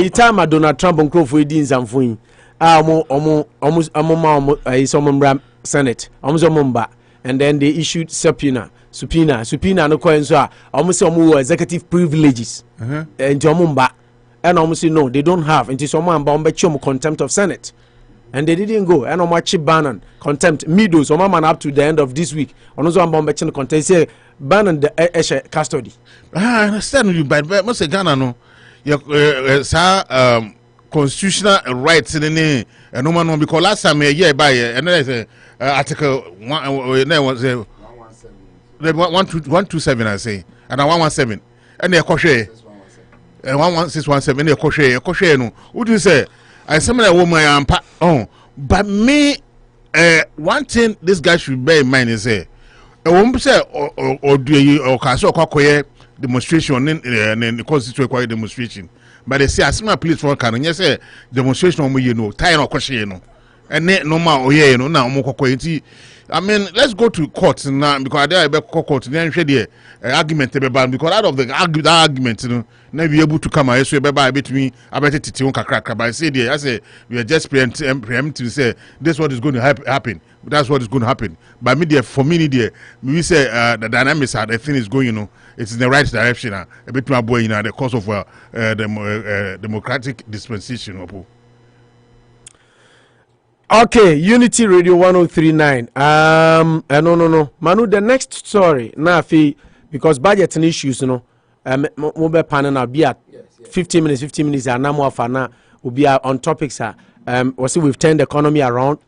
time Donald Trump on Crowford Deans and Fui. Almost Senate, and then they issued subpoena, no coins are almost some executive privileges, and Jomumba, and almost no, they don't have until someone bomb contempt of Senate. And they didn't go. And on my chip Bannon contempt middle, so man up to the end of this week. On also one bomb contempt say Bannon the custody. I understand you, but must say Ghana no. Constitutional rights in the name and no man because last time a year by and then say article 127 I say and 117 and they crochet and 11617 they crochet no would you say I summon a woman but me one thing this guy should bear in mind is say a woman say or do you or cancel demonstration in the constitutional quiet demonstration. But they say as my police for can you say demonstration time or question and no more now more. I mean, let's go to court now because there are court then share argument because out of the argument now be able to come out so between I bet it crack but I say there I say we are just preempting say this what is going to happen. That's what is going to happen. But media for me, we say the dynamics are the thing is going, it's in the right direction. A bit more boy, the course of democratic dispensation. Okay, Unity Radio 1039. No. Manu, the next story now, because budget and issues, mobile panel now be at 15 minutes, and now more for now will be on topics. We've turned the economy around.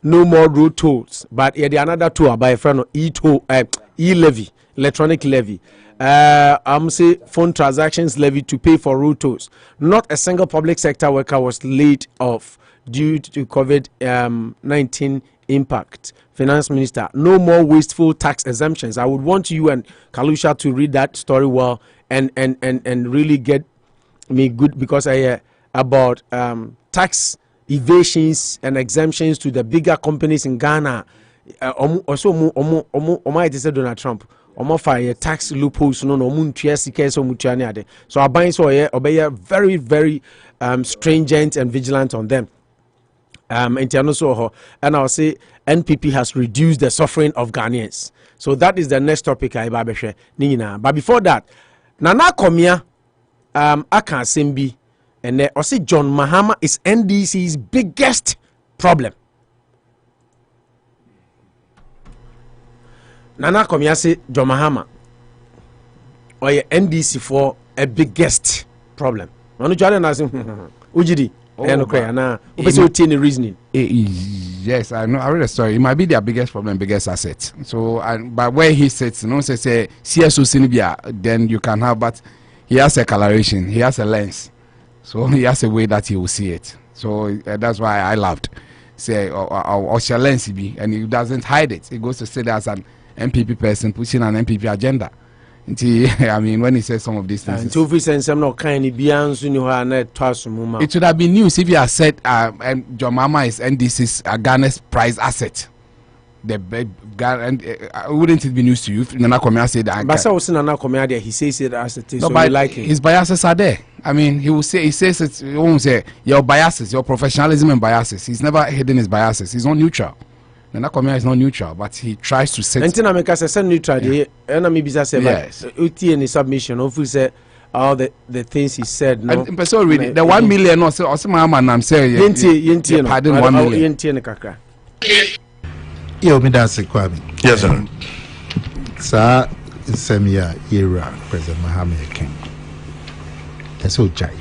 No more road tolls, but the another tool by a friend of e-levy, electronic levy. I'm say phone transactions levy to pay for road tolls. Not a single public sector worker was laid off due to COVID-19 impact. Finance Minister, no more wasteful tax exemptions. I would want you and Kalusha to read that story well and really get me good because I about tax evasions and exemptions to the bigger companies in Ghana. Also, Donald Trump. Fire tax loopholes no so our buying so very very stringent and vigilant on them. And I'll say NPP has reduced the suffering of Ghanaians. So that is the next topic I share. But before that, Nana Akomea Aka Simbi and I say John Mahama is NDC's biggest problem. Nana Akomea say John Mahama or NDC for a biggest problem. Ujidi. Reasoning. Yes, I know. I read the story. It might be their biggest problem, biggest asset. So, but where he sits, say CSO Sinibia, then you can have. But he has a coloration. He has a lens. So he has a way that he will see it. So that's why I loved. Say, or shall lens be, and he doesn't hide it. He goes to say as an MPP person pushing an MPP agenda. I mean, when he says some of these things, it would have been news if he had said John Mahama is NDC's Ghana's prize asset. Wouldn't it be news to you if Nana Akomea said that? But Nana Akomea, he says it as it is. No, so but like it. His biases are there. I mean, he says it. He won't say your biases, your professionalism and biases. He's never hidden his biases. He's not neutral. Nana Akomea is not neutral, but he tries to set. Neutral. And maybe say, yes. Uti any submission. Hopefully say, all the things he said. No, and person really the 1 million no say Mahama nam say yenti pardon 1 million. Yenti ne kakra. Yo me da se Kwame. Yes sir. Sa Semia era President Mahama King. That's so jai.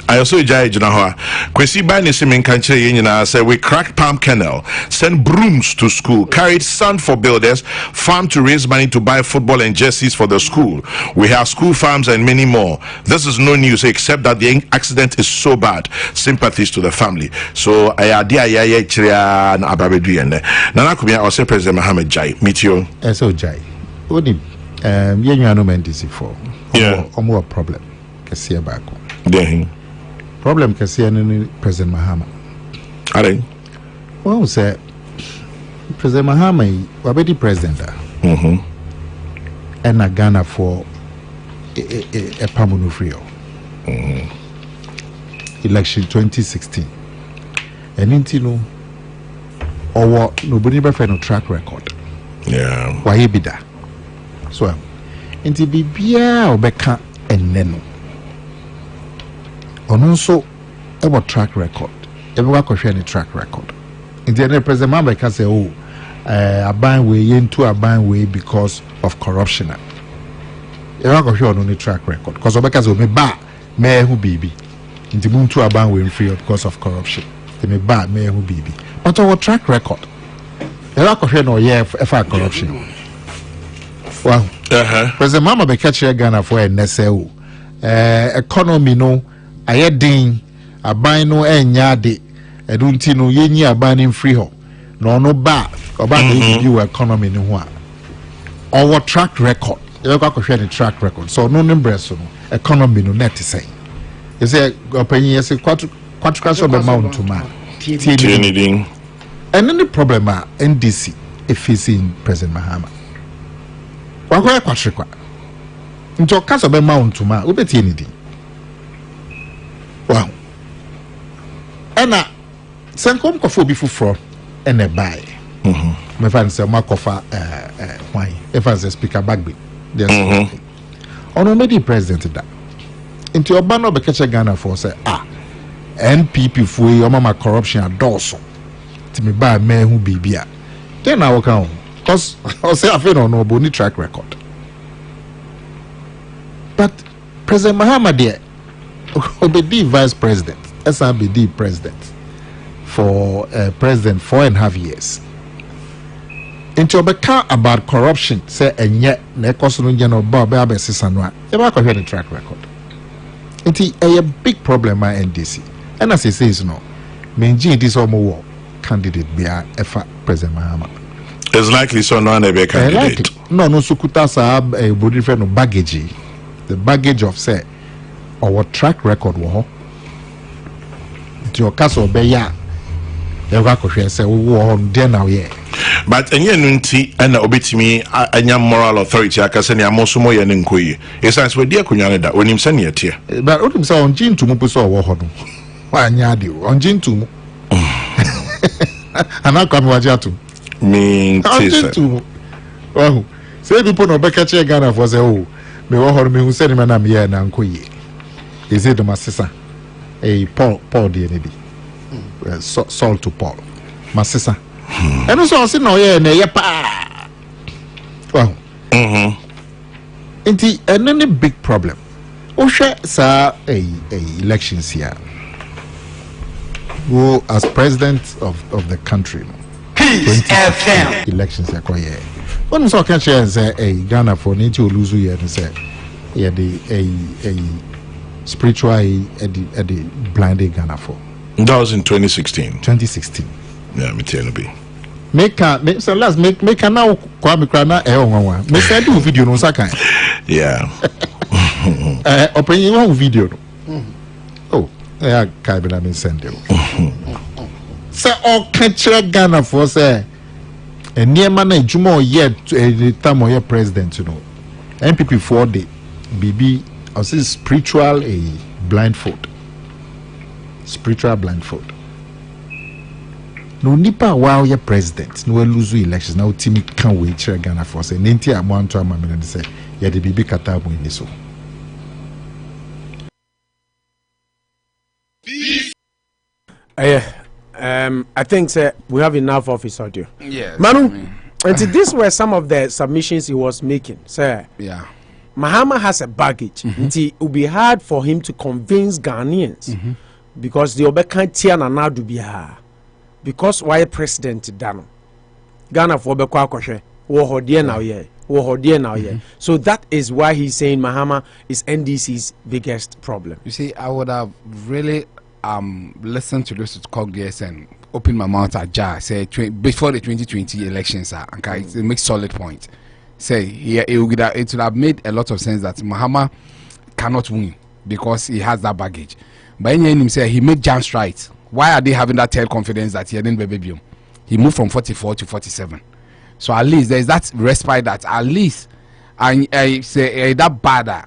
I also jai Jinahoa. Kwesi by Nisimin Kanche Yenina said we cracked palm kernel, sent brooms to school, carried sand for builders, farm to raise money to buy football and jerseys for the school. We have school farms and many more. This is no news except that the accident is so bad. Sympathies to the family. So I idea chria na ababedu yende. Nana Akomea also President Mahama jai. Meet you. So jai. What the yenyu no mendisi for. Yeah. Omo problem. Kesi abako. Yeah. Problem kasi ni President Mahama. Are well say President Mahama wabedi president and na Ghana for a pamuno frio election 2016 and intino or nobody ever no track record. Yeah, why be that? So inti bibia obeka eneno also about track record. Everyone can share the track record. In the end, President Mahama can say, "Oh, a ban way into a ban way because of corruption." Everyone can share on the track record because Obeka say, "Me ba me who baby." In the moon to a ban way free because of corruption. Me ba me who baby. But our track record, everyone can share no yeah for corruption. Well, President Mahama be catch Ghana for a NSO economy no. Ayedin aban no enya de edunti no yenyi aban in free ho no ba oba dey view economy ni ho a our track record you go share the track record so no number so no economy no net say you say opanyi say kwatu so be mount to man anything and then the problem NDC facing President Mahama wa kwa kwatri kwa nto kaso be mount to man obeti anything. Wow. And Sankom Kofo be for and a buy. My friend said, Makofa, why? If I say speaker backbe, there's on made the president that into your banner be catch Ghana for say, NPP for your mama corruption and dorsal to me buy man who be beer. Then I will count because I'll say I feel no bony track record. But President Mahama there. Obedi vice president, SRBD president for president 4.5 years. Into Obeka about corruption, say and yet Nekosun General Bob Abesisanwa, ever heard the track record. It's a big problem at NDC. And as he says no, Menji this war candidate be a President Mahama. It's likely so no one be candidate. No sukuta sa a body friend of baggage. The baggage of say our track record wo to your castle be ya ever ko hwe say wo on there now here but enye nunti na obetimi anya moral authority akase ne amosomo ye ne nkoyi essence we dia konwa ne da onim se ne yetie but onim say on jintu mu so wo ho no wa anya de on jintu mu ana kwa mi waje atu me tisa oh say people no be catch Ghana for say oh me wo ho me hu se ne na me ye na nkoyi. Is it the Masisa? A Paul the NB. Saul to Paul. Masisa. And also I said no yeah well. And any big problem. Osha sa a elections here. Who as president of the country. Peace FM. Elections here quite yeah. One so can share say a Ghana for need to lose here and say yeah the a spiritual at the blinded Ghana for. That was in 2016. 2016. Yeah, me tell you. So let's make now Kwame Krana one. Me say do video no sakai. Yeah. Open one video. Oh, yeah, Kabila me send you. Say all catch Ghana for say and near man Jumo yet the time of your president you know. MPP 4 day BB I say spiritual a blindfold. Spiritual blindfold. No nipa wow your president no lose elections now team can wait check Ghana for say nenti amount to amamina say ya the BB kata mo ni so. I think we have enough of his audio. Yes. Manu, and these were some of the submissions he was making. Sir, yeah. Mahama has a baggage. It will be hard for him to convince Ghanaians because the Obeka Tiana Nadu biha. Because why president Dano? Ghana for Obeka Koshe. So that is why he's saying Mahama is NDC's biggest problem. You see, I would have really listened to those Congress and open my mouth ajar. Say before the 2020 elections, it makes solid point. Say it would have made a lot of sense that Mahama cannot win because he has that baggage. But in him say he made jumps right. Why are they having that tail confidence that he didn't baby? He moved from 44 to 47. So at least there is that respite that at least and say that bad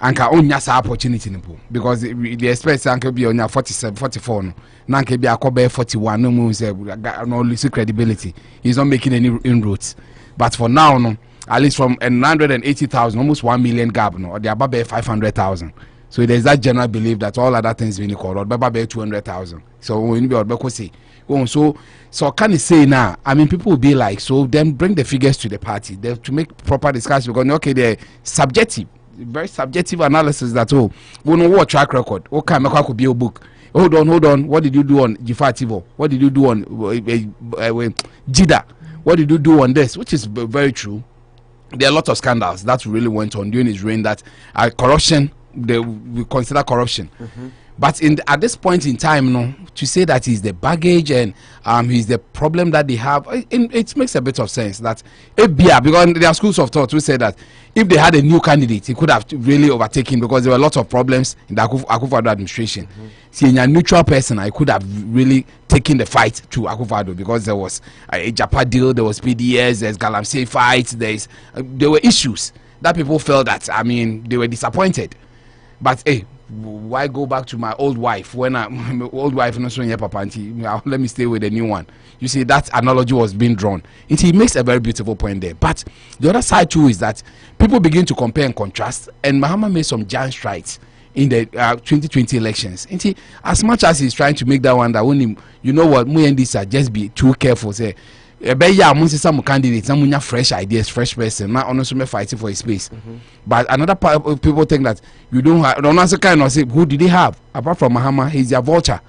and can only have opportunity because the express can be on 47, 44 no. Now can be a 41 no moves no lose credibility. He's not making any inroads. But for now no. At least from 980,000, almost 1 million gap, no, or they are about 500,000. So there's that general belief that all other things being equal, or about 200,000. So when you be say, so can you say now? I mean, people will be like, so then bring the figures to the party to make proper discussion because okay, they're subjective, very subjective analysis that we know what track record. Okay, make could be a book. Hold on. What did you do on Gifativo? What did you do on Jida? What did you do on this? Which is very true. There are a lot of scandals that really went on during his reign that corruption, we consider corruption. But at this point in time, no, to say that he's the baggage and he's the problem that they have, it makes a bit of sense that because there are schools of thought who say that if they had a new candidate, he could have really overtaken because there were a lot of problems in the Akufo-Addo administration. See, in a neutral person, I could have really taken the fight to Akufo-Addo because there was a Japa deal, there was PDS, there's Galamsey fights, there were issues that people felt that, I mean, they were disappointed. But hey, why go back to my old wife when my old wife no so papa let me stay with the new one. You see, that analogy was being drawn. He makes a very beautiful point there. But the other side too is that people begin to compare and contrast, and Mahama made some giant strides in the 2020 elections. And as much as he's trying to make that one, that when you know what, me and this are just be too careful. Say, some candidates, some fresh ideas, fresh person. Not honestly fighting for his space. But another part of people think that you don't have. Don't answer kind of say who did he have apart from Mahama? He's a vulture.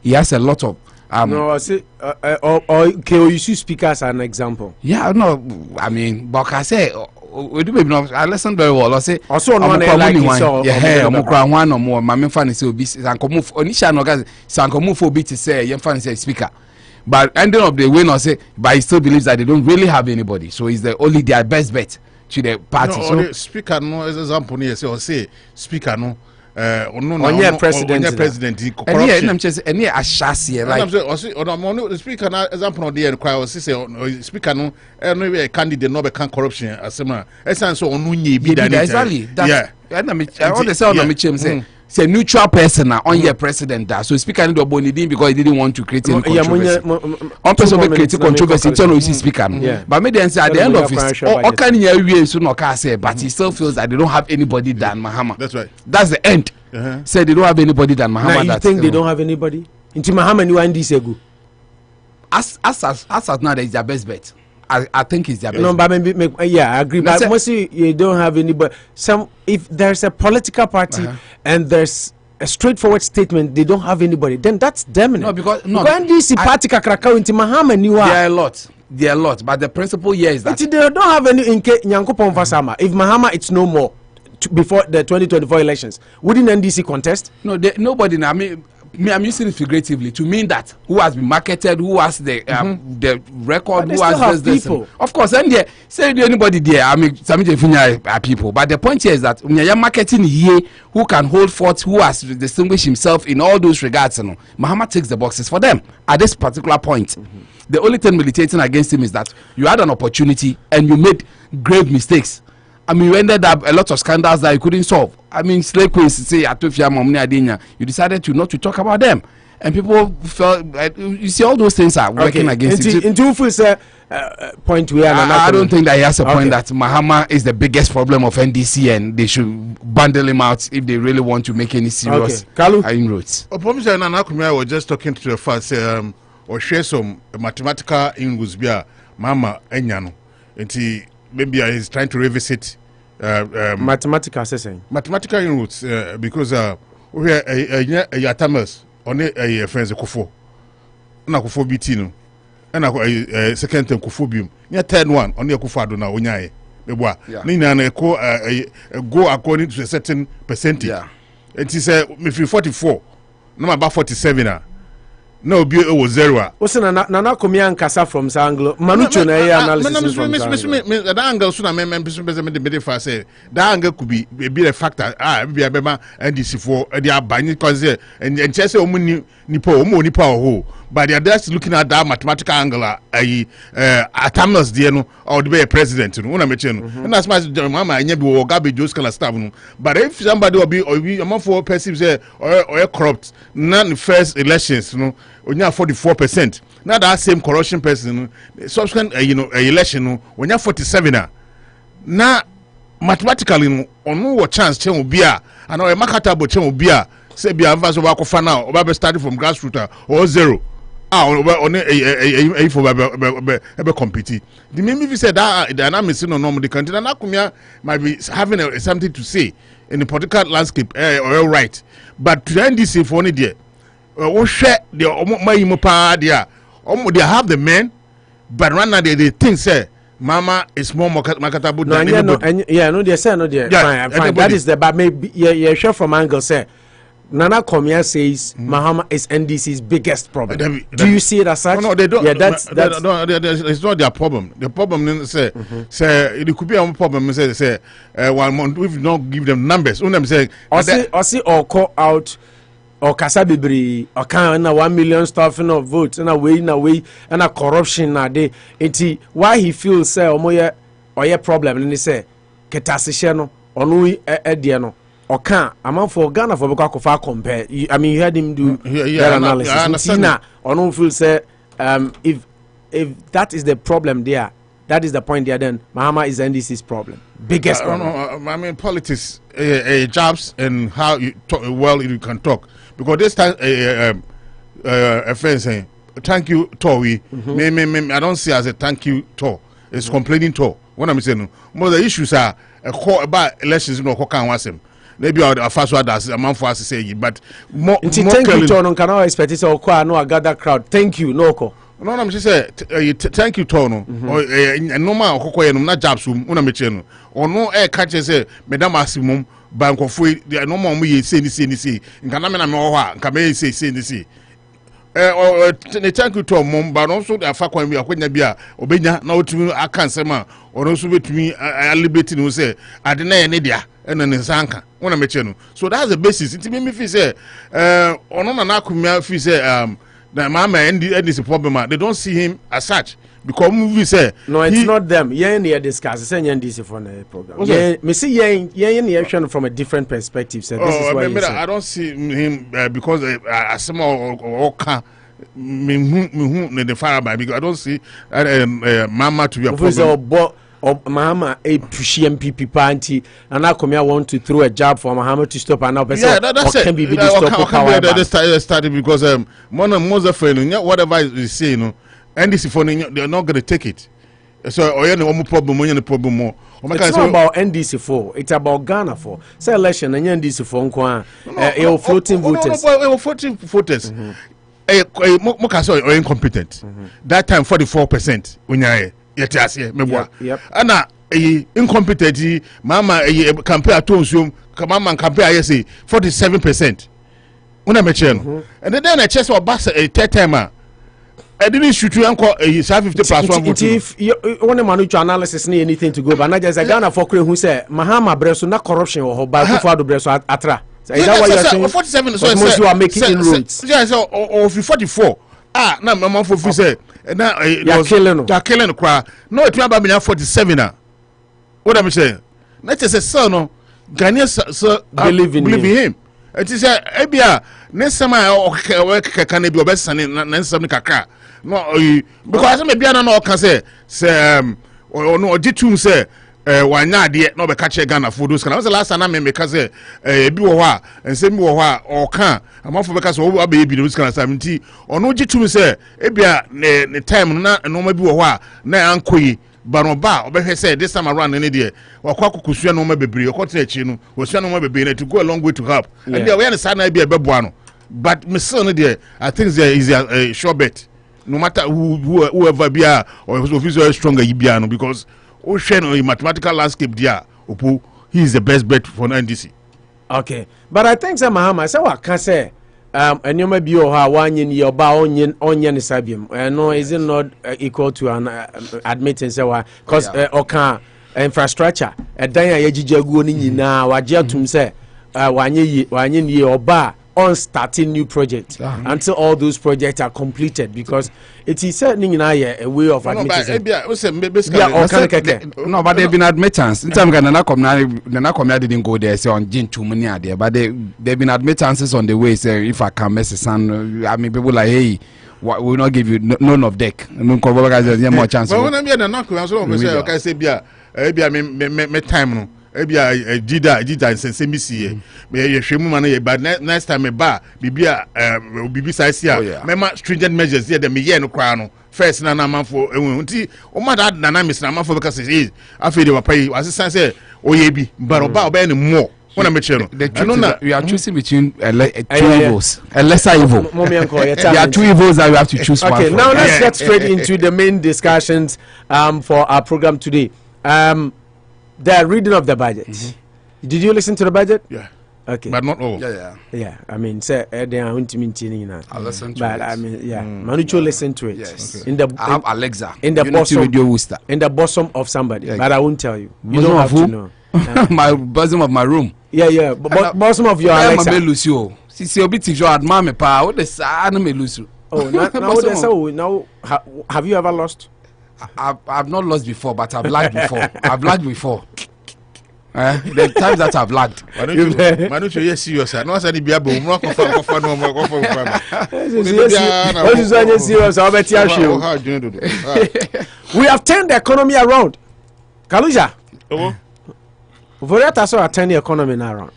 He has a lot of. No, I say, you should speak as an example. Yeah, no, I mean, but I say. I listen very well. I say also on one like yeah, one or more. My main fan is obi sankomu onisha no guys sankomu for obi to say your fan is speaker. But ending of the way, no say, but he still believes that they don't really have anybody. So it's only their best bet to the party. No, so the speaker no as example here say speaker no president and here I'm just and here ashasi like the speaker na example no there cry say speaker no no candidate no be can corruption asema esan so onu nye bi that exactly yeah and I want to say on me say say neutral person on your president that so speaker need to bonidin because he didn't want to create any controversy on person be create controversy tell no speaker but me then say at the end of it all can you so no can say but he still feels that they don't have anybody than Mahama. That's right, that's the end. Say they don't have anybody than Mahama. Now you think they don't have anybody into Mahama new and this go as now that is their best bet. I think it's their best. No, but I agree. But mostly you don't have anybody. If there's a political party and there's a straightforward statement, they don't have anybody. Then that's them. No, because this party kakrakau into Mahama new. There are a lot. But the principle here is that they don't have any in Nyankopon Fasama. If Mahama it's no more before the 2024 elections, wouldn't NDC contest? No, nobody. I mean, I'm using it figuratively to mean that who has been marketed, who has the record, who has this. Of course, and there say anybody there. I mean, some are people, but the point here is that when you're marketing here, who can hold forth, who has distinguished himself in all those regards, you know, Mahama ticks the boxes for them at this particular point. The only thing militating against him is that you had an opportunity and you made grave mistakes. I mean, you ended up a lot of scandals that you couldn't solve. I mean, slave queens say Atofia Momni Adenya, you decided not to talk about them. and people felt you see all those things are working against it. Into point where I don't think that he has a point that Mahama is the biggest problem of NDC and they should bundle him out if they really want to make any serious inroads. Akomea was just talking to the first or share some mathematical inroads via Mama Enyano. And maybe he's trying to revisit mathematical assessing. Mathematical inroads because we are a Tamers on a friends Kufo. Na Kufo Bitino. And a second time Kufobium. Near third one on the Kufado now, Unyae. Nina go according to a certain percentage. And he said, if you 44, no about 47. No, it was 0. What's Nana Akomea and Casa from Sanglo? Manucho analysis from that angle soon. I remember the first say that angle could be a factor. Be a bema and this for they are buying because and just nipo but they are just looking at that mathematical angle. Atamnos Diano or the president. And that's my mama. I never will garbage those kind of stuff. But if somebody will be among 4 persons or corrupt, none first elections, when you have 44%. Now that same corruption person, subsequent election, when you have 47. Now mathematically, on no chance change will be and our marketable change will be say be advance of Akofana now or starting from grassroots or 0. On a for compete. The maybe said that the dynamics in normal the country and Akomea might be having something to say in the political landscape or right. But to end this for only there. Share the they have the men, but right now they think say Mama is more marketable than anybody. They say no, fine. That is the but maybe share from angle say Nana Akomea says Mahama is NDC's biggest problem. Do you see it as such? No, they don't. Yeah, that's it's not their problem. The problem is say it could be a problem. Say 1 month we don't give them numbers. When them say or see or call out. Or Kasabibri, or can 1 million stuff in a vote, and away, and a corruption na day. Why he feels say or your problem, and he say, Ketasishano, or Nui Ediano, or can among for Ghana for Bukako compare. I mean, you heard him do that analysis. Or no feel say, if that is the problem there, that is the point there, then Mahama is NDC's problem. Biggest problem. I mean, politics, jobs, and how you talk, you can talk. Because this time, a friend saying, thank you, Tory. I don't see as a thank you, Tor. It's complaining Tor. What I'm saying, more the issues are about elections, maybe our first word as a man for us to say, but more. Thank you, Tor. Can I expect it? Or no, I got that crowd. Thank you, Noko. No, I'm just saying, thank you, Tono. Or no man, not jobs, Unamicheno. Or no air catches, Madame Maximum. Bank of free, there are no more me say this. In Canamena Moha, Kamei say this. Thank you to mom, but also the fact when we are going to be a Obenya, no to me, I can't say, or also to me, I liberty who say, I deny an idea, and then Zanka, when I met you. So that's the basis. It made me say, on an Akomea, if you say, the Mama and this problem, they don't see him as such. Because movie say no, it's not them. Yeah, discuss. Say NDC for the program. Yeah, me see yeah from a different perspective. So this is why I don't see him because some or me the fire by because I don't see Mama to be a problem. Or Mahama a pushy MPP party and Akomea want to throw a jab for Mahama to stop and now that's it. Can be stop started because whatever is saying, and this phone they're not going to take it. So problem more. It's not about NDC4. It's about Ghana for. Say election and NDC4 floating voters. Floating voters. Mokaso are incompetent. That time 44% when you and incompetent Mama compare to Mama compare say 47%. And then I just was bass a third timer. I didn't shoot you uncle 50 plus 1 vote. If you want to manage analysis need anything to go, but not just a Ghana for who say Mahama Breso not corruption or by Kufado Breso Atra. Is that why you're saying 47? So most you are making inroads. Yeah, so or 44. Now my mom for say now you're killing the crowd. No, it's about me 47 now. What I'm saying? Let's say son, Ghanaians believe in him. It is ebia next time I can be best and some kakra. No, because maybe I no can say or no jitum say wanya de no be catch Ghana for those. Can was the last time I make say bi wo ha and say mi wo ha or kan amafo be ka so wo be bi those kind of 70 or no jitum say ebia ne time na no ma bi wo ha na ankoyi Baroba, obey say this time around any day, or Kwakusua no bebre, or Cottage, or Shanoma bebre to go a long way to help. And they are sana be a babuano. But Miss Son, dear, I think there is a sure bet. No matter whoever be or who's stronger Ibiano, because Ocean or mathematical landscape, dear, Opu, he is the best bet for NDC. Okay, but I think some Mahama, so I can say. And you may be one in your onion sabium. No, is it not equal to an admittance? Because Oka infrastructure, a Daya Yaji now, Wajatum say, one year or bar on starting new projects until all those projects are completed, because it is certainly in a way of admittance. No, but they've been admittance. In time, Akomea didn't go there, say on Jin too many there, but they've been admittances on the way. Say if I can mess son, I mean, people like, hey, we'll not give you none of deck. No more chance. But when I'm here, I say, me time. Ebia dida sense me see me hwemu ma na but next time me ba bibia bibi size here mema stringent measures here dem ye no kra no first na manfo nti o ma that na miss na manfo because is afi de papa yi assistant say oye bi but oba oba any more when I met you we are choosing between two evils, a lesser evil. There are two evils that we have to choose one. Okay, now let's get straight into the main discussions for our program today. The reading of the budget. Did you listen to the budget? Yeah. Okay. But not all. Yeah. I mean, say they are going to maintain. I listen to it. But I mean, yeah. Manucho listen to it. Yes. Okay. I have Alexa. In the bosom. Radio Worcester. In the bosom of somebody. Yeah. But I won't tell you. You bosom don't have to know. My bosom of my room. Yeah. Bosom of your Alexa. I'm Lucio. See, obi ti jo admire me pa. What the sad me Lucio. Oh, now have you ever lost? I've not lost before, but I've lagged before. I've lagged before. The times that I've lagged. Manucho, yes, serious. No, I said be able to go for no more. We have turned the economy around. Kaluja. Ofori-Atta so turn the economy around.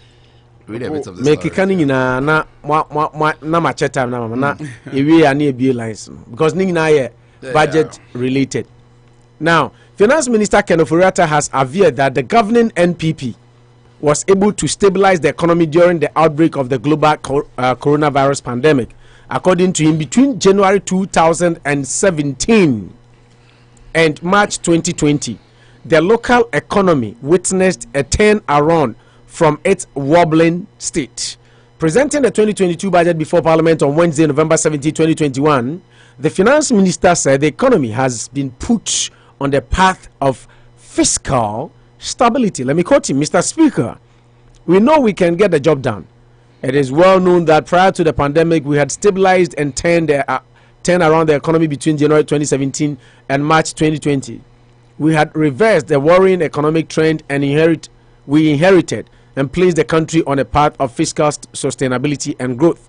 Read a bit of the make canning na macheta na ewe ani ebie lines because ning na budget related. Now, Finance Minister Ofori-Atta has averred that the governing NPP was able to stabilize the economy during the outbreak of the global coronavirus pandemic. According to him, between January 2017 and March 2020, the local economy witnessed a turnaround from its wobbling state. Presenting the 2022 budget before Parliament on Wednesday, November 17, 2021, the Finance Minister said the economy has been put on the path of fiscal stability. Let me quote him, Mr. Speaker, we know we can get the job done. It is well known that prior to the pandemic, we had stabilized and turned around the economy between January 2017 and March 2020. We had reversed the worrying economic trend and we inherited and placed the country on a path of fiscal sustainability and growth.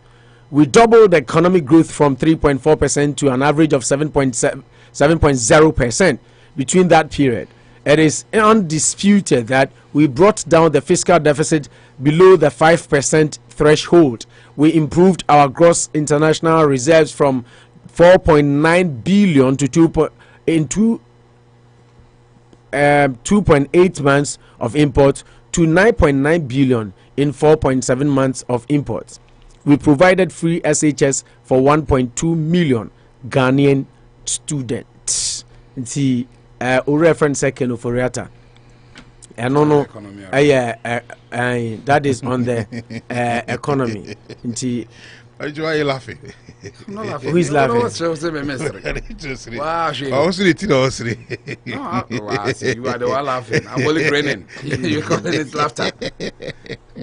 We doubled the economic growth from 3.4% to an average of 7.0% between that period. It is undisputed that we brought down the fiscal deficit below the 5% threshold. We improved our gross international reserves from 4.9 billion to 2.8 months of imports to 9.9 billion in 4.7 months of imports. We provided free SHS for 1.2 million Ghanaian students. See, reference second Ofori-Atta. No, that is on the economy. Why are you laughing? I'm not laughing. Who is laughing? Wow, I was reading. You are the one laughing. I'm only grinning. You're calling it laughter.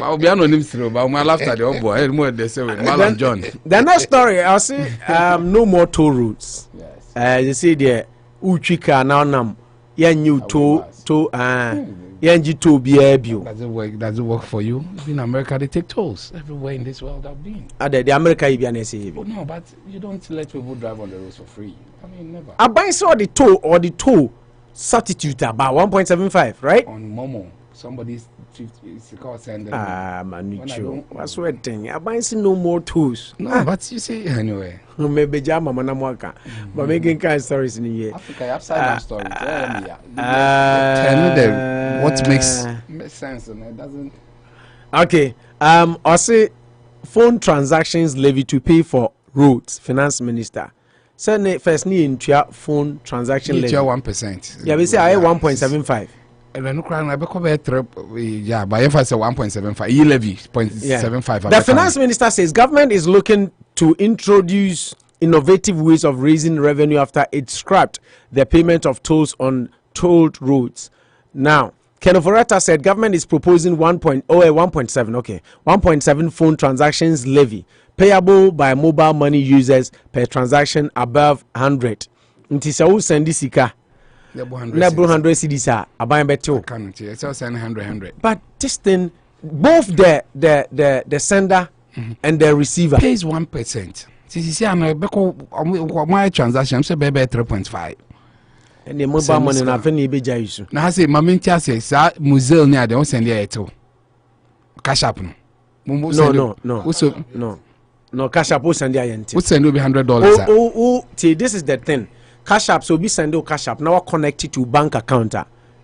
I'll be anonymous, but my laughter, the old boy, more the same. Malam John. The next story, I'll say no more toll routes. Yes. You see, the Uchika now nam. Yeah, new toll. Yanji to be a bio. Does it work for you? In America, they take tolls everywhere in this world I've been. The America Ibian oh, no, but you don't let people drive on the roads for free. I mean, never. I buy saw the toll substitute about 1.75, right? On Momo, somebody's 50. It's called sending. Manucho. What's what thing? I buy no more tools. No, but you see, anyway. Maybe Jama Manamwaka. But making kind of stories in here. Africa, you have silent stories. Tell me what makes sense and it doesn't. Okay. I say phone transactions levy to pay for roads. Finance Minister. So first need into phone transaction levy. 1%. Yeah, we say I 1.75. And when you cry, I become a trip. Yeah, but if I say 1.75, e levy 0.75. The finance minister says government is looking to introduce innovative ways of raising revenue after it scrapped the payment of tolls on tolled roads. Now, Ofori-Atta said government is proposing 1.7 phone transactions levy payable by mobile money users per transaction above 100. Ntisawu sendi sika. Level 100 cedis are buying better. It's also 100. But this thing, both the sender and the receiver pays 1%. See, my transaction, I'm saying 3.5. And the mobile money na feni be jaisu. Na say mama ntia say sa muzel ni ade won send there to. Cash app no. No, cash app o send there yenti. We send over $100. This is the thing. Cash app, so we send you cash app now connected to bank account.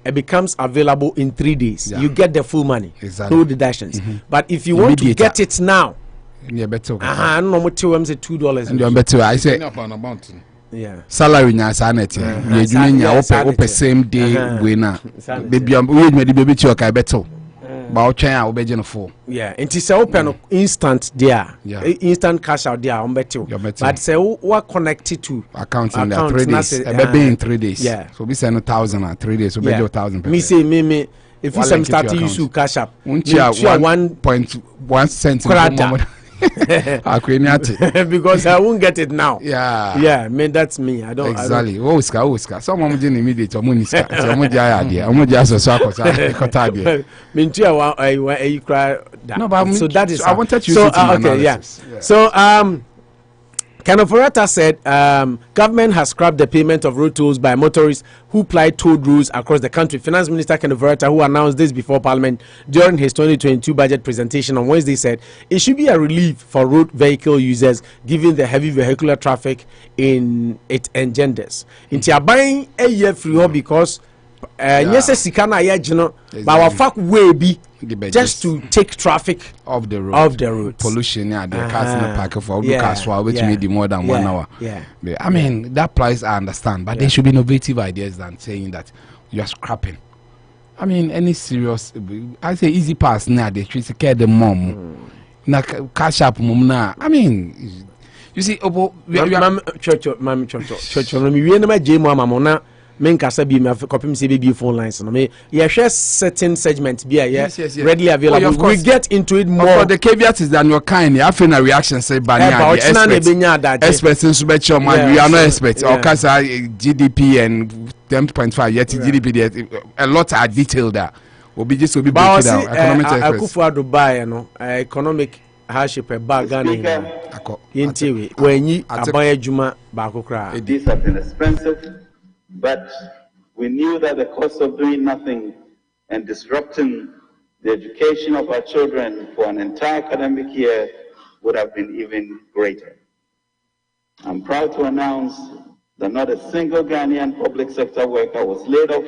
It becomes available in 3 days. Yeah. You get the full money, no deductions. But if you want to get it now, yeah, better. I don't know what you say $2. And you're better. I say, yeah, salary na sanity. You open same day winner. Baby, we may be to okay better. But China will be for. Yeah, and it's open instant there. Yeah, instant cash out there on better. But say what connected to account in 3 days. Be in 3 days. Yeah, so we send 1,000 and 3 days. So be 1,000. Me say me if you some start to use cash app, 1.1 cent. Because I won't get it now. Yeah, man, that's me. I don't exactly. Oscar. Someone didn't immediate or Muniska. No, but so that is I wanted to use it okay, yeah. So Ofori-Atta said government has scrapped the payment of road tolls by motorists who ply toll roads across the country. Finance Minister Ofori-Atta, who announced this before Parliament during his 2022 budget presentation on Wednesday, said it should be a relief for road vehicle users given the heavy vehicular traffic it engenders. Inti buying a year free because yes, sikana yajino, but our fact way be just to take traffic off the road. Pollution, the cars in the park for the cars, which may be more than 1 hour. Yeah, I mean that price I understand, but there should be innovative ideas than saying that you are scrapping. I mean, any serious, I say easy pass now. They should care the mom. Na cash up mom na. I mean, you see, church. Men kasa bi me copy say be phone lines no me yeah share certain segment be readily available. We get into it more. For the caveat is that your kind you have a reaction say experts in subvention man we are not experts or kasa GDP and 10.5 yet GDP a lot are detailed there will be just will be break it down economic Akufo Dubai no economic hardship e bag Ghana yentiwe wenyi aban adwuma ba kokra. These have been expensive. But we knew that the cost of doing nothing and disrupting the education of our children for an entire academic year would have been even greater. I'm proud to announce that not a single Ghanaian public sector worker was laid off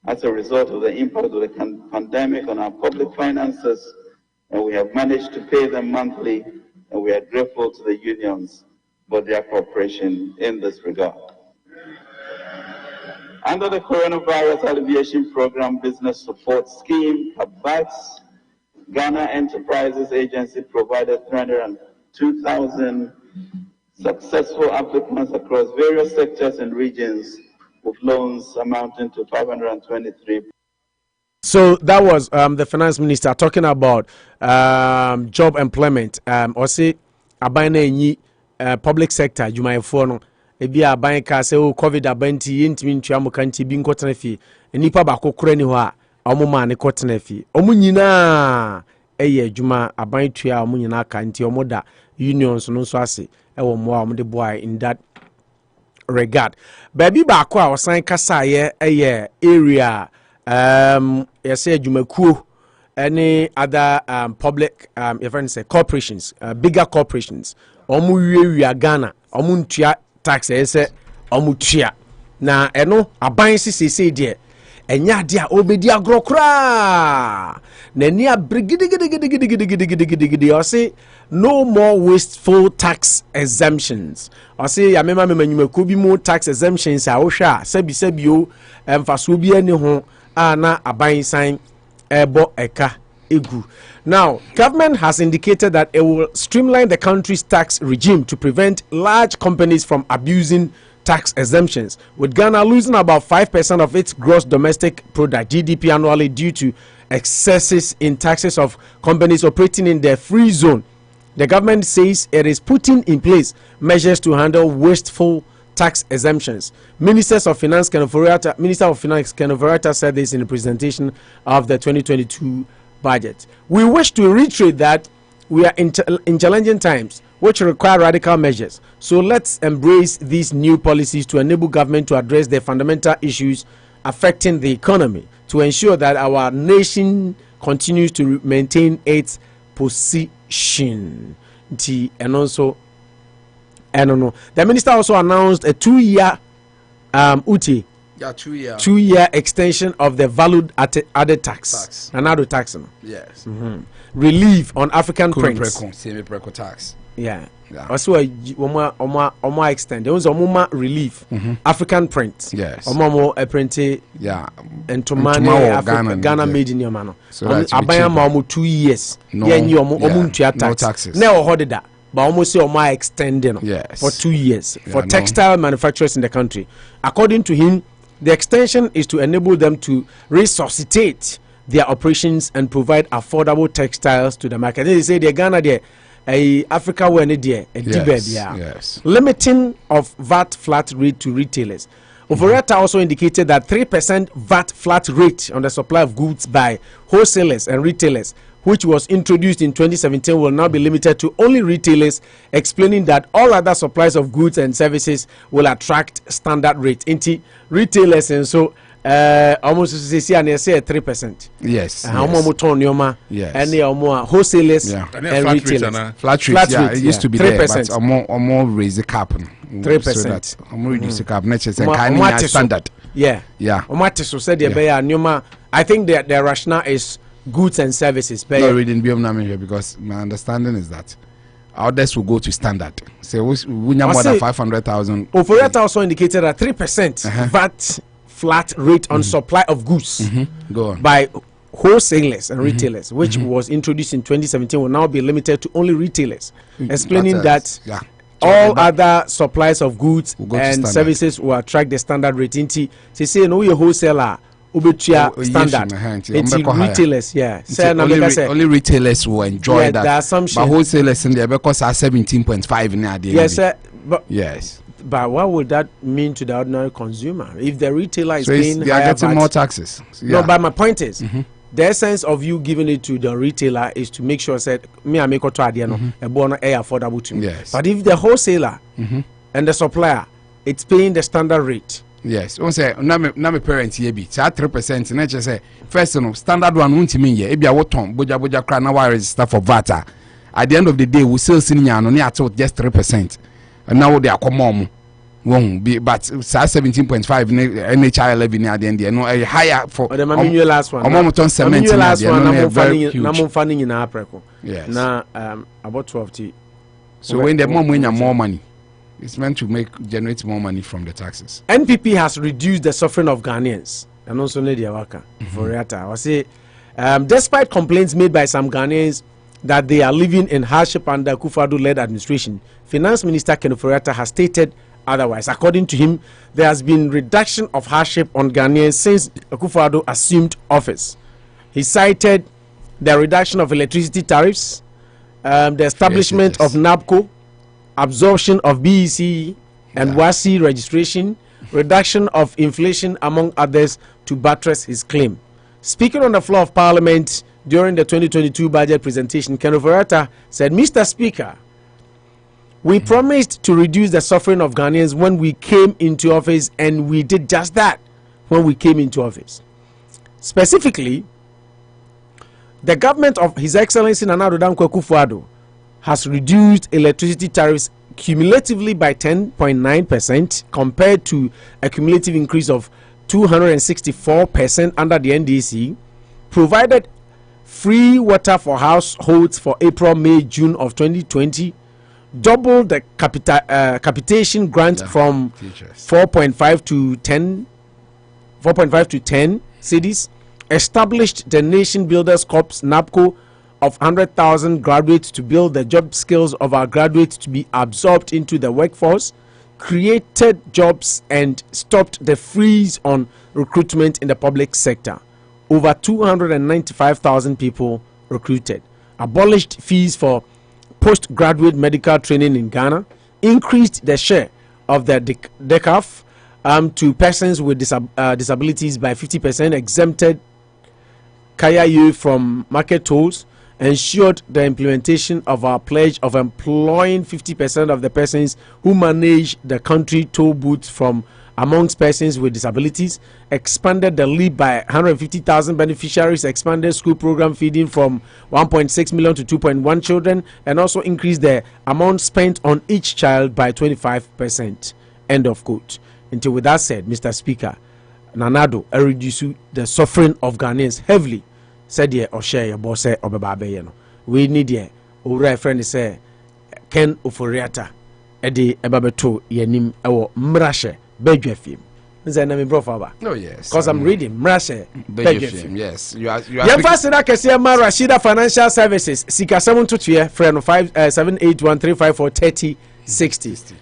as a result of the impact of the pandemic on our public finances, and we have managed to pay them monthly, and we are grateful to the unions for their cooperation in this regard. Under the Coronavirus Alleviation Program Business Support Scheme, Gov't, Ghana Enterprises Agency provided 302,000 successful applicants across various sectors and regions with loans amounting to 523. So that was the finance minister talking about job employment. Or say, abana public sector, you might follow. Ebi aban ka say o covid abanti yentimi ntwa mo kanti bi nkotena fi enipa ba kokora ni ho a ɔmo ma ne kɔtena fie ɔmo nyinaa ɛyɛ adwuma aban tua ɔmo nyinaa ka nti ɔmo da unions no nso ase ɛwɔ mmoa ɔmo de boa in that regard baabi baako a ɔsan kasaeɛ ɛyɛ area yɛsɛ adwumakuo any other public your friends say corporations bigger corporations ɔmo wiawia Ghana ɔmo ntua tax ɛsɛ ɔmo tua na ɛno aban sisese deɛ ɛnya ade a obedi agorɔ koraa na ni abrigidigidigidigidigidigidi ɔse no more wasteful tax exemptions ɔse ya mema nyumakuo bi mu tax exemptions a wohwɛ a sabisabio mfaso bi ani ho a na aban san ebo eka egu. Now, government has indicated that it will streamline the country's tax regime to prevent large companies from abusing tax exemptions, with Ghana losing about 5% of its gross domestic product (GDP) annually due to excesses in taxes of companies operating in the free zone. The government says it is putting in place measures to handle wasteful tax exemptions. Minister of Finance Ken Ofori-Atta said this in the presentation of the 2022 budget. We wish to reiterate that we are in challenging times which require radical measures. So let's embrace these new policies to enable government to address the fundamental issues affecting the economy to ensure that our nation continues to maintain its position. And also, I don't know. The minister also announced a 2-year UTI. Yeah, 2-year. 2-year extension of the valued added tax. Another tax. Yes. Relief on African prints. Semi-preco tax. Yeah. Also, Oma extend. There was a Oma relief. African print. Yes. Oma a printed. Yeah. And to Ghana made in your manner. So Abaya Mamu 2 years. No. Yeah. No taxes. Never hoarded that. But almost say Oma extending. Yes. For 2 years for textile manufacturers in the country. According to him, the extension is to enable them to resuscitate their operations and provide affordable textiles to the market. They say the Ghana there, Africa where there, yes. Limiting of VAT flat rate to retailers. Ofori-Atta also indicated that 3% VAT flat rate on the supply of goods by wholesalers and retailers, which was introduced in 2017, will now be limited to only retailers, explaining that all other supplies of goods and services will attract standard rate. Into retailers and so almost say 3%. Yes. Yes. And wholesalers and retailers. Flat rate. Yeah, it used to be 3%. There, but more raise the cap. 3%. So that reduce the cap. Next is standard. Yeah. Yeah. I think that the rationale is goods and services. Not reading BM here because my understanding is that others will go to standard. So we need more than 500,000. Ofori-Atta also indicated that 3% VAT flat rate on supply of goods Go on. by wholesalers and retailers, which was introduced in 2017, will now be limited to only retailers, explaining that all other supplies of goods and services will attract the standard rate. They say no, your wholesaler. Standard. It's retailers, only retailers will enjoy that. The assumption. But wholesalers in there because are 17.5 in the yes, sir. But yes. But what would that mean to the ordinary consumer if the retailer is paying they are getting more taxes? No, but my point is, the essence of you giving it to the retailer is to make sure that me I make a bono air affordable to me. Yes. But if the wholesaler and the supplier, it's paying the standard rate. Yes, on say na me parents here be 3%. Na just say first standard one won't mean ye. Ebi a woton boja cry na register for VAT. At the end of the day, we still see no near just 3%. And now they are common. Won't be, but 17.5 NHI levy near the end. No, a higher for the last one. Last one. Funding in April. Yes. Now about 12. So when the mom win more money. It's meant to generate more money from the taxes. NPP has reduced the suffering of Ghanaians and also Nadia Waka Ofori-Atta. I say, despite complaints made by some Ghanaians that they are living in hardship under Akufo-Addo-led administration, Finance Minister Ken Ofori-Atta has stated otherwise. According to him, there has been reduction of hardship on Ghanaians since Akufo-Addo assumed office. He cited the reduction of electricity tariffs, the establishment of NABCO, absorption of BEC and WASI registration, reduction of inflation, among others, to buttress his claim. Speaking on the floor of Parliament during the 2022 budget presentation, Ofori-Atta said, Mr. Speaker, we promised to reduce the suffering of Ghanaians when we came into office, and we did just that when we came into office. Specifically, the government of His Excellency Nana Addo Dankwa Akufo-Addo has reduced electricity tariffs cumulatively by 10.9% compared to a cumulative increase of 264% under the NDC, provided free water for households for April, May, June of 2020, doubled the capitation grant from 4.5 to 10 cities, established the Nation Builders Corps NABCO of 100,000 graduates to build the job skills of our graduates to be absorbed into the workforce, created jobs and stopped the freeze on recruitment in the public sector. Over 295,000 people recruited, abolished fees for postgraduate medical training in Ghana, increased the share of the DECAF to persons with disabilities by 50%, exempted Kaya from market tolls, ensured the implementation of our pledge of employing 50% of the persons who manage the country toll booths from amongst persons with disabilities, expanded the leave by 150,000 beneficiaries, expanded school program feeding from 1.6 million to 2.1 children, and also increased the amount spent on each child by 25%. End of quote. Until with that said, Mr. Speaker, Nana Addo reduce the suffering of Ghanaians heavily. Said ye or share your boss or babayeno. We need ye. Ura friend say Ken Ofori-Atta Edi Ebabeto Yenim Ewo Mrashe Bedwefim. Nzena mi bro faba. Oh yes. Because I'm reading Mrashe Bedwefim. Yes. You are Yemfasina Kesia Rashida Financial Services. Sika 722 friend 78135433060.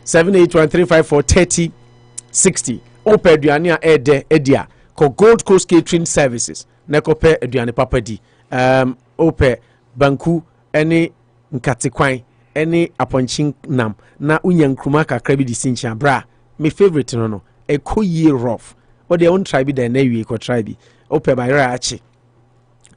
78135433060. Ope Duania Ede Edia. Ko Gold Coast Catering Services. Nekope aduane papa di ope banku ene nkatekwan ene aponchin nam na unya nkruma kakra bi di sincha bra me favorite no ekoye rough what they own tribe there na wie ko tribe ope bayra achi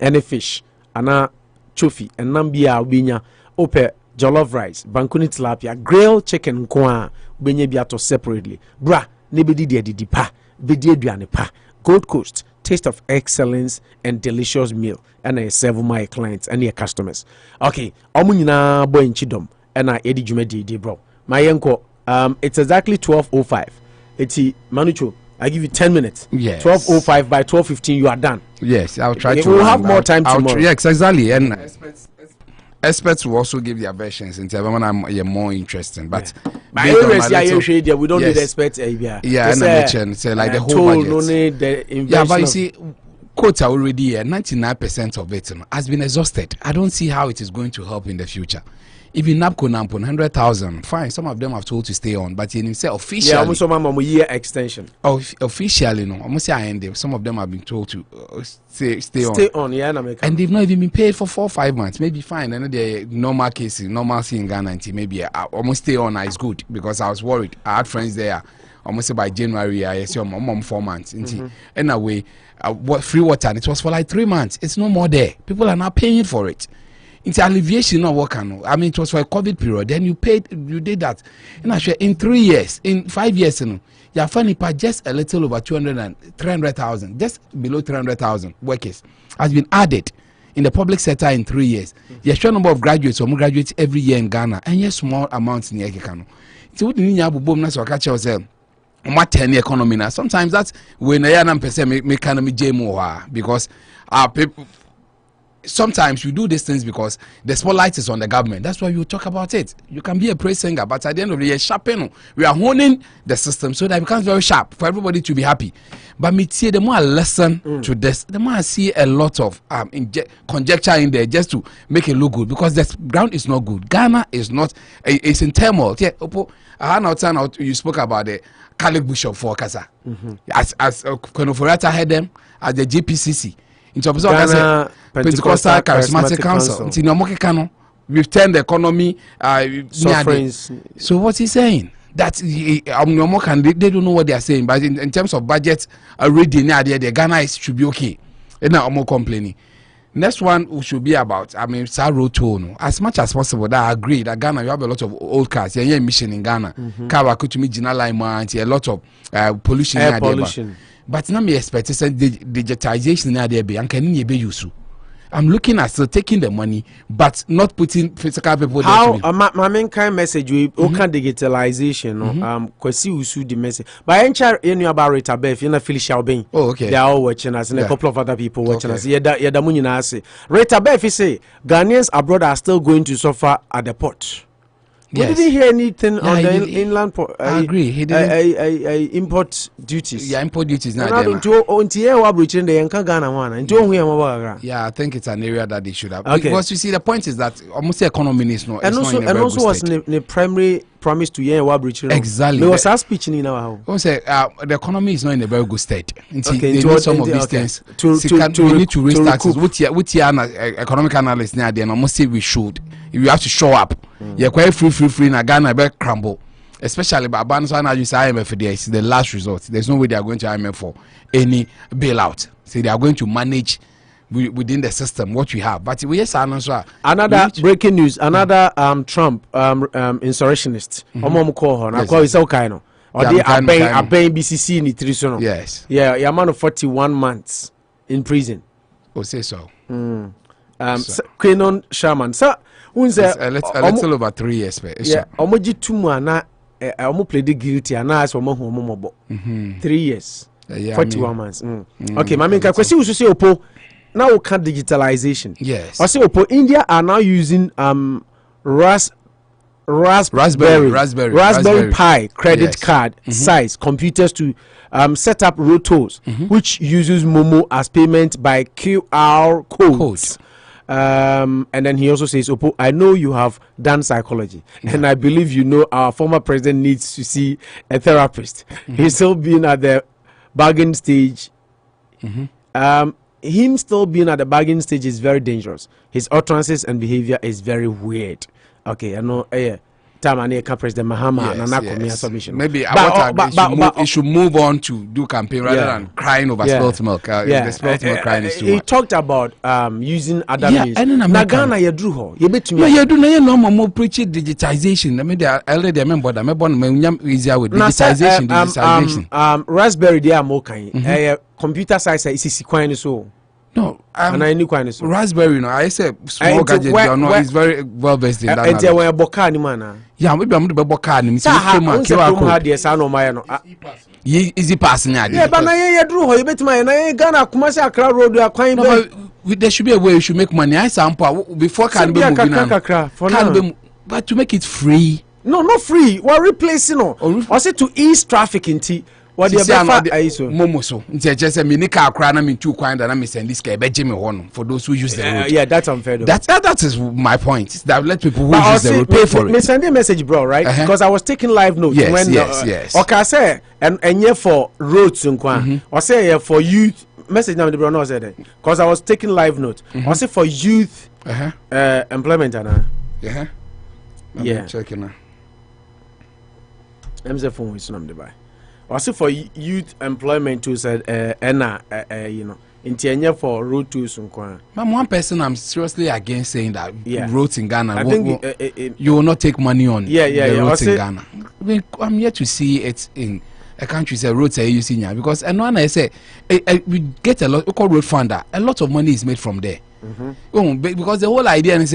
ene fish ana chofi enam bia obinya ope jollof rice banku ni tilapia grilled chicken nko obenya bia to separately bra ne bedi de pa bedi aduane pa Gold Coast, taste of excellence and delicious meal, and I serve my clients and your customers. Okay, Omunina boy in Chidom, and I Eddie Jumedi, bro. My uncle, it's exactly 12:05. It's Manucho. I give you 10 minutes. Yes. 12:05 by 12:15, you are done. Yes, I'll try okay, to. We'll have more time tomorrow. Yes, exactly. And experts will also give their versions in terms of I'm more interesting. But we don't need experts. Yeah, and I mentioned say like the whole budget. No need the yeah, but you see, quota already here, 99% of it has been exhausted. I don't see how it is going to help in the future. Even NABCO 100,000, fine. Some of them have told to stay on, but in himself officially, yeah, almost a year extension. Officially, no, almost some of them have been told to stay on. Stay on, yeah, and they've not even been paid for 4 or 5 months. Maybe fine. And the normal cases, normalcy in Ghana, maybe almost stay on is good because I was worried. I had friends there. Almost by January, I assume 4 months. Anyway, free water, and it was for like 3 months. It's no more there. People are not paying for it. It's alleviation of work. I mean, it was for a COVID period. Then you did that. And actually, in 3 years, in 5 years, you are finding just a little over 300,000, just below 300,000 workers has been added in the public sector in 3 years. There's a number of graduates or more graduates every year in Ghana, and yes, small amounts in the economy. So what do you need to catch yourself? What 10 economy now? Sometimes that's when I am economy because our people. Sometimes you do these things because the spotlight is on the government. That's why you talk about it. You can be a praise singer, but at the end of the year, sharpen. We are honing the system so that it becomes very sharp for everybody to be happy. But me see, the more I listen to this, the more I see a lot of conjecture in there just to make it look good because the ground is not good. Ghana is not. It's in turmoil. Yeah, you spoke about the Catholic Bishop for Kasa. As Ofori-Atta had them at the GPCC. In terms of Ghana Pentecostal Charismatic Council, we've turned the economy sufferings. So what's he saying? That they don't know what they are saying. But in terms of budget, already near there, Ghana should be okay. And now I'm complaining. Next one should be about, I mean, Sarotone. As much as possible, that I agree that Ghana, you have a lot of old cars. Yeah, mission in Ghana. Car could me Gina Lime, a lot of pollution. Air pollution. But now me expect digitization there be and can you be useful. I'm looking at still taking the money, but not putting physical people there. How my main kind message we can digitalization. Kwesi usu the message. But I'm sure you know about Rita Beth, you know Felicia Obeng. Oh, okay. They are all watching us, and a couple of other people watching us. Yeah, the money na say. Rita Beth say Ghanaians abroad are still going to suffer at the port. We didn't hear anything on the inland port. I agree. He didn't. Import duties. Yeah, import duties now. Yeah, I think it's an area that they should have. Okay. Because you see, the point is that almost the economy is not. And also was the primary promise to hear what exactly. There was a speech in our house. The economy is not in a very good state. Okay, they need some of these things. We need to raise taxes. With your economic analyst now, they almost say we should. You have to show up. You're quite free. Now Ghana be crumble. Especially by Banso and you say IMF there is the last resort. There's no way they are going to IMF for any bailout. So they are going to manage within the system what we have. But we another breaking news. Another Trump insurrectionist. Yes. Or they are paying BCC in the yes. Yeah, a man of 41 months in prison. Oh, say so. Kenon Sherman. Sir, a little over 3 years. Yeah, Omoji Tumana, Omo pleaded guilty, and I saw Momo 3 years, 41 months. Okay, my main question was to say, Opo, now we can digitalization. Yes. I say, Opo, India are now using Raspberry Pi credit card size computers to set up rotos, which uses Momo as payment by QR codes. And then he also says, Opo, I know you have done psychology, and I believe you know our former president needs to see a therapist. He's still being at the bargain stage. Him still being at the bargain stage is very dangerous. His utterances and behavior is very weird. Okay, I know. President Mahama and Akomea submission. Maybe it should move on to do campaign rather than crying over spilt milk. The spilt milk crying is too much. He talked about using other means. Nagana you drew her. You bet me. You do no more preaching digitization. I mean, they are already member. I'm born easier with digitization. Raspberry they are more kind. Computer size is quite so. No, and I knew quite so. Raspberry, I say small gadget. It's very well versed in that. And there were Bokani man. Yeah, maybe I'm the Bokani. Easy passing. Yeah, but I drew her. Bet my Ghana Kumasi Accra Road. You are quite. There should be a way you should make money. I sample before can be moving. But to make it free. No, not free. We're replacing. I said to ease traffic in tea. What is Momo so? Just a mini car crying. I mean, 2 coins and I miss and this guy, Benjamin Horn for those who use the road. Yeah, that's unfair. That is my point. That let people who use the road pay for it. Me send a message, bro, right? Because I was taking live notes. Yes. Okay, I say and yeah for roads and I say for youth message now the bro no said that because I was taking live notes. I say for youth employment and yeah. Checking now. I'm the phone is number by. Also for youth employment too said you know in for road tools and one person I'm seriously against saying that roads in Ghana I think you will not take money on roads in Ghana. I'm yet to see it in a country say roads are using here because and one I say we get a lot we call road funder, a lot of money is made from there. Because the whole idea is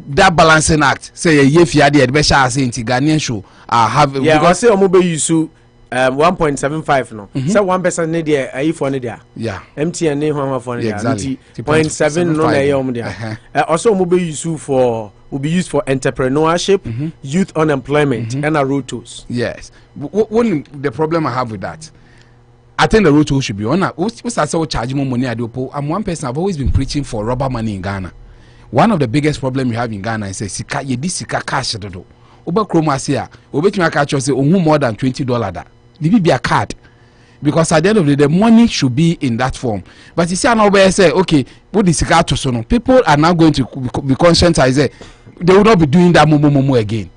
that balancing act say if you had the special say Ghanaian show have because say omo be use 1.75 no say 1% need there for need there MTN need one for need there 0.7 no na yom there also omo be use for will be used for entrepreneurship, youth unemployment and a road tools. Yes. One the problem I have with that, I think the road tools should be on. What's that? So charging more money? I'm one person. I've always been preaching for rubber money in Ghana. One of the biggest problems you have in Ghana is sika ye di sika cash do. Oba chromasia, obetumi catch us say more than $20 that. The be a card. Because at the end of the day, money should be in that form. But you see, I say, okay, what is sika to so people are now going to be conscientized. They will not be doing that momo again.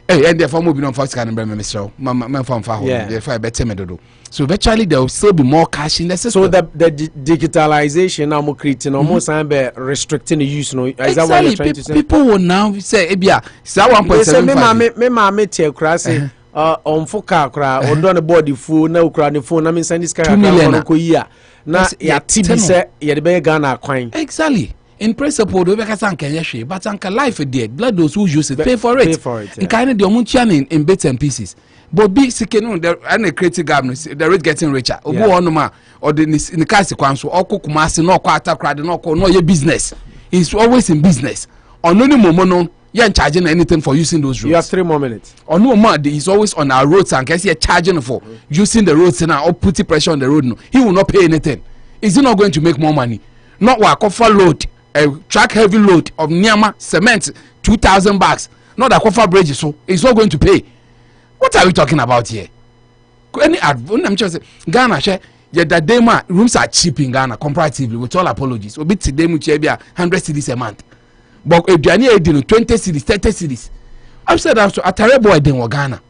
and therefore moving on first can remember so my from far home therefore better me do. So eventually there will still be more cash in the system. So the digitalization now more creating almost be restricting the use. No, is that what you're trying to say? People will now say, "Ebia, say 1.75." Me tell krasi on foka kra on the body phone na ukra the phone na me send this guy 2 million ko yi na ya tibi say ye de be Ghana kwan. Exactly. In principle, we can say anything, but anka life dead. Let those who use it pay for it. In kind of the omunchian in bits and pieces. But be seeking the creative government, the rate getting richer. Obu onuma or the in the case kwanso or kukumasi no kwata crowd no your business. He's always in business. On only momono, you ain't charging anything for using those roads. You have 3 more minutes. On no more, he's always on our roads and guess you're charging for using the roads now or putting pressure on the road. No, he will not pay anything. Is he not going to make more money? Not what offer load, a track heavy load of Nyama cement 2,000 bags. Not a offer bridge, so he's not going to pay. What are we talking about here? I'm just Ghana, that day rooms are cheap in Ghana comparatively, with all apologies. We beat today 100 cedis a month. But if you are 20 cedis, 30 cedis, I'm said also a terrible idea in Ghana.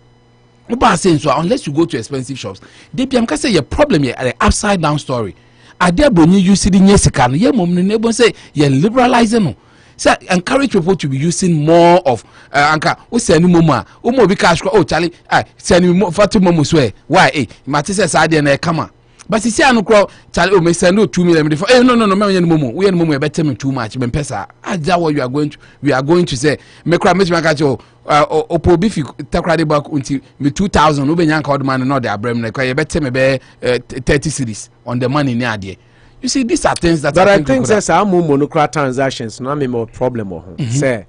So unless you go to expensive shops, they can say your problem here an upside down story. Are there boni you see the nyesikan? Yeah, mom, neighbor say you're liberalizing. So encourage people to be using more of anka o send mama o mo bi cash oh Charlie send me fatu mama swear why mate say sade na e kama but see anu kro Charlie o me send 2 million no me momo we momo e better me too much me pesa aja what we are going to say me kra me catch opo bi fi takrade back until me 2000 o be nyanka old man no dey abrem na e better me be 30 cities on the money near there. You see, these are things that. But I think there's our monocrat transactions. No, I'm more problem. Say,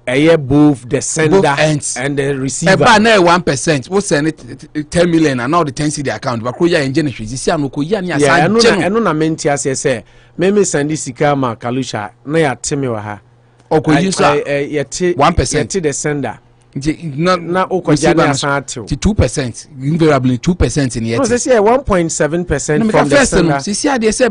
both the sender and the receiver. About 1%. What's send it 10 million and now the 10 cedi account. But Koya and Genesis. You see, I'm Koya. Yeah, I know. I meant to say, maybe send this Sikama Kalusha. No, ya Timmy Waha. Or could you say 1%? The sender. Not 2%, invariably 2% in the no, they say 1.7% from the sender. They say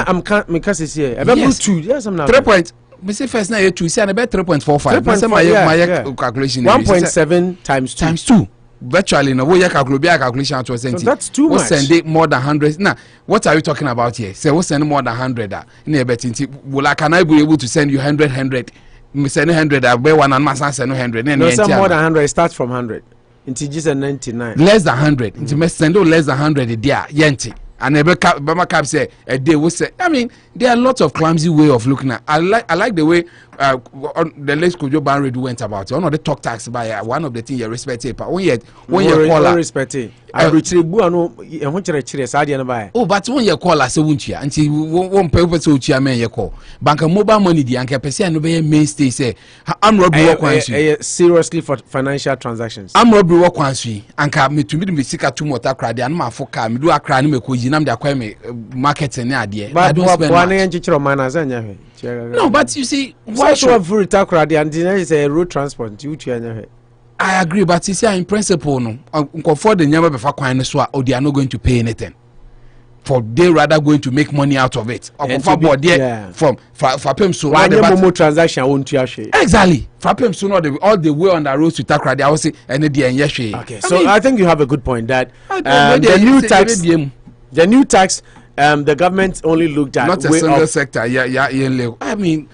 I'm because it's here. About 2. Yes, I'm not 3 points. We say first now you 2. Say about 3.45. My calculation 1.7 times 2. Virtually, no way calculation to so that's too much. Send it more than 100. Now, what are you talking about here? Say we send more than 100. Can I be able to send you 100? Me send 100, I buy one and my son send 100. No, some more than 100. It starts from 100. Into just 99. Less than 100. Into me send less than 100 there. Yenti. And Bama Cap say a day will say. I mean, there are lots of clumsy way of looking at. I like the way the late Kojo Banred went about it. One of the talk tax by one of the things you respect it. But when you call respect it, I retrieve no. Oh, but when you call us, won't you? Until one purpose which you may call bank mobile money. The anchor percent no be mainstay say. I'm robbery work once. Seriously for financial transactions. I'm robbery work once. Anchor me to me sika two motor credit and my foka me do a cry me koji nam de akwa me market ne adie. But no, but you see, why should have and is a road transport? I agree, but you see, in principle, no, for the never before coin so or they are not going to pay anything. For they rather going to make money out of it. From Fapem so the transaction won't exactly. Fapem so all the way on the road to Takradi. I will say and the okay, so I think you have a good point that the new tax. The government only looked at not a single sector. I mean,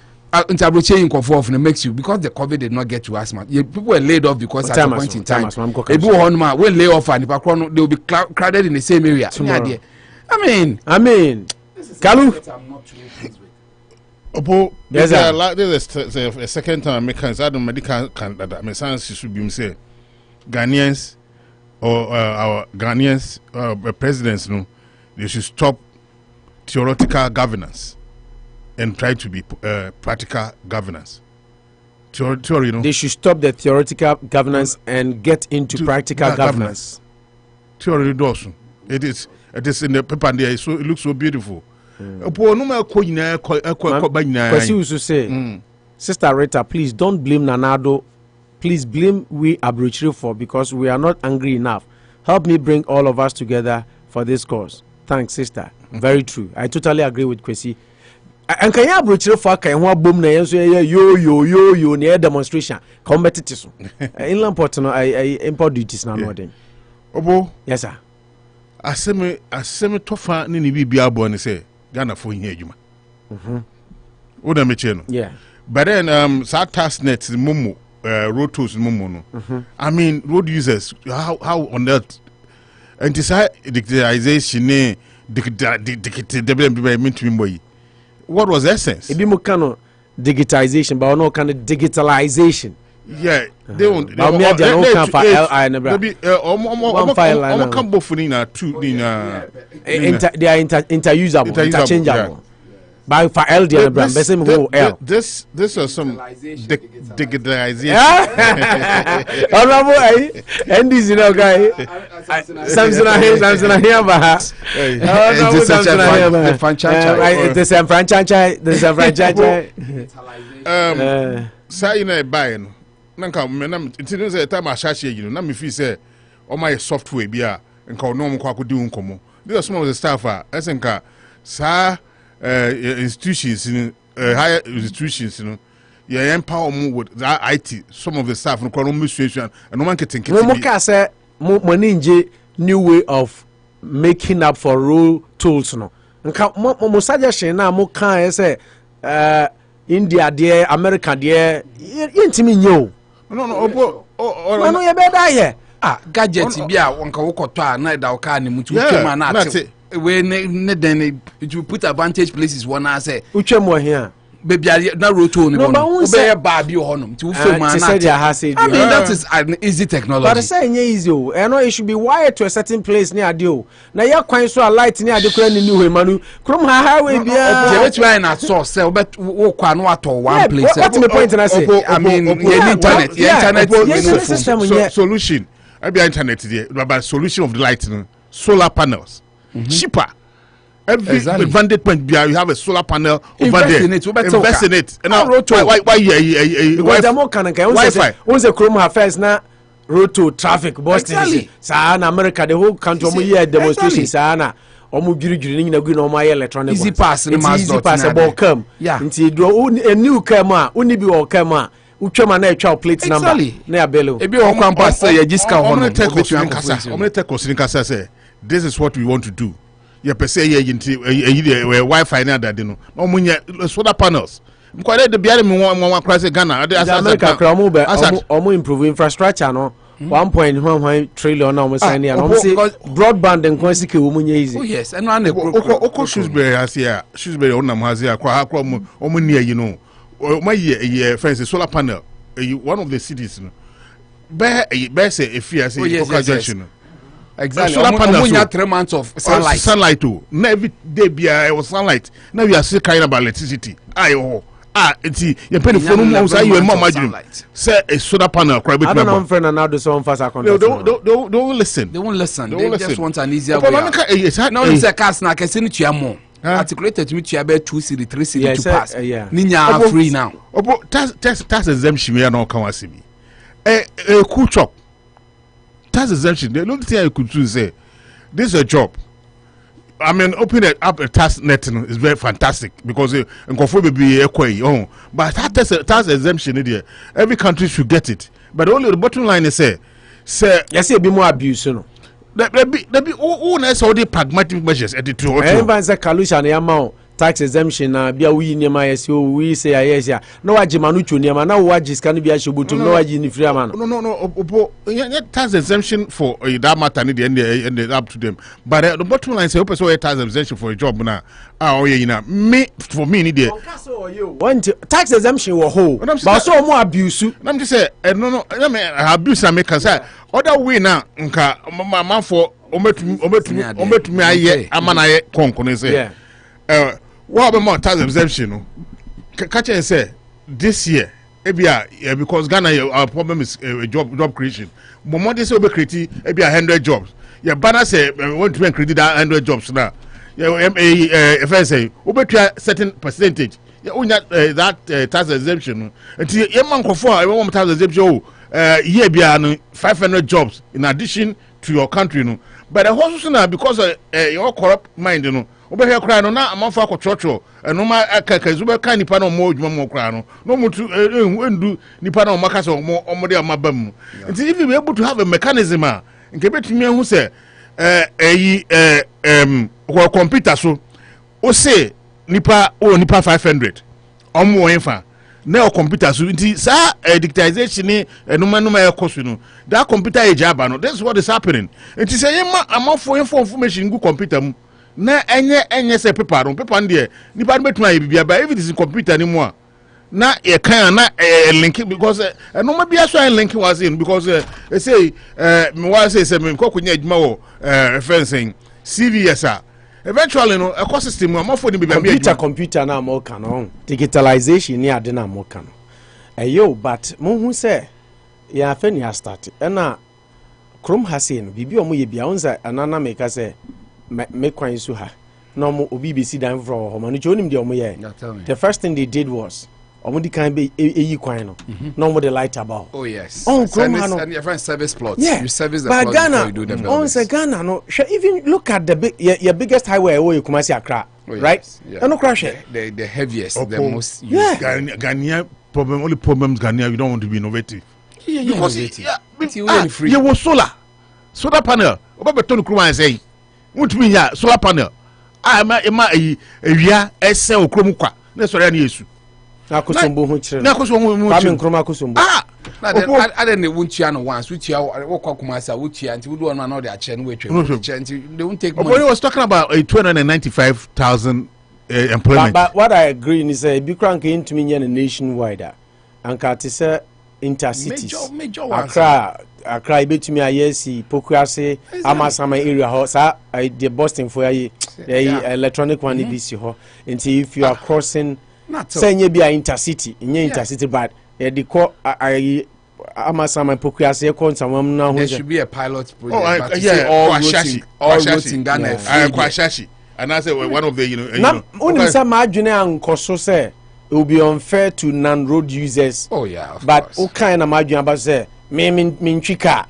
interpretation conform makes you because the COVID did not get to us, man. People were laid off because at a point in time, people when lay off and they will be crowded in the same area. I mean, Kalu. There's a second time because I don't medical that my sons should be say Ghanaians or our Ghanaians presidents, no, they should stop theoretical governance and try to be practical governance. Theory, no? They should stop the theoretical governance and get into practical governance. Theory does. It is in the paper and there, so it looks so beautiful. Sister Rita, please don't blame Nanado. Please blame we Aborigine for because we are not angry enough. Help me bring all of us together for this cause. Thanks, sister. Very true. I totally agree with Kwesi. anka ya abrochire fo aka ho abom na yenso yo na demonstration ka ombetete so inland port no import duties na no den obo yes sir aseme tofa ni bibia abo ne say Ghana fo hia adwuma oda me che no yeah but then task net momo rotos momo no I mean road users how on that and this digitalization what was the essence? Ebi mo kano digitization, but no kind of digitalization. Yeah, they won't. They can for LI and one come both in two. They are interusable, interchangeable. By for LD and brand, this was some digitalization. Honorable, and this you know guy. Samson here, but the franchise. Say you know buying. Nanka menam intinu say time ashashi you know na me feel say o my software bia nka no mo kwa kodi nkomo. These are some of the staff esenka sa institutions higher institutions you know yeah empower them with that IT some of the staff no administration and no man can think mo ka say mo ninje new way of making up for rule tools no nka mo suggestion na mo kan say India there America there yentimi nyo no obo no ye be da here gadget bia wonka wokoto na da ka ne mutu kema na ate we ne then it will put advantage places one I say uchemo here baby na roto ni bono obey ba bi honom ti wo fam na I mean that is an easy technology but say nye easy o no it should be wired to a certain place near ade o na ya kwan so a light near ade kura ni we manu krom highway bia je bet why na source say wo kwa no ato one place what my point na say I mean internet solution I be internet there about solution of the light solar panels cheaper. Every vantage point you have a solar panel over there. Invest in it. And now, why Wi-Fi? Once the Chrome affairs now roto traffic Boston. Sa na America the whole country omo here demonstration sa na omo giri ni na gu na omo electronic easy pass ni mass easy pass about come. Nti do a new come a uni bi o come a utwema na etwa plate number na ya belo. Ebi o kwam pass ya jiska hono. Omo take question kasa say this is what we want to do. You per se Wi-Fi na that no munya solar panels mkwale de biare me won cross Ghana America kramo be omo improve infrastructure no 1.1 trillion na omo sign here no say broadband and consike wo munya easy oh yes and one oko Shrewsbury asia Shrewsbury onam hazia kwa akwa omo near you know my ye fence solar panel one of the cities no be say if you say Oka Junction. Exactly. Solar panels. 3 months of sunlight. Sunlight too. Now every day be was sunlight. Now we are still carrying about electricity. It's you pay the phone more say you more imagine. Say a solar panel. I don't know friend and now do some fast account. Don't listen. They won't listen. They just want an easier way. No, it's a cast na kese ni tua mo. Articulated to me tua be 2 cedi 3 cedi to pass. Ninya free now. Opo tax exemption we are not come asibi. Cool chop. Tax exemption. The only thing I could do is say, this is a job. I mean, opening up a tax net is very fantastic because but tax exemption there, every country should get it. But only the bottom line is say, yes, it be more abuse, no. There be all the pragmatic measures at the two. Everyone's a collusion, amount. Tax exemption na bia we ni ma yes we say yes ya no waji manuchu ni ma na waji scan bia shobutu no waji ni free man no tax exemption for that matter and up to them but the bottom line say open so tax exemption for a job na me for me ni there want tax exemption wo ho but so mo abuse I'm just say no abuse na make say other way na nka man for ometumi aye amanaye konkone say what about tax exemption? No, catch and say this year, because Ghana our problem is job creation. But more this will create 100 jobs. Yeah, banner say we want to create that 100 jobs now. Yeah, if I say over to a certain percentage, yeah, only that tax exemption. Until a month before, I want tax exemption. Here be 500 jobs in addition to your country, no. But the whole now because your corrupt mind, you know. obehwe kra no na amanfo akotwotwo enoma akakazu be ka nipa na mo odwuma mo kra no no mutu endu nipa na o maka so mo de amabam nti if we able to have a mechanism a nke betumi hu se computer so o say nipa 500 omo enfa na o computer so nti sa digitization ni enuma ekosu no that computer age aba no this is what is happening nti say yema amafo information go computer mu na enye se paper nde nipa betuma ye bibia ba if it is in computer ni mu a na ye kan na link because enuma bia so link was in because say me wa say me kokunya adwuma wo referencing CVS eventually no ecosystem amafo ni bibia computer na mo kan no digitalization ni ade na mo kan eyo but mo hu say ya fa ni start na krom hasen bibi omo ye bia onza anana me ka say me kwan so ha no mo obi be si dan fro ho manu chonim de omo ye the first thing they did was omo di kan be eyi kwan no no mo the light about oh yes on krom ha no and your friend service plots you service the plot before you do the on say Ghana no even look at the big your biggest highway where you Kumasi Accra right and no crash the heaviest the most Ghanaian problem only problems Ghanaian you don't want to be innovative because you was solar panel obabeto no kroma say mutumi ya solar panel ama ewia ese okrom kwa na sori na yesu akosombo ho kire na akosombo ho kire kroma akosombo na ade ne wuntua no once wutua wokwa kumasa wutua nti wudu no na de ache no wetwe nti they won't take money. He was talking about a 295,000 employment but what I agree is be crank into me nationwide and ka te say intercities major Accra betumi ayesi Pokuase Amasama area ho sa the Boston for electronic one this ho until if you are crossing say nye bia intercity but the ko Amasama Pokuase konsam na ho there should be a pilot project all roads in Ghana Kwashashi and I say one of the only some adwene ankoso say it will be unfair to non-road users but o kind of adwene about say me twika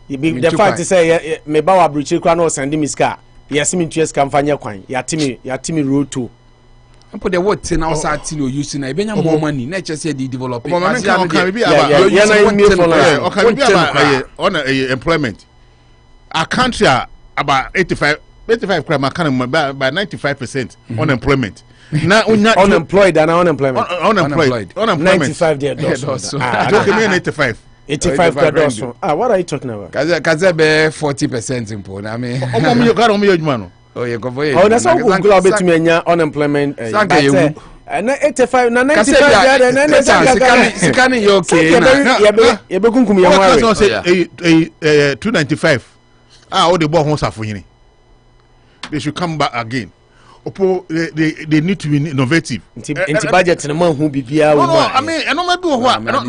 the fact is say me ba wa bruchi kwa no send me ska yes me twes kan fanya kwan yatimi road to put the what in outside till you using na ebenya more money na just say the develop on employment our country about 85 crime can by 95% unemployment now unemployed and unemployment 95 there does 85 what are you talking about kaze be 40% impo I mean you got on your oh you go for it that's how go bet me nya unemployment na 85 na 95 na sikani you okay ye be kunkum ye mo say 295 all the boy won safo they should come back again. They need to be innovative. Into budget and man who be via. No, I mean, I don't do what. I don't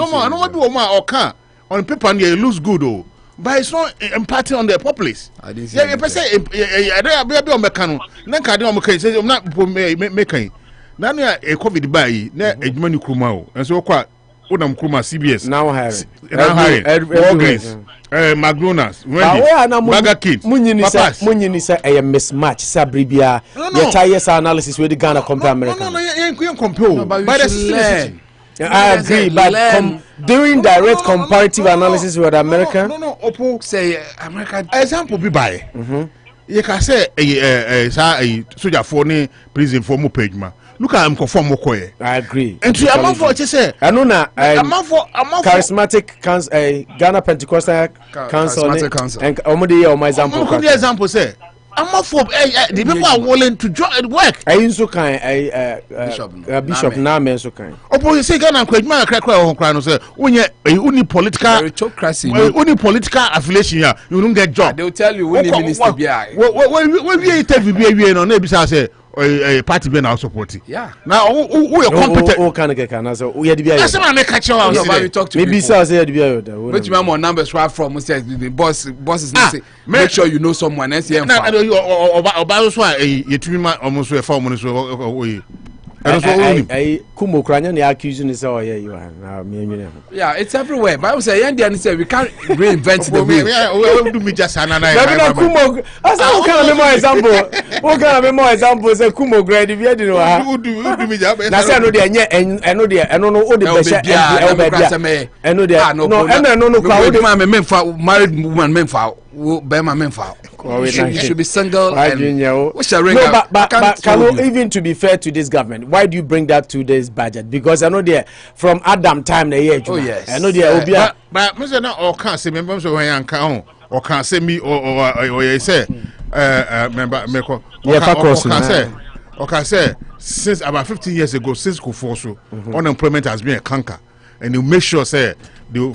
do what or can on paper and it looks good, oh, but it's not impacting on the populace. I didn't see. Yeah, you say, I don't be on mechanic. Then can do okay. Say I'm not making. Now a COVID buy na ejumani krumao, and so quite. Odam Kruma CBS now hiring Walgreens McDonald's Burger King munyini say a mismatch sabribia your tires analysis with the Ghana compare America no you can't compare but the I agree but doing direct comparative analysis with America no say America example be by you can say soldier for ni prison for mo page ma look at him conform mokoye. I agree. And to amount for what you say. I know na amount for charismatic council Ghana Pentecostal Council and omodi o my example. What example say? Amount for the people are willing to join work. I inso kan bishop na me so kan. Opo you say Ghana kwajuma krakra ho kra no say only political meritocracy. Only political affiliation here. You don't get job. They will tell you when minister bia. When we interview we no na bisa say a party be now support. Yeah. Now who are competent? Who can get can so we dey that's why I make catch out. We talk to maybe say dey be which man more numbers from say the boss is say make sure you know someone else here. Oba so you tumi ma almost a form so Kumo Kranya accusing is all you yeah, it's everywhere. But I was saying, we can't reinvent the wheel. Do me just an Kumo. As I can't more example. What kind of more examples? A Kumo grade if you know. Who do me job? I know the I know the I know the married woman men foul. Bema men foul. You should be single. But even to be fair to this government, why do you bring that to this budget? Because I know there from Adam time the year. Oh yes. I know there. But Mr. Now or can't say members when I can't or can't say me or you say member meko. Or can say since about 15 years ago since Kofoso unemployment has been a canker. And you make sure say they'll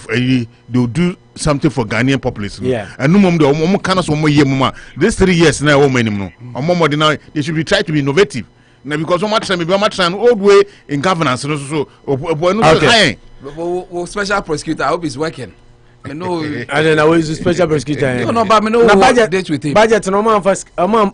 do something for Ghanaian population. Yeah. And no more this 3 years now they should be trying to be innovative. Now because so much old way in governance so okay. Special prosecutor, I hope he's working. I know. I don't know who's a special prosecutor. No, but I know budget date with him. Budget no man first. Oma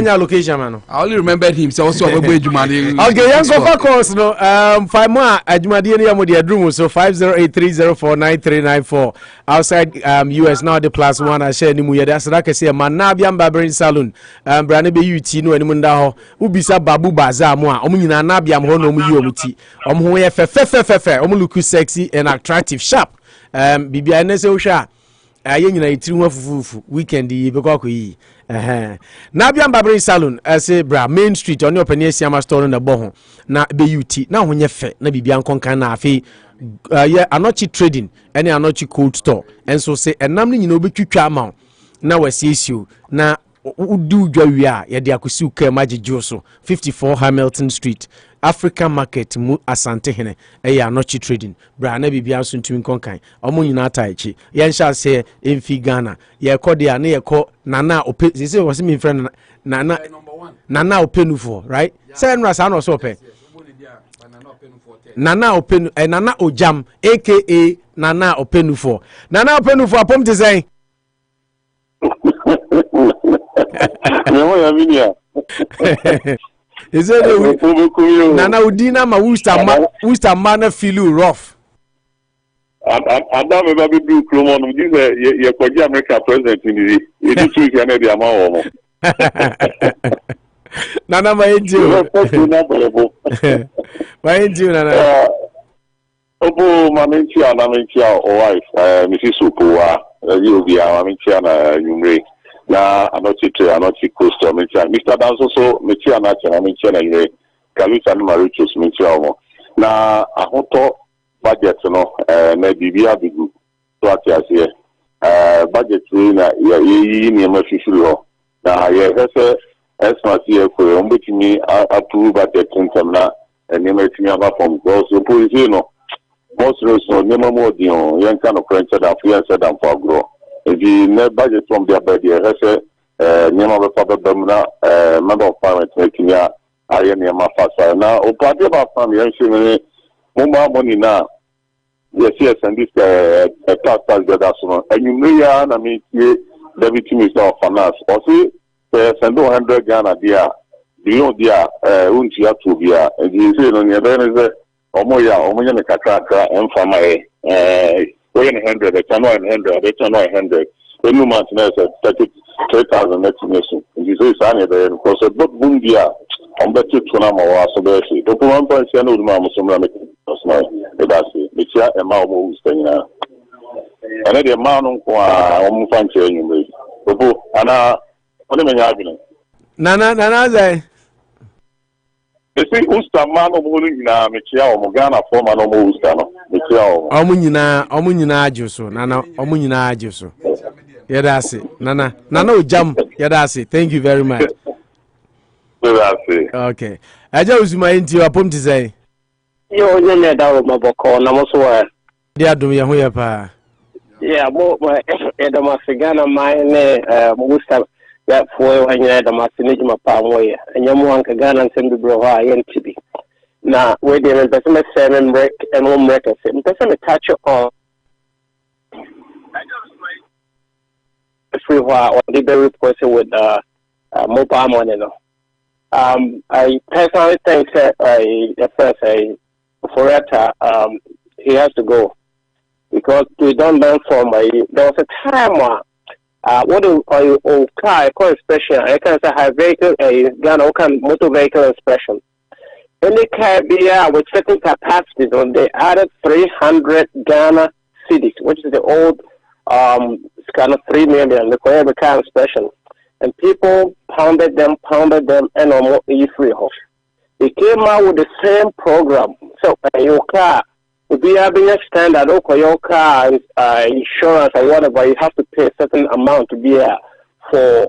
allocation man. I only remembered him. So also okay, young go course no. 5 more Jumadi ni amodi adrum so 50830493994 outside US now the +1 I share ni mu yeda sadaka say man na bia barbering salon brane be UT no animu nda ho ubisa babu baza mu a omu nyina na bia ho no mu yi omuti omu ho ye fe omu look sexy and attractive sharp. Bibia na se wo hwa aye nyina yitiri ho afufufu weekend yi be kwa koyi na bia barbering salon say bra main street on your open Asiama store na bo ho na be UT na ho nye fe na bibia nkonkan na afi ye anochi trading any anochi cold store enso say enam ni nyina obetwitwa ama na wasiesio na udu dwawi a ye de akosi uka magyejo so 54 Hamilton Street African market mu asante hene anochi trading bra na bibia so ntumi konkan omo nyina ataichi ye nsha se emfi Ghana ye kode a na ye ko nana ope se was me friend nana openu for right say nra sa no so ope nana openu nana ojam aka nana openu for apom te say is it Nana Udina ma Worcester man feel rough. I don't remember do Clomon with this your America president in the two Canada amount. Nana my angel. My angel Nana. Obo Mamentia Namentia or wife, Mrs. Supua, you be Mamentia Yumre. Na anochi coast Mr. Danso so mechi anachi na mechi na ile Kalisa no Marichus mechi omo na ahoto budget no na bibia bigu so atiase budget na yi ni ma fifiro na ye hese esma tie ko ombetimi approve budget ntem na ni ma timi aba from go so police no most no nema mo di on yen kan of French that for grow. If you never budget from their body, I say, Nema Papa Bemna, member of parliament making ya, I am Nema Fasa. Now, O party of our family, I'm saying, Mumma money now. Yes, and this tax that and you may I mean, levy minister of finance. Or see, send 100 Ghana dear, beyond dear, Untia to be a, and you say, on your benefit, Omoya, Kaka, and Fama, 100, they cannot 100, they cannot 100. When you month now, 33,000 estimation. And you say, Sanya, because a book boom beer, I'm better to know more. So, basically, the one point, I know the mamma, some ramen, that's it. The chair and Mao who's staying now. And then the man on fancy anyway. Anna, what do you mean? Nana, they say Usta man of Molina, Michia, Mogana, former no Mustano, Michia. Omunina Juso, Nana, Omunina Juso. Yeah, that's it. Nana, jam. Yeah, that's it. Thank you very much. Okay. I just my into your pump to say. Yo, you know that my book on Namoswa. Dear, do you hear pa? Yeah, more Edamasagana, mine, Musta. That for when you had a Martinijima Palmoya, and Yamuanka Ghana and send the Brova NTB. Now, where there is a seven break and one record, it doesn't touch on free while the very person with mobile money. I personally think that Ofori-Atta, he has to go because we don't learn from. There was a time what I call inspection. I can say high vehicle, Ghana motor vehicle inspection. Any car with certain capacities on they added 300 Ghana cities, which is the old kind of 3 million. The car inspection. And people pounded them, and almost free house. They came out with the same program. So your car will be having a standard. Okay, your car insurance or whatever, you have to pay a certain amount to be for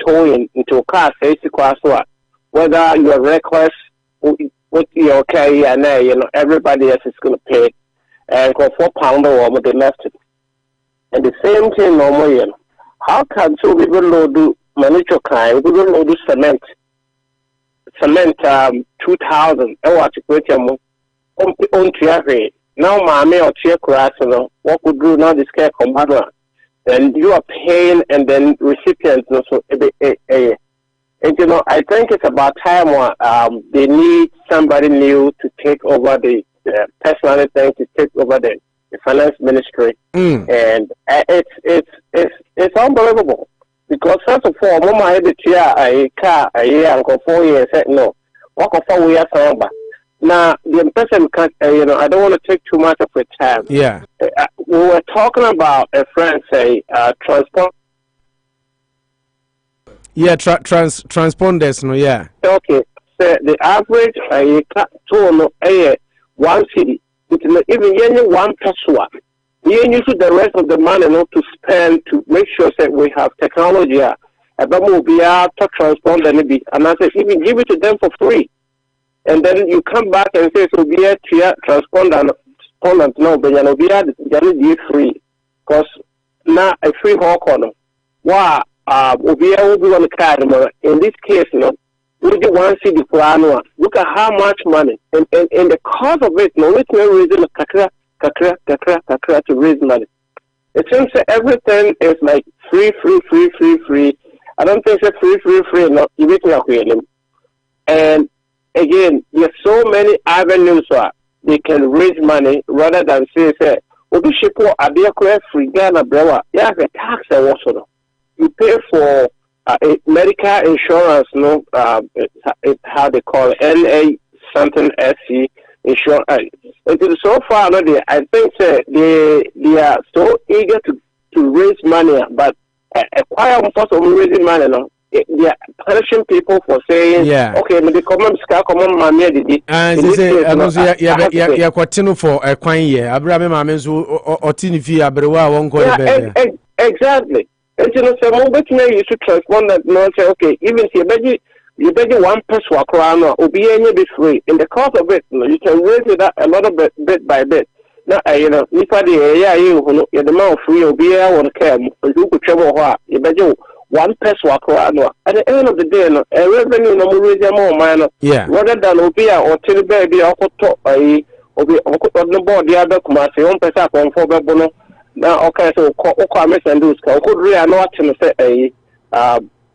towing into a car. Whether you're reckless with your car, everybody else is going to pay and go £4 or what they left it. And the same thing normally. How can two people do? Manage kind, we will do cement 2000. I want to put them on traffic. Now, my or check what could do now this care commander. And you are paying and then recipients also. And I think it's about time they need somebody new to take over the personal thing, to take over the finance ministry. And it's unbelievable. Because first of all, Mama had a car a year and 4 years said no. Walk of 4 years samba. Now the person can't I don't want to take too much of your time. Yeah. We were talking about a friend say transport. Yeah, transponders, no, yeah. Okay. So the average one city, even one person. We use the rest of the money not to spend to make sure that we have technology. About to transpond and I said even give it to them for free. And then you come back and say so be a transpondent no, but you know be free. Because now a free hawk on wow will be on the card in this case, we do one city plan. Look at how much money and the cost of it, no reason kakra to raise money. It seems that everything is like free. I don't think it's free, no, you make me. And again, there's so many avenues where they can raise money rather than say, Obi Shipo Abiakwe free Ghana brewa. You have a tax also. You pay for medical insurance, no, how they call it, NA something SC insurance. So far, I think they are so eager to raise money, but acquire first of raising money. They are punishing people for saying, okay, they come on, mommy did it. And they say, "You continue for a coin year." Abraham Mamenzu or Tinifi Abrewa won't go. Exactly. And you know, you should transpond that. No, say okay, even if you beg one person around or be any free. In the course of it, you can raise it up a little bit by bit. Now, if I the amount free or be able to care, you could travel you beg one person around. At the end of the day, a revenue no more minor. Rather than Obia or Tilly Baby or top or be on the board the other commercial, one person on 4 bono. Now, okay, so comments and do could really not to say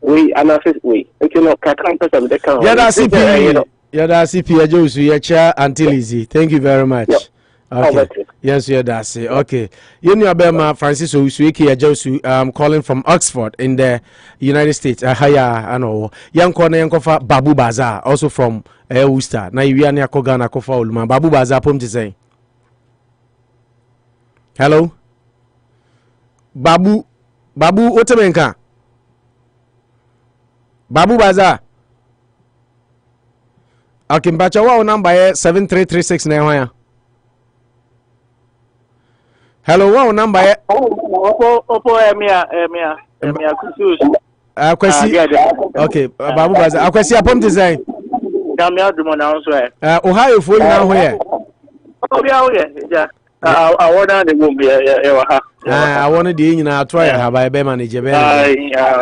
we analysis we can't the count. CP Josu Yacha until easy. Thank you very much. Okay. Yes, that's it. Okay. You know about Francis Osuiki Josu calling from Oxford in the United States. Haya, I know. Young Kona Yankofa Babu Bazaar, also from Worcester. Na Iwiani Akogana Kofa Ulma. Babu Bazaar pom to say. Hello? Babu Otemenka. Babu Bazaar. Okay, Bacha wa number 7336 na hwan. Hello, wa number Opo Emia Kusus. Akwesi. Okay, Babu Bazaar. Akwesi apom design. Gamia dumo na so e. Ohio fo nyina ho ye. Obi awo ye. Ja. I want the room I wanted the nyina try ha by be manager be.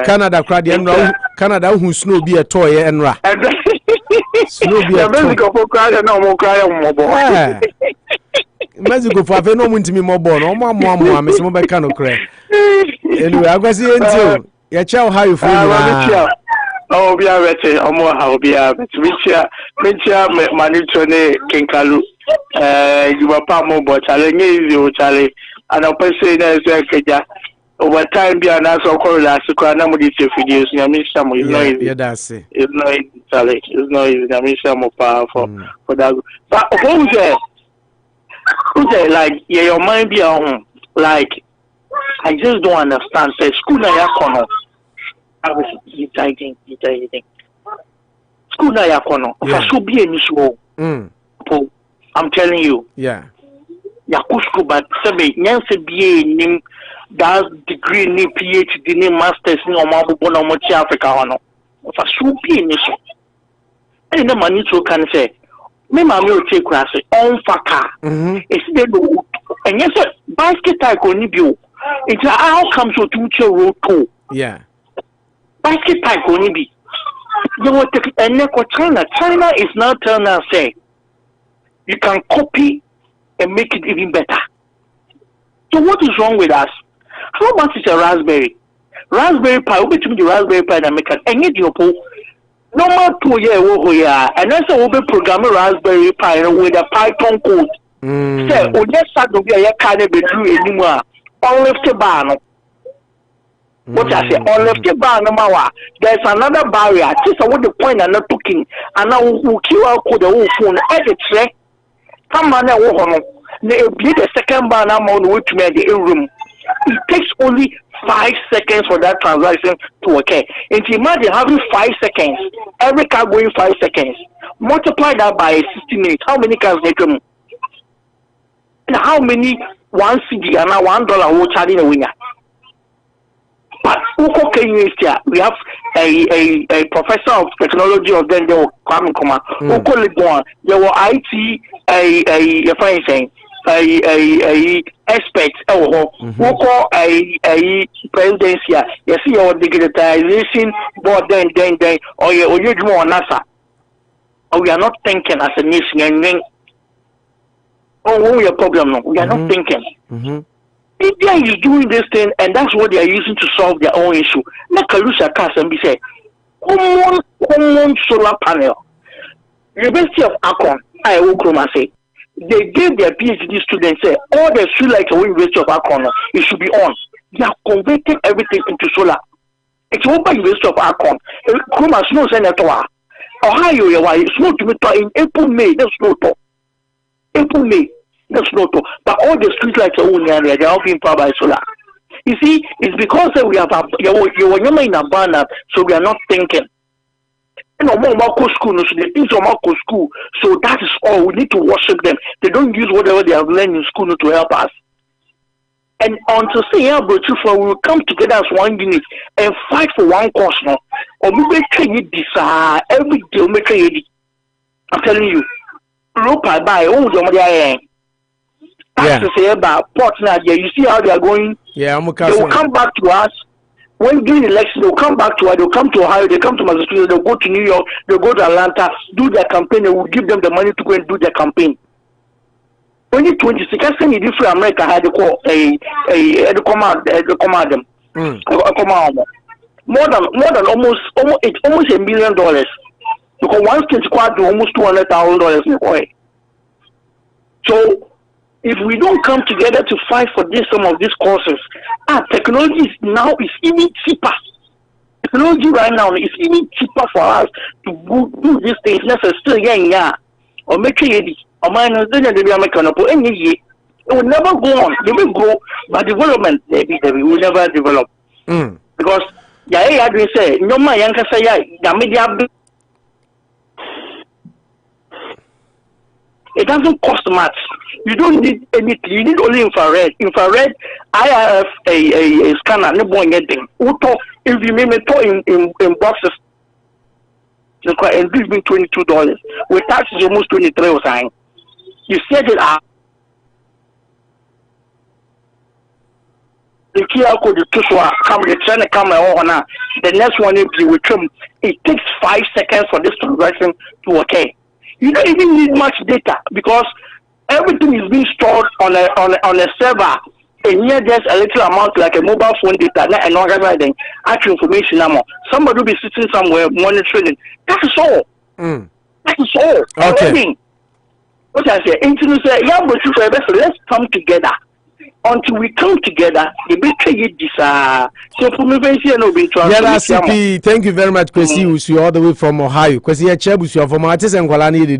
Canada crowd enra. Canada who snow be a toy enra. Snow be a Mexico for crowd no more cry mo bo. Mexico for ave no muntimi mo bo no mo me se mo be kan okra. Anyway, I go see until ya chow how you feel. Oh, be a better, or more how be a better. Mincha, Manitone, Kinkalu, you were Pamo, but you, Charlie, and I'll say that over time, be an answer call last to cry. Nobody to videos. I mean, some is not easy. That's it. It's not easy, Charlie. It's not easy. I mean, some more powerful for that. But who's there? Like, yeah, your mind be on. Like, I just don't understand. Say, school na ya kono. I was eating. School na ya kono. For so be any show. I'm telling you. Yeah. Yakusku, but sabi nyanse BA nim that degree ni PhD ni masters ni omabu bona omochi Africa hono. For so be any show. And the money to can say. Me mami o take class on faka. It's the do. And yes, basket type oni bio. It's how comes to teacher road too. Yeah. Basket type only be. You want to and China. China is now telling us say you can copy and make it even better. So what is wrong with us? How much is a raspberry? Raspberry Pi, we between the raspberry Pi and make it and yet your po normal 2 year over here and that's a will program raspberry Pi with a Python code. Say, oh yes, I don't be a kind of bedroom anymore. On left the bar. What I say, on left the bar, no matter. There's another barrier. Just I want the point I'm not talking. And now we'll QR code the whole phone. Edit, say, come on, the second bar now on the way to me at the room. It takes only 5 seconds for that transaction to occur. And imagine having 5 seconds. Every car going 5 seconds. Multiply that by 60 minutes. How many cars they come? And how many 1 CD and now $1 will charge in a winner? But we have a professor of technology of then they will come and come. There were IT a fine saying a expert who call a presidency. You see your digitization board then or you do more NASA. We are not thinking as a nation and then your problem no. We are not thinking. India is doing this thing, and that's what they are using to solve their own issue. Like Kalusha Kass and be say, common solar panel. University of Akron, I will say, they gave their PhD students say all the street lights away University of Akron, it should be on. They are converting everything into solar. It's open by University of Akron. Kuma snow senator. Ohio, you are snow to me in April, May. That's no talk. April, May. That's not all. But all the street lights are only area, they are all being powered by solar. You see, it's because we have you in abundance, so we are not thinking. No more school, so the things are school. So that is all. We need to worship them. They don't use whatever they have learned in school to help us. And until say we will come together as one unit and fight for one cause now. Or we make this every day we make it. I'm telling you. Look by to say about port now. You see how they are going. Yeah, they will come back to us when during the election. They'll come back to us. They'll come to Ohio. They come to Massachusetts. They'll go to New York. They'll go to Atlanta. Do their campaign. They will give them the money to go and do their campaign. 2026. I think it's different. America had the command more than almost $1 million because one state squad do almost $200,000. So. If we don't come together to fight for some of these causes, technology is even cheaper. Technology right now is even cheaper for us to do these things. Let's still or make it or minus then they be mechanical any year. It will never go on. They will grow, but development they will never develop. Because I say no my young say it doesn't cost much. You don't need anything. You need only infrared. Infrared, I have a scanner. No more anything. If you may in boxes, and this being $22. With tax is almost 23 or something. You set it up. The QR code is the China camera on the next one is with trim. It takes 5 seconds for this transaction to occur. You don't even need much data because everything is being stored on a server And here just a little amount like a mobile phone data and organizing actual information. Somebody will be sitting somewhere monitoring. That is all. That is all. Okay. What I say, let's come together. Until we come together, the big this so for me, thank you very much, Kwesi Usu, all the way from Ohio. Kwesi Chebusu from Artis and Gualani did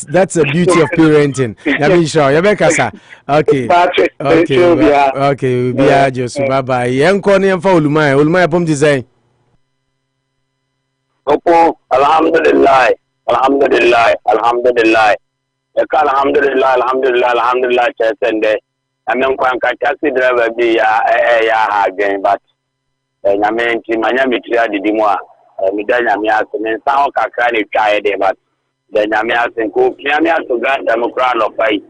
that's the beauty of parenting. Okay. Okay, we are just bye bye. Yankoni for Ulumaya Pom design. Alhamdulillah. Alhamdulillah, Chesende. I mean, taxi driver be again, but I mean, Timanyami Tria di Dimoa, Midanyamias, and Sao Kakani tired, but then Yamias and Cook, Yamia to grant Democrat of Fight.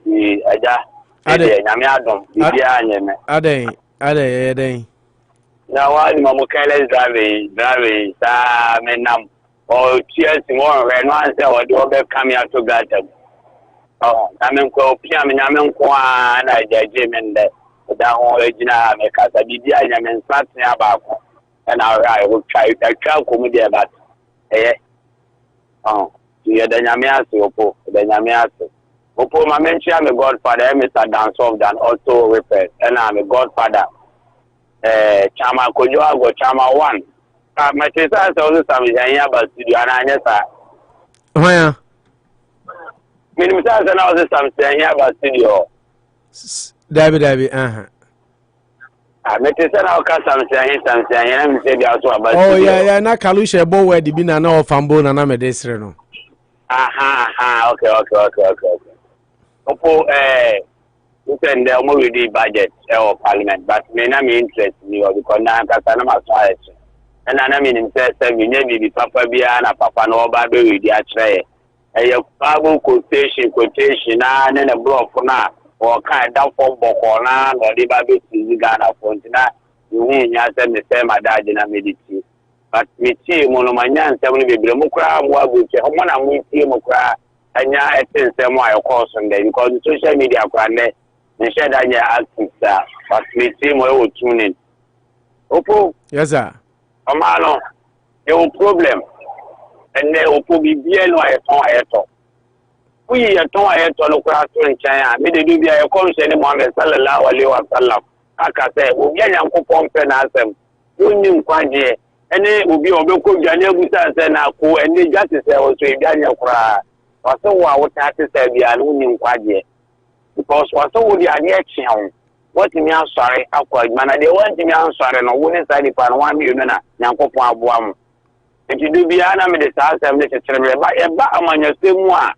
Yamiadom, Ade. Now, I'm Mokales driving, Menam. Or tears in one and one say or do coming out to Gatam. Oh, I mean, Piamin Qua and I Jim and that original because I did I mean something about and I will try to tell comedy about oh, the Yamias, the Yamias. Opo, my mention, I'm a godfather, Mr. Dansoff, than also repair, and I'm a godfather. Chama Kojoa go Chama 1. My sister has also some here, but studio and I know. Where? Minister has also some here, but studio. Debbie, I met his son, I'll cut some here, and say the also about. Oh, yeah, na Kalusha Bo where the Bina no Fambo and I'm a desreno. Aha, okay. Opo, you can the movie budget or parliament, but may not be interested in because now I'm a and I mean, himself, we need the Papa Biana, Papa no Baby with the tray. A Bible quotation, and then a blow for now, or kind of for Bocona, or the Baby to Ghana Fontina. You mean, yes, and the same I died in a medicine. But me see Monoman, 70 Bremukra, what would you want to meet him cry? And ya at the same way, of course, and then because the social media can and share that your acting star, but me see more tuning. Opo, yes, sir. Amano, no problem. And they will be bien or a ton at all. We are ton at all across in China. Maybe do be a consent Mohammed Sallallahu Alaihi Wasallam. Aka say, we get young people and ask them, you Quanje, and they will be on the Kujania Busa and Aku, and they just say, also Daniel Kra. Or so what would have to say, we are winning Quanje. Because what so would the action? What me am sorry, akwa man they want me am sorry no woni side pan 1 million na nyankopon aboam enti do bia na me de sa asem ne checherebe ba amanya semu a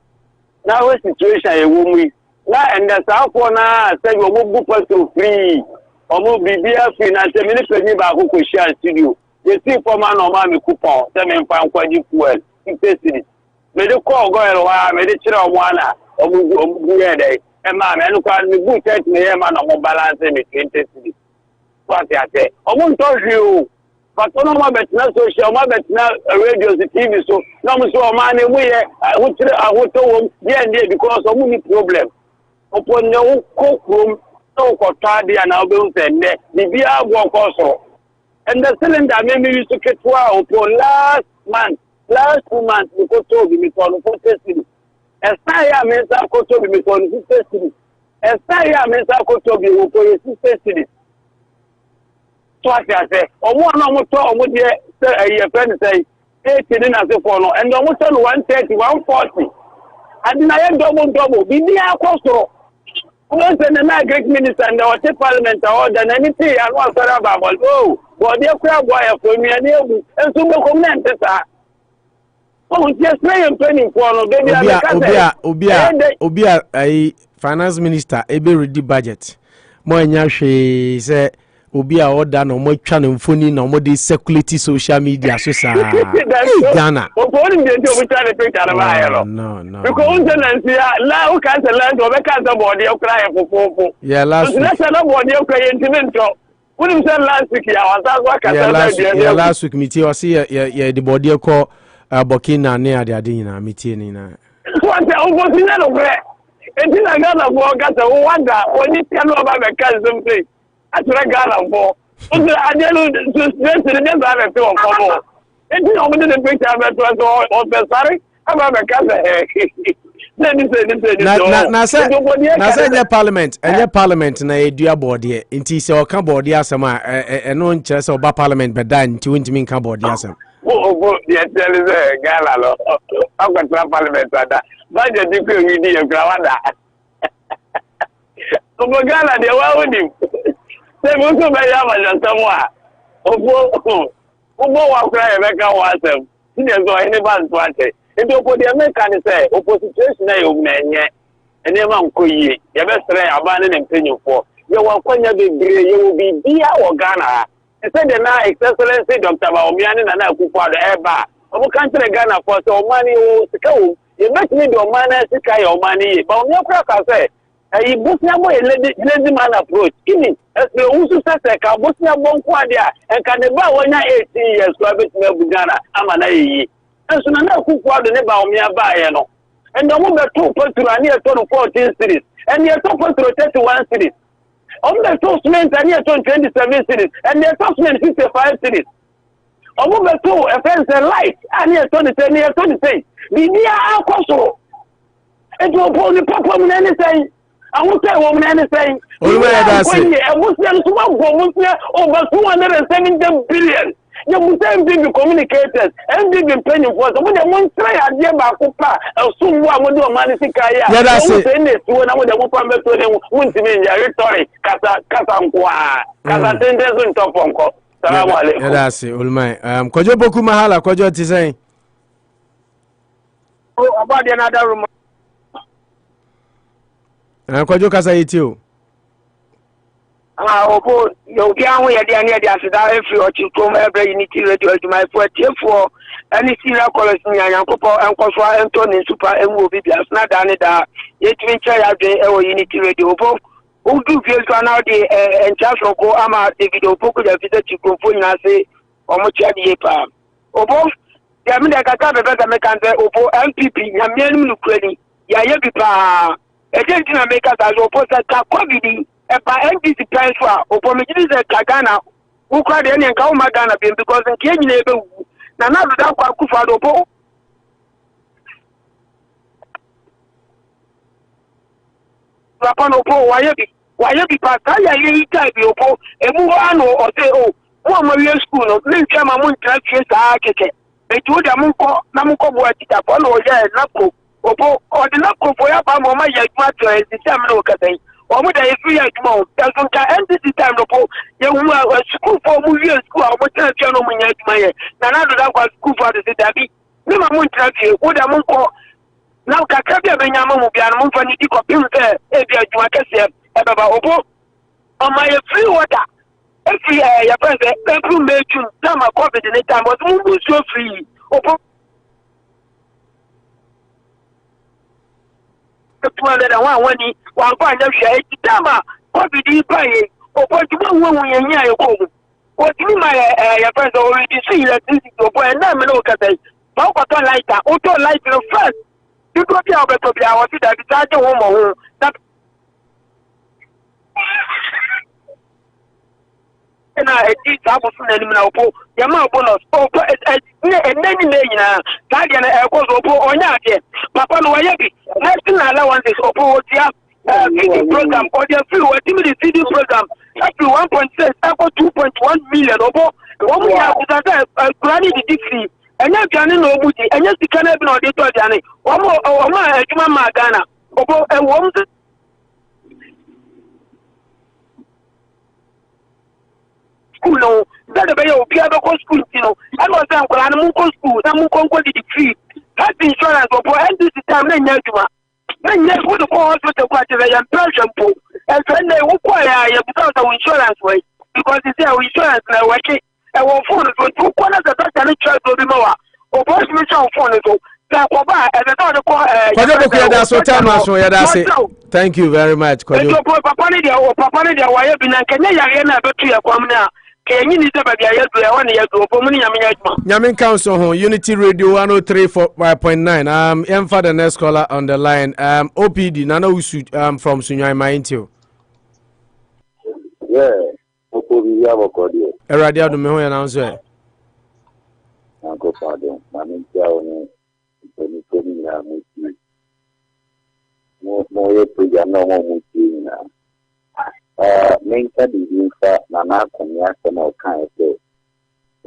na we situation e wo mu na enda sa afọ na say we bu pass free omo bibia free na say me ne pedi ba akoko share studio they see for man no ma me coupon say me mfa nkwaji fuel 50 cedis me de call go ero wa me de kire omo ana omo bu ye dey Emma, and can be good at me, Emma, no balance me 20 cities. What I say, I won't tell you, but no more but not social, but now radio, the TV, so no so money, I would tell them, yeah, because of money problem. Upon no cookroom, no cotadi and I'll be saying, the beer walk also. And the cylinder made me used to get 12 upon last 2 months, because told me for 40 cities. Esaya mensa koto bi me for 60 cities. Esaya mensa koto bi wo for 60 cities. So I say, omo na omo to omo de say friend say 80 na say for no and omo tell 130 140. And na ye double bi ni akosoro. Omo say na great minister and the parliament or than anything and one sorry about oh, but they kura boy for me and you and so go comment sa. Oh, yes, I am training for Obia, a finance minister, able ready budget. More she say, Obia order no more channel phone no more circulating social media. So, Ghana. No. Because now can't land or can't body of crying for. Yeah, last week. That's nobody of crying to when last week, last week, me I see the body call. Burkina ne ade ade nyina metie ni na so ante obosi na no bre It's in a Ghana for Gata, wonder, when you tell about my cousin, please. That's what I got for. I didn't just remember a film for more. It's not within the picture of the sorry. I'm a cousin. Na say parliament na edua board here nti se o ka board asem a eno nkyere se oba parliament beda nti wontimi nka board asem the tell is Ghana lo akwa parliament ada budget di ko wi di e kra wada obo Ghana de wa woni se mo so be ya ma jansamo a obo wa kra e be ka wa asem ti de so any ban to ate ebi opo de America ni say opposition na yo na enye ene ma nkoyie ye be sere abane ne mpenyufo ye wa kwanya bebre ye wo bibia wo Ghana e say de na excellency Dr. Mahama ni na akufo-addo eba obo kantre Ghana for so mani o sika o ye make me do man sika ye o mani ye ba o nyakra ka say e busnya mo e lazy man approach kini e usu say ka busnya bonko ade a e ka ne ba wonya 18 years ko abetime bu Ghana ama na yi and so now Akufo-Addo ne ba omia ba ye no and omo be to petrol ani e to 14 series and ye to petrol 31 series omo be to cement ani e to 27 series and ye to cement 55 series omo be to a fence light ani e to 10 ye to 10 bibia akoso e to po ni papa mu na ni say awon say wo mu na ni say olwe da say e muslim so ma go muslim over 270 billion. You must have been communicators and been penny for some of them won't try a dear Bakupa, soon one will do a manisicaya. Yeah, that's it. When I would have won't mean your rhetoric, Casamqua, Casatenders on top of Salam. Yeah, that's it, Ulmai. Kojo Boku Mahala, Kojo Tisay. Oh, about another room. Kojo Kasaitio. Opo yo bia ho ye de ane de aseda efri ochikom every unity radio my for tiefo any senior college nya yankopo enkoso ento ne super enwo bibia na da ne da yetimi cha ya de e unity radio opo udu vie so na de enchaso ko ama David opo ko ja fite chikomfo nya se omo cha de pa opo ya mi de kaka be be me kan de opo MPP nya mianum nu krani ya ye bi pa agent na make us opo sa ka covid Epa NDC transfer opomijiri ze Ghana ukwa de nka o Ghana bi because nke nyina ebe wu na do da kwa Akufo-Addo opo Rapon opo waye bi pata ya ye ita bi opo emu anu o se o mo ma wi school no me ntwa ma mo ntra fie saa keke etu da mo nko na mo nko bo atita bo no ya na ko opo ordinary ko fo ya ba mo ma ya adwuma to e system no katai omo da yesu ya adwuma o taso ka NDC time no po ye hu a school for mu wi school a mo tena fie no mo nya adwuma ye na do da kwa school for the dabi me ma mo ntra fie o da mo nko na kakra bia benya mo bia no mo fa ni di kopim se e bia adwuma kese e baba opo o ma ye free water every ya friend people make you time COVID in time but mo bu so free opo 201 wani wa kwa nya hwa e tama COVID paye opo tuma wo yen nya ye ko o timi ma ya friend o ready see electricity opo e na me no katai ba ko to lighter o to light no first you go bia obeto bia wo ti da bi ta je wo mo ho that na edi tabu fun enim na opo ya ma bonus opo enani na nyina ta dia na e ko opo onya ade papa no waye bi national allowances opo otia program or the free what the feeding program up to 1.6 up to 2.1 million opo omo ya kuzata grani di free enya gane na obuti enya sikana bi na ode to gane omo adwuma ma Ghana opo ewom school no that be your pia go school no I was saying ko an mun ko school na mun ko di free health insurance opo NDC time na nya adwuma na nya ko ko hospital ko ati ya pension po and then they wo kwa ya because of insurance way because it's our insurance na work e wo phone so ko na that can charge do bi mawa opo mi cha phone so ta ko ba e be do ko Kojo Boku ya da so time aso ya da say thank you very much Kojo papa ne dia wa ye bi na kenya ya na betu ya kwam na Can you need to be a year, 1 year to open Yamin Council home, Unity Radio 103.9. For the next caller on the line. OPD Nana Usu from Sunyai Maintio. Yeah, OPD Yavokodi. Eradia do me ho announce e. Uncle Pardon, Mamintia on the Komi na Muti. More program no more Muti na. Menka di Infa Nana Akomea some kind of the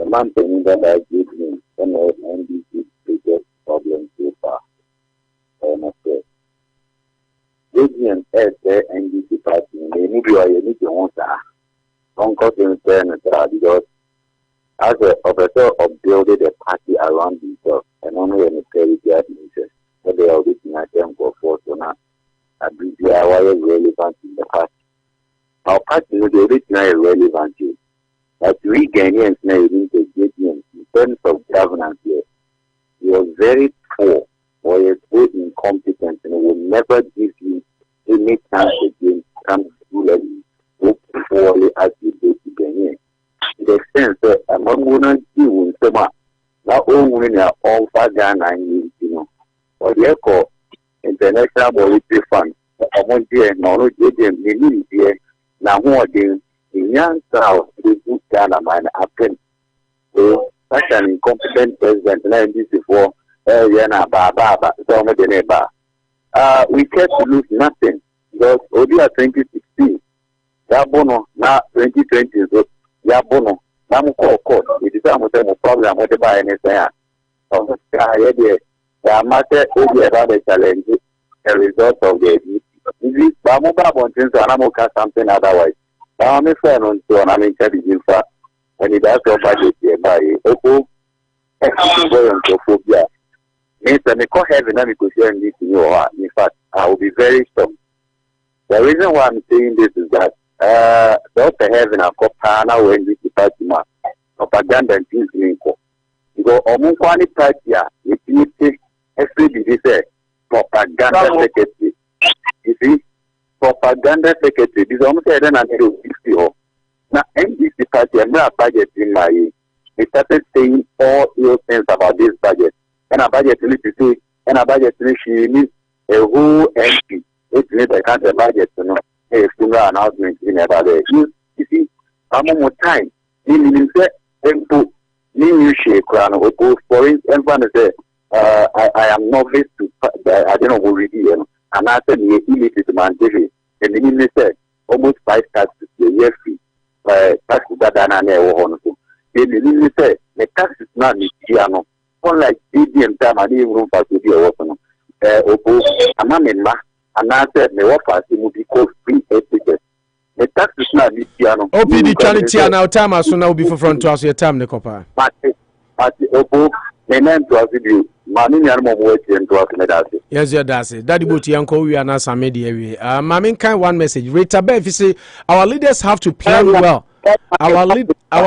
man saying that I gave him an NDC biggest problem so far. Ghanaians as the NDC party, they need to want that. Don't cause them because as a officer of building a party around themselves and only in the territory administration, so they are looking at them for force or not. And they are relevant in the party. Our party will be originally relevant to. But we Ghanaians now need to get in terms of governance here. You are very poor or you're so incompetent and will never give you any chance again come to look poorly as you do to Ghanaians. In the sense that among women, you will say, now all women are all for Ghana and you know, or the ECO International Monetary Fund, among the no, they need here now who are doing. In young South, the good Ghana man happen. So, such an incompetent president, like this before, we care to lose nothing because Odia 2016, Yabono, now 2020, so Yabono, Namuko court, it is a problem, whatever anything. The matter is about the challenge, a result of the if Bamuka wants to something otherwise. I'm a fan on so I'm in Cadifa, and it has a budget here by Oko, Exophobia. Means that I can't have an negotiation this in your heart. In fact, I will be very strong. The reason why I'm saying this is that Dr. Heaven a copana when this party propaganda and things because Omunkwani party, it needs to say propaganda secretary. You see? Propaganda secretary, this almost said that now NDC party, I'm not budget in my they started saying all ill things about this budget. And a budget to say, and a budget to she needs a whole MP. It needs a country budget to know a similar announcement in about it. You see, I'm more time. Meaning say, and put new shake crown or go for it, and one say, I am novice to, I don't know what we do. And I said, the illiterate man, and the minister said, almost 5 taxes a year fee, taxes that are not there. The minister said, the tax is not the piano, unlike ADM time, I didn't room for to be a weapon. A man in Ma, and I said, the offer would be called free etiquette. The tax is not the piano. OPD charity and our time as soon as we be for front to us your time, Nekopa. But Opo, the name to us you. Yes, your daddy. Daddy Booty Uncle, we are not some media. Mamin kind one message. Rita Bev, you say our leaders have to plan well. Our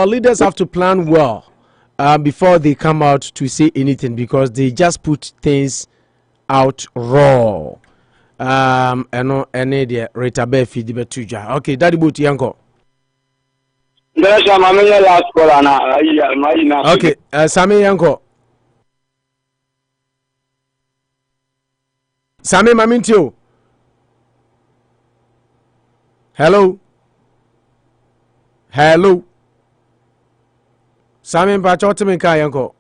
leaders have to plan well before they come out to say anything because they just put things out raw. And no any there Rita Bev feed the betuja. Okay, Daddy Booty Uncle. Okay, Sammy Uncle. Sammy Mamintio. Hello. Sammy Pachotimin Kayanko.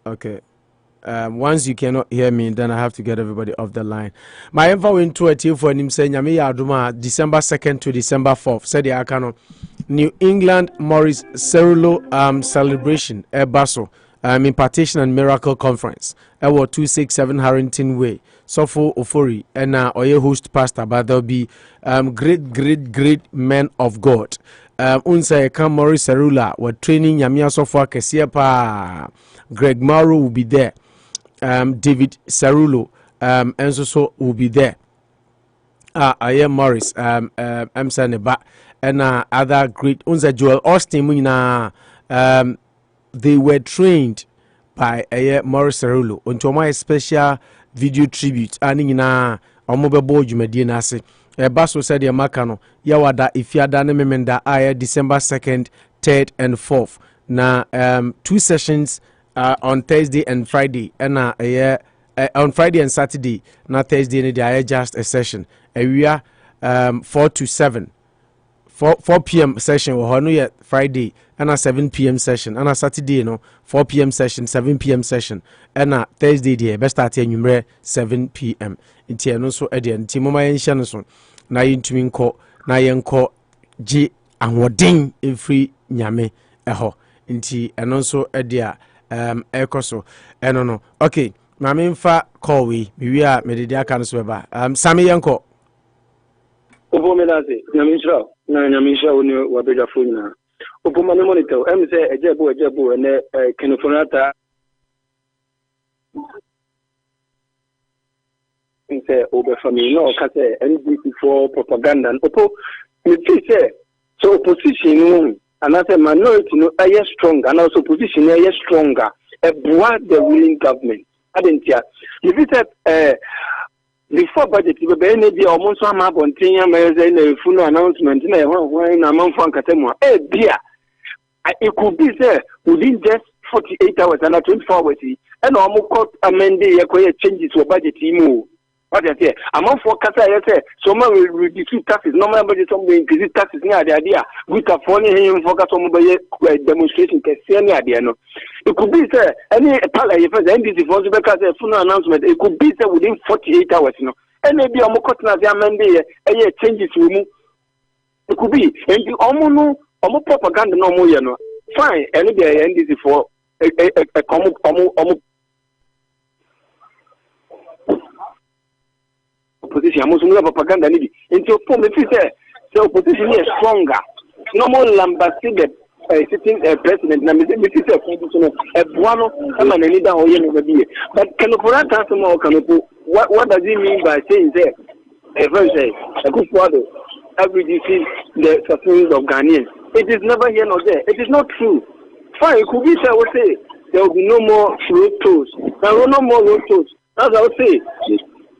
Okay. Once you cannot hear me, then I have to get everybody off the line. My info into a team for him saying Yami Aduma December 2nd to December 4th. Said the Akano. New England Morris Cerulo celebration Basso. Impartation and Miracle Conference. Ewo 267 Harrington Way. Sofu Ofori and Oye host pastor, but there'll be great men of God. Unsa Kam Morris Cerula were training Yamia Sofa Kesiepa. Greg Mauro will be there. David Cerulo and so will be there. Aye Morris Msaneba and other great Unsa Joel Austin they were trained by Morris Cerulo onto my special video tribute and in a omobebo jumadi nase Basso said ya makano yawada ifiada ne memenda aya December 2nd, 3rd and 4th. Na 2 sessions on Thursday and Friday and on Friday and Saturday. Na Thursday ne dia just a session. We are 4 to 7. 4 p.m. session or no Friday and a 7 p.m. session and a Saturday 4 p.m. session 7 p.m. session and a Thursday day best start number 7 p.m. Inti no so edian ti mama yen so na yintumi nko na yenko gi anwodin every nyame eho inti eno so edia ekoso eno no okay mama mfa call we wi a medede aka no so beba sami yenko obo medase nyamisha na nyamisha woni wabeja funa obo mama monitor say ejebo ene Ofori-Atta say over family no ka say NDC for propaganda opo me say so opposition and as a minority no are strong and also opposition are stronger the ruling government adentia if it before budget we be na bia almost am abontin ya meze na funo announcement na na manfo ankatemu bia it could be say within just 48 hours and 24 hours and almost court amend the changes to budget imu. What I say, among for Kata, I say, some will reduce taxes. Normal budget, some will increase taxes near the idea. We can phone him for some demonstration. Any idea, no. It could be, sir, any NDC for the full announcement. It could be, sir, within 48 hours, you know. And maybe I'm cutting the amendment, changes to move. It could be, and the almost propaganda, no more, you know. Fine, any NDC for a common opposition. I'm also propaganda. Into form, if you say the opposition is stronger, no more lambasted sitting president. Na mimi sisi a buano kama nani da hoye no be. But can Ofori-Atta more what does it mean by saying that a good father every defeat the sufferings of Ghanaians? It is never here nor there. It is not true. Fine, it could be I would say there will be no more road tolls. There will no more road tolls. As I would say.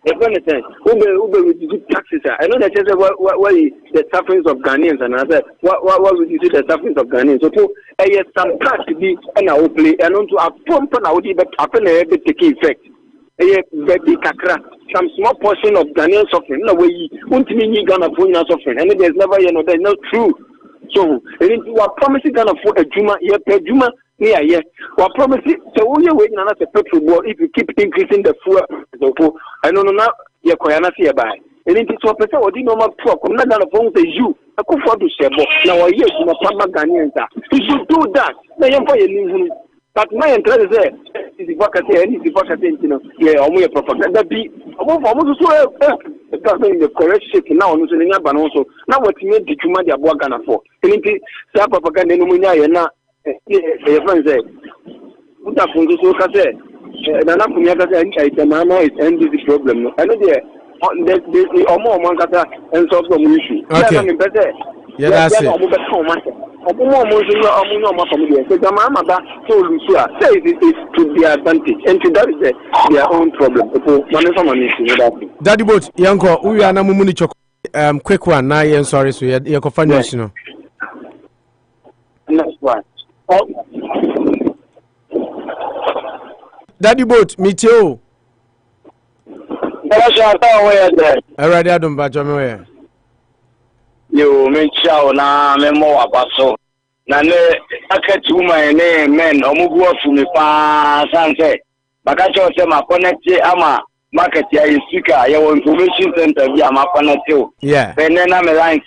Ube reduce taxes. I know that why the sufferings of Ghanaians and I said what reduce the sufferings of Ghanaians. So some tax to be and I will play and on to a pump and I would even happen a bit take effect. Some small portion of Ghanaian suffering. No way won't mean Ghana for suffering. And there's never there's no true. So we are promising Ghana for a Juma Juma. Yeah. Well, promise it. So we are waiting on us a petrol board if you keep increasing the fuel. I don't know now. You're quite not by. And it is what person or the normal talk. I'm not going to phone say you. I could afford to say, now I hear from a Ghanaian. You should do that. Now you're for you. But my interest is there. Is the worker say anything? Yeah, only a propaganda be almost the government in the correct shape now. Also, now what you made the Juma the Abuwa Ghana for? And it is propaganda. No, your friend said, "What are you so say? Nana Akomea say the Mahama is ending this problem. I know they more one kata and solve some issue. Okay. Yeah, that's it. Say it to their advantage, and to that is their own problem. Daddy Boat, Yanko, we are now moving to quick one. Now, I'm sorry, so you're confirming, you know. Next one. Daddy Boat, meet you. Already, I don't batch on me. You make sure na memo abaso. Na ne akati uma ene men omugu ofu mi pa sanse. Bakacho se ma connect ama market ya isika ya information center bi ama connect o. Yeah. Bene na me line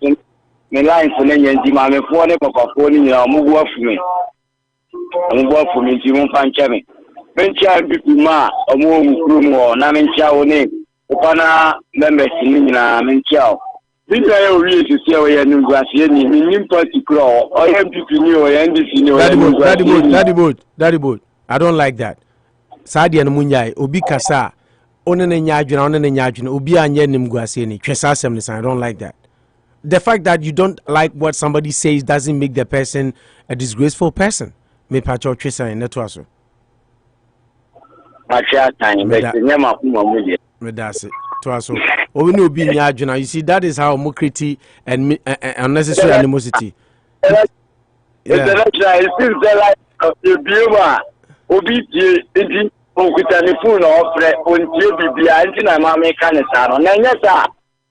for nyenji ma me fo ne papa fo ni ya omugu ofu mi. Omugu ofu mi ti mu pancha mi. Bencha bi ma omu mukuru mo na mencha one. Opana members ni na mencha. Daddy Boat. I don't like that. Sadi and Munyai, Obi Kasa, Onen Yajun, Obi Anyen Guasiani, Chesasem, I don't like that. The fact that you don't like what somebody says doesn't make the person a disgraceful person. Me Pacho Tresa and Netwaso. That's it. to us. Or we know being Yajuna. You see, that is how mockery and unnecessary animosity. International, it seems like the viewer will be the phone or Bibia, and my mechanic.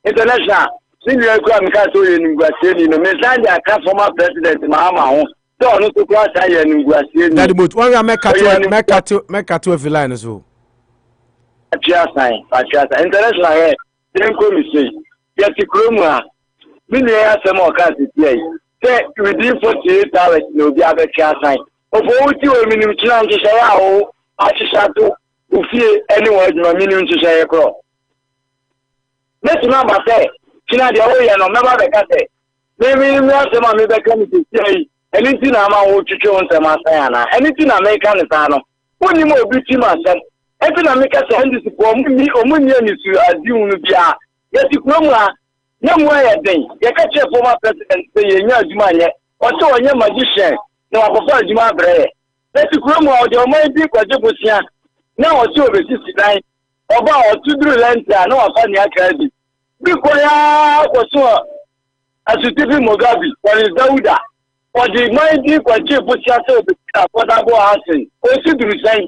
International, senior Castle in Guasini, no Messiah, former President Mahama. So, to class I in Guasini. That would one Mecca to a line as well. International, then come say, yes, Kroma, many some more cases. Say within 48 hours, no, the other chair sign. Of all you, minimum challenge to say, oh, I just have to fear anyone, no minimum to say a crow. Let's remember, say, China, the way and remember the cat. Maybe some of the committee say, anything I'm out to show on Masana, anything American is on. Only more beauty myself. Every American send this for me, or money is due to be a yes, you know. No way a day. You catch a former president say, Jumania, or so a young magician. No, I prefer Juma Bray. Let's grow out your mind deep or Jabusia. Now, 269. About 2 Lenta, no, I find the credit. Because was so as you tell Mugabe, or is Dauda, or the mind deep or Jabusia, so what I go asking, or should resign.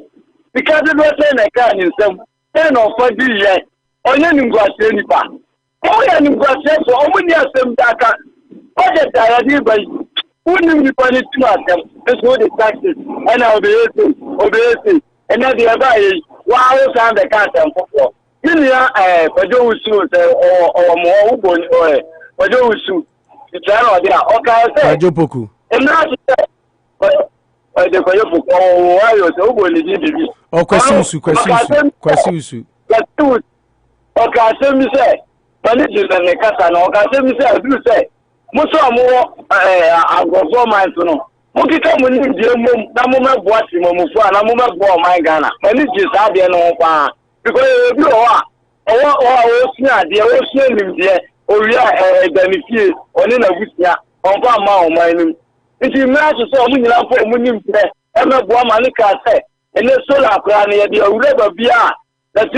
Because it was saying I can in some 10 or 40 years, or you go to any part. Oh, yeah, you got sense for only a some data. What is that? By wouldn't be punished to myself. That's what the taxes, and I'll be obeying. And now the other wow, I'm the cat and football. You know, for those who or more or for those who it's all okay. Jopoku. And now, the Koyopo, oh, I was over the oh, Kwesiusu. Okay, so me say. Managers and the Casa, no, I say, Musa more, I'll go for my son. Okay, come with the moment watching Momufa, and I'm over my Ghana. Managers are there no far. Because you are, the ocean there, or we are a benefit, or in a Wisia, on Pama, my name. If you match so many for Munim, and a Guamanica say, and the solar plan, the river beer. Okay,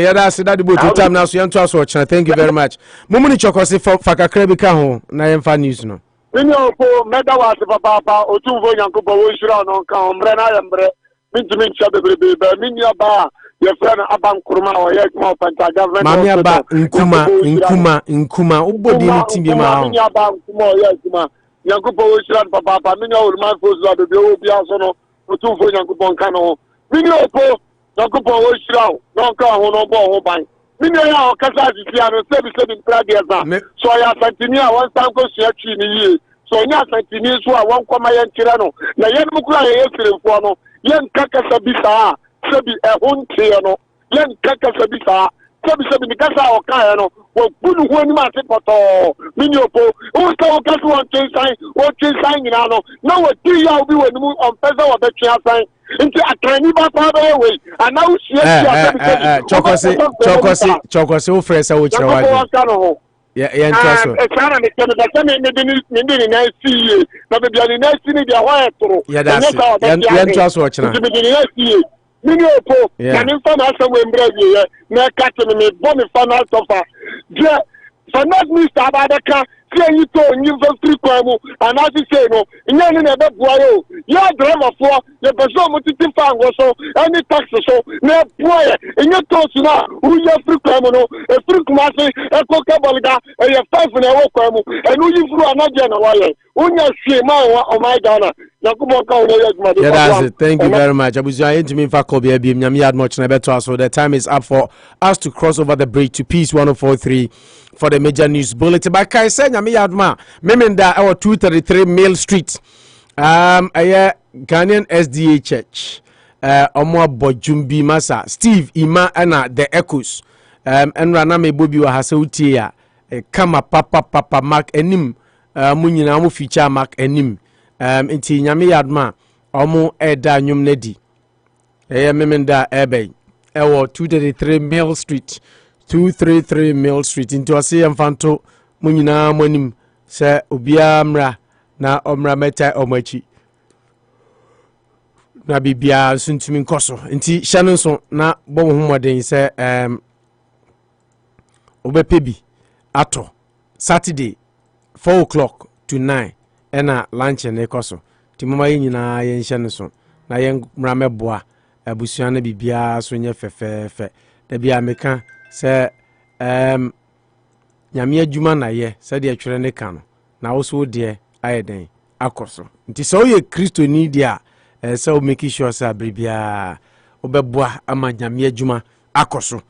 yeah, that's that about time now. So you to thank you very much. Mumuni chokosi for fakakrebika ho na yemfa news no. Minyo po meda wa se papa otumvo nyankopo wo shira no kan ombre na yembre mintimi ncha bebrebe minyo ba ye friend aban kuruma o ye kuma panta government. Mami aba nkuma ubodi ntimi ma ho. Minyo aba nkuma o ye kuma nyankopo wo shira papa minyo ulman fozu abebi o bia so no otumvo nyankopo nka no. Minyo po nyankopo wo shira no kan ho no bo ho ban. Minyo ya o kasa sisia no sebi pradieza so ya santini a wan san ko sia twi ni yi so nya santini so a wan koma ye nkire no na ye no kura ye firefo no ye nkakasa bisa sebi ehuntie no ye nkakasa bisa sebi ni kasa o kan no wo bulu ho ni ma se poto minyo po o sta o kasa won twensan nyina no na wo ti ya obi wo ni mu on pesa wo betwe asan nti akrani ba pa ba we ana usia chokosi o fresa wo kire wa yeah ntaso sana me keme da keme ne na siye na be bia na si ni dia ho etoro yeah ntaso o kire na siye mini opo na ni fa na asem we mbra ye na ka te me bo me final tofa je finance minister abadaka see you to new free kwamu and as you say no nya ni na be buayo ya driver for the person mo titi fa ngo so any tax so na buaye nya to su na u ya free kwamu no e free kumase e ko ka bolga e ya 5 na wo kwamu e no yi furu anaje na wale unya hwe ma o my Ghana yakubo ka o ya juma yeah that's it thank you very much abuja entimi fa ko bia nyam yad much na beto so the time is up for us to cross over the bridge to Peace 104.3 for the major news bulletin by kai say nyam yad ma memenda our 233 Mill Street aye Ghanaian SDA Church omo abojumbi masa Steve Ima ana the Echoes enra na mebobi wa hasautie ya kama papa mark enim munyina mu feature mark enim inti nyame yadma omo eda nwum nadi memenda ebe ewo 233 Mill Street 233 Mill Street into ase yamfanto munyina monim se obia mra na omra meta omachi na bibia nso ntumi nkoso nti hye no nso na bo ho moden se obepebi ato Saturday 4 o'clock to 9 ena lunch ne koso ti mama nyina ye nhye no so na ye mrameboa abusua na bibia so nye fefefe da bia meka se nyame adwuma na ye se de atwere ne ka no na wo so de ayeden akoso nti so ye Kristo ni dia se o make sure sa bribia obeboa ama nyame adwuma akoso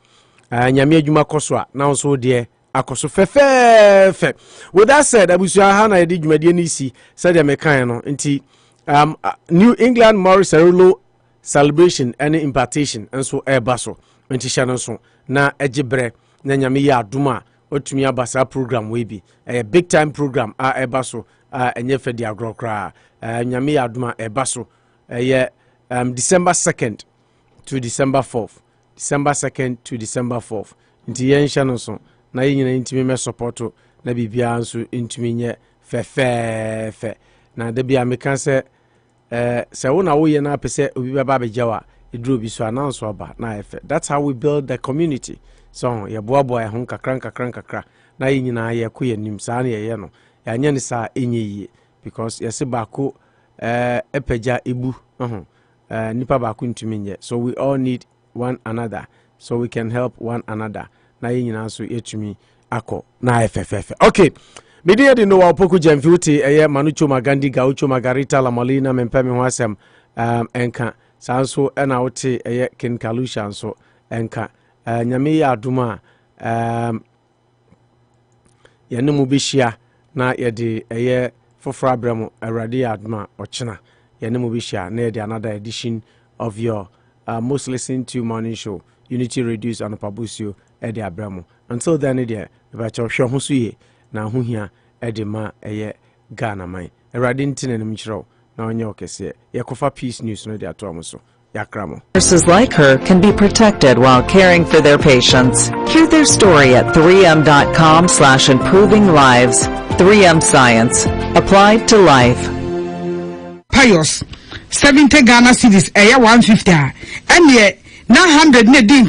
nyame adwuma koso a na wo so de akoso fefefe. With that said, abusua ha na ye de dwumade ni si se de meka no nti New England Morris Cerulo celebration and impartation and so baso nti hye no so na egibre na nyame ya aduma otumi abasa program we bi a big time program baso enye fedi agrokra nyame ya aduma baso December 2nd to December 4th December 2nd to December 4th nti yen hye no so na nyina ntimi me support na bibia nso ntimi nye fefefe na de bia meka se se wona wo ye na pese obi baba bejawa eduro bi so announce oba na efe. That's how we build the community. So ye boaboa ye ho kakra na ye nyina ye ko ye nim sa na ye no ya nya ni sa enye yi because ye se baako epeja ebu nipa baako ntumi nye. So we all need one another so we can help one another na ye nyina so etumi akọ na efefefe. Okay, media de no wa poku jamfiuti Manucho Magandi Gaucho Margarita La Molina mempemi ho asem enka sanso na wote Ken Kalusha so enka nyame ya aduma yene mu bihia na yede foforo abramo awrade ya aduma ochena yene mu bihia na yede another edition of your most listened to morning show Unity Radio Anopa Bosuo ede abramo. Until then there ba cho hwe ho so ye na ho hia edema Ghana man erade ntine nim chiro na onye okese yakofa peace news no dia to amuso yakramo. Nurses like her can be protected while caring for their patients. Hear their story at 3m.com/improving lives. 3M Science applied to life. Pious 70 Ghana cedis 150 and 900 ne din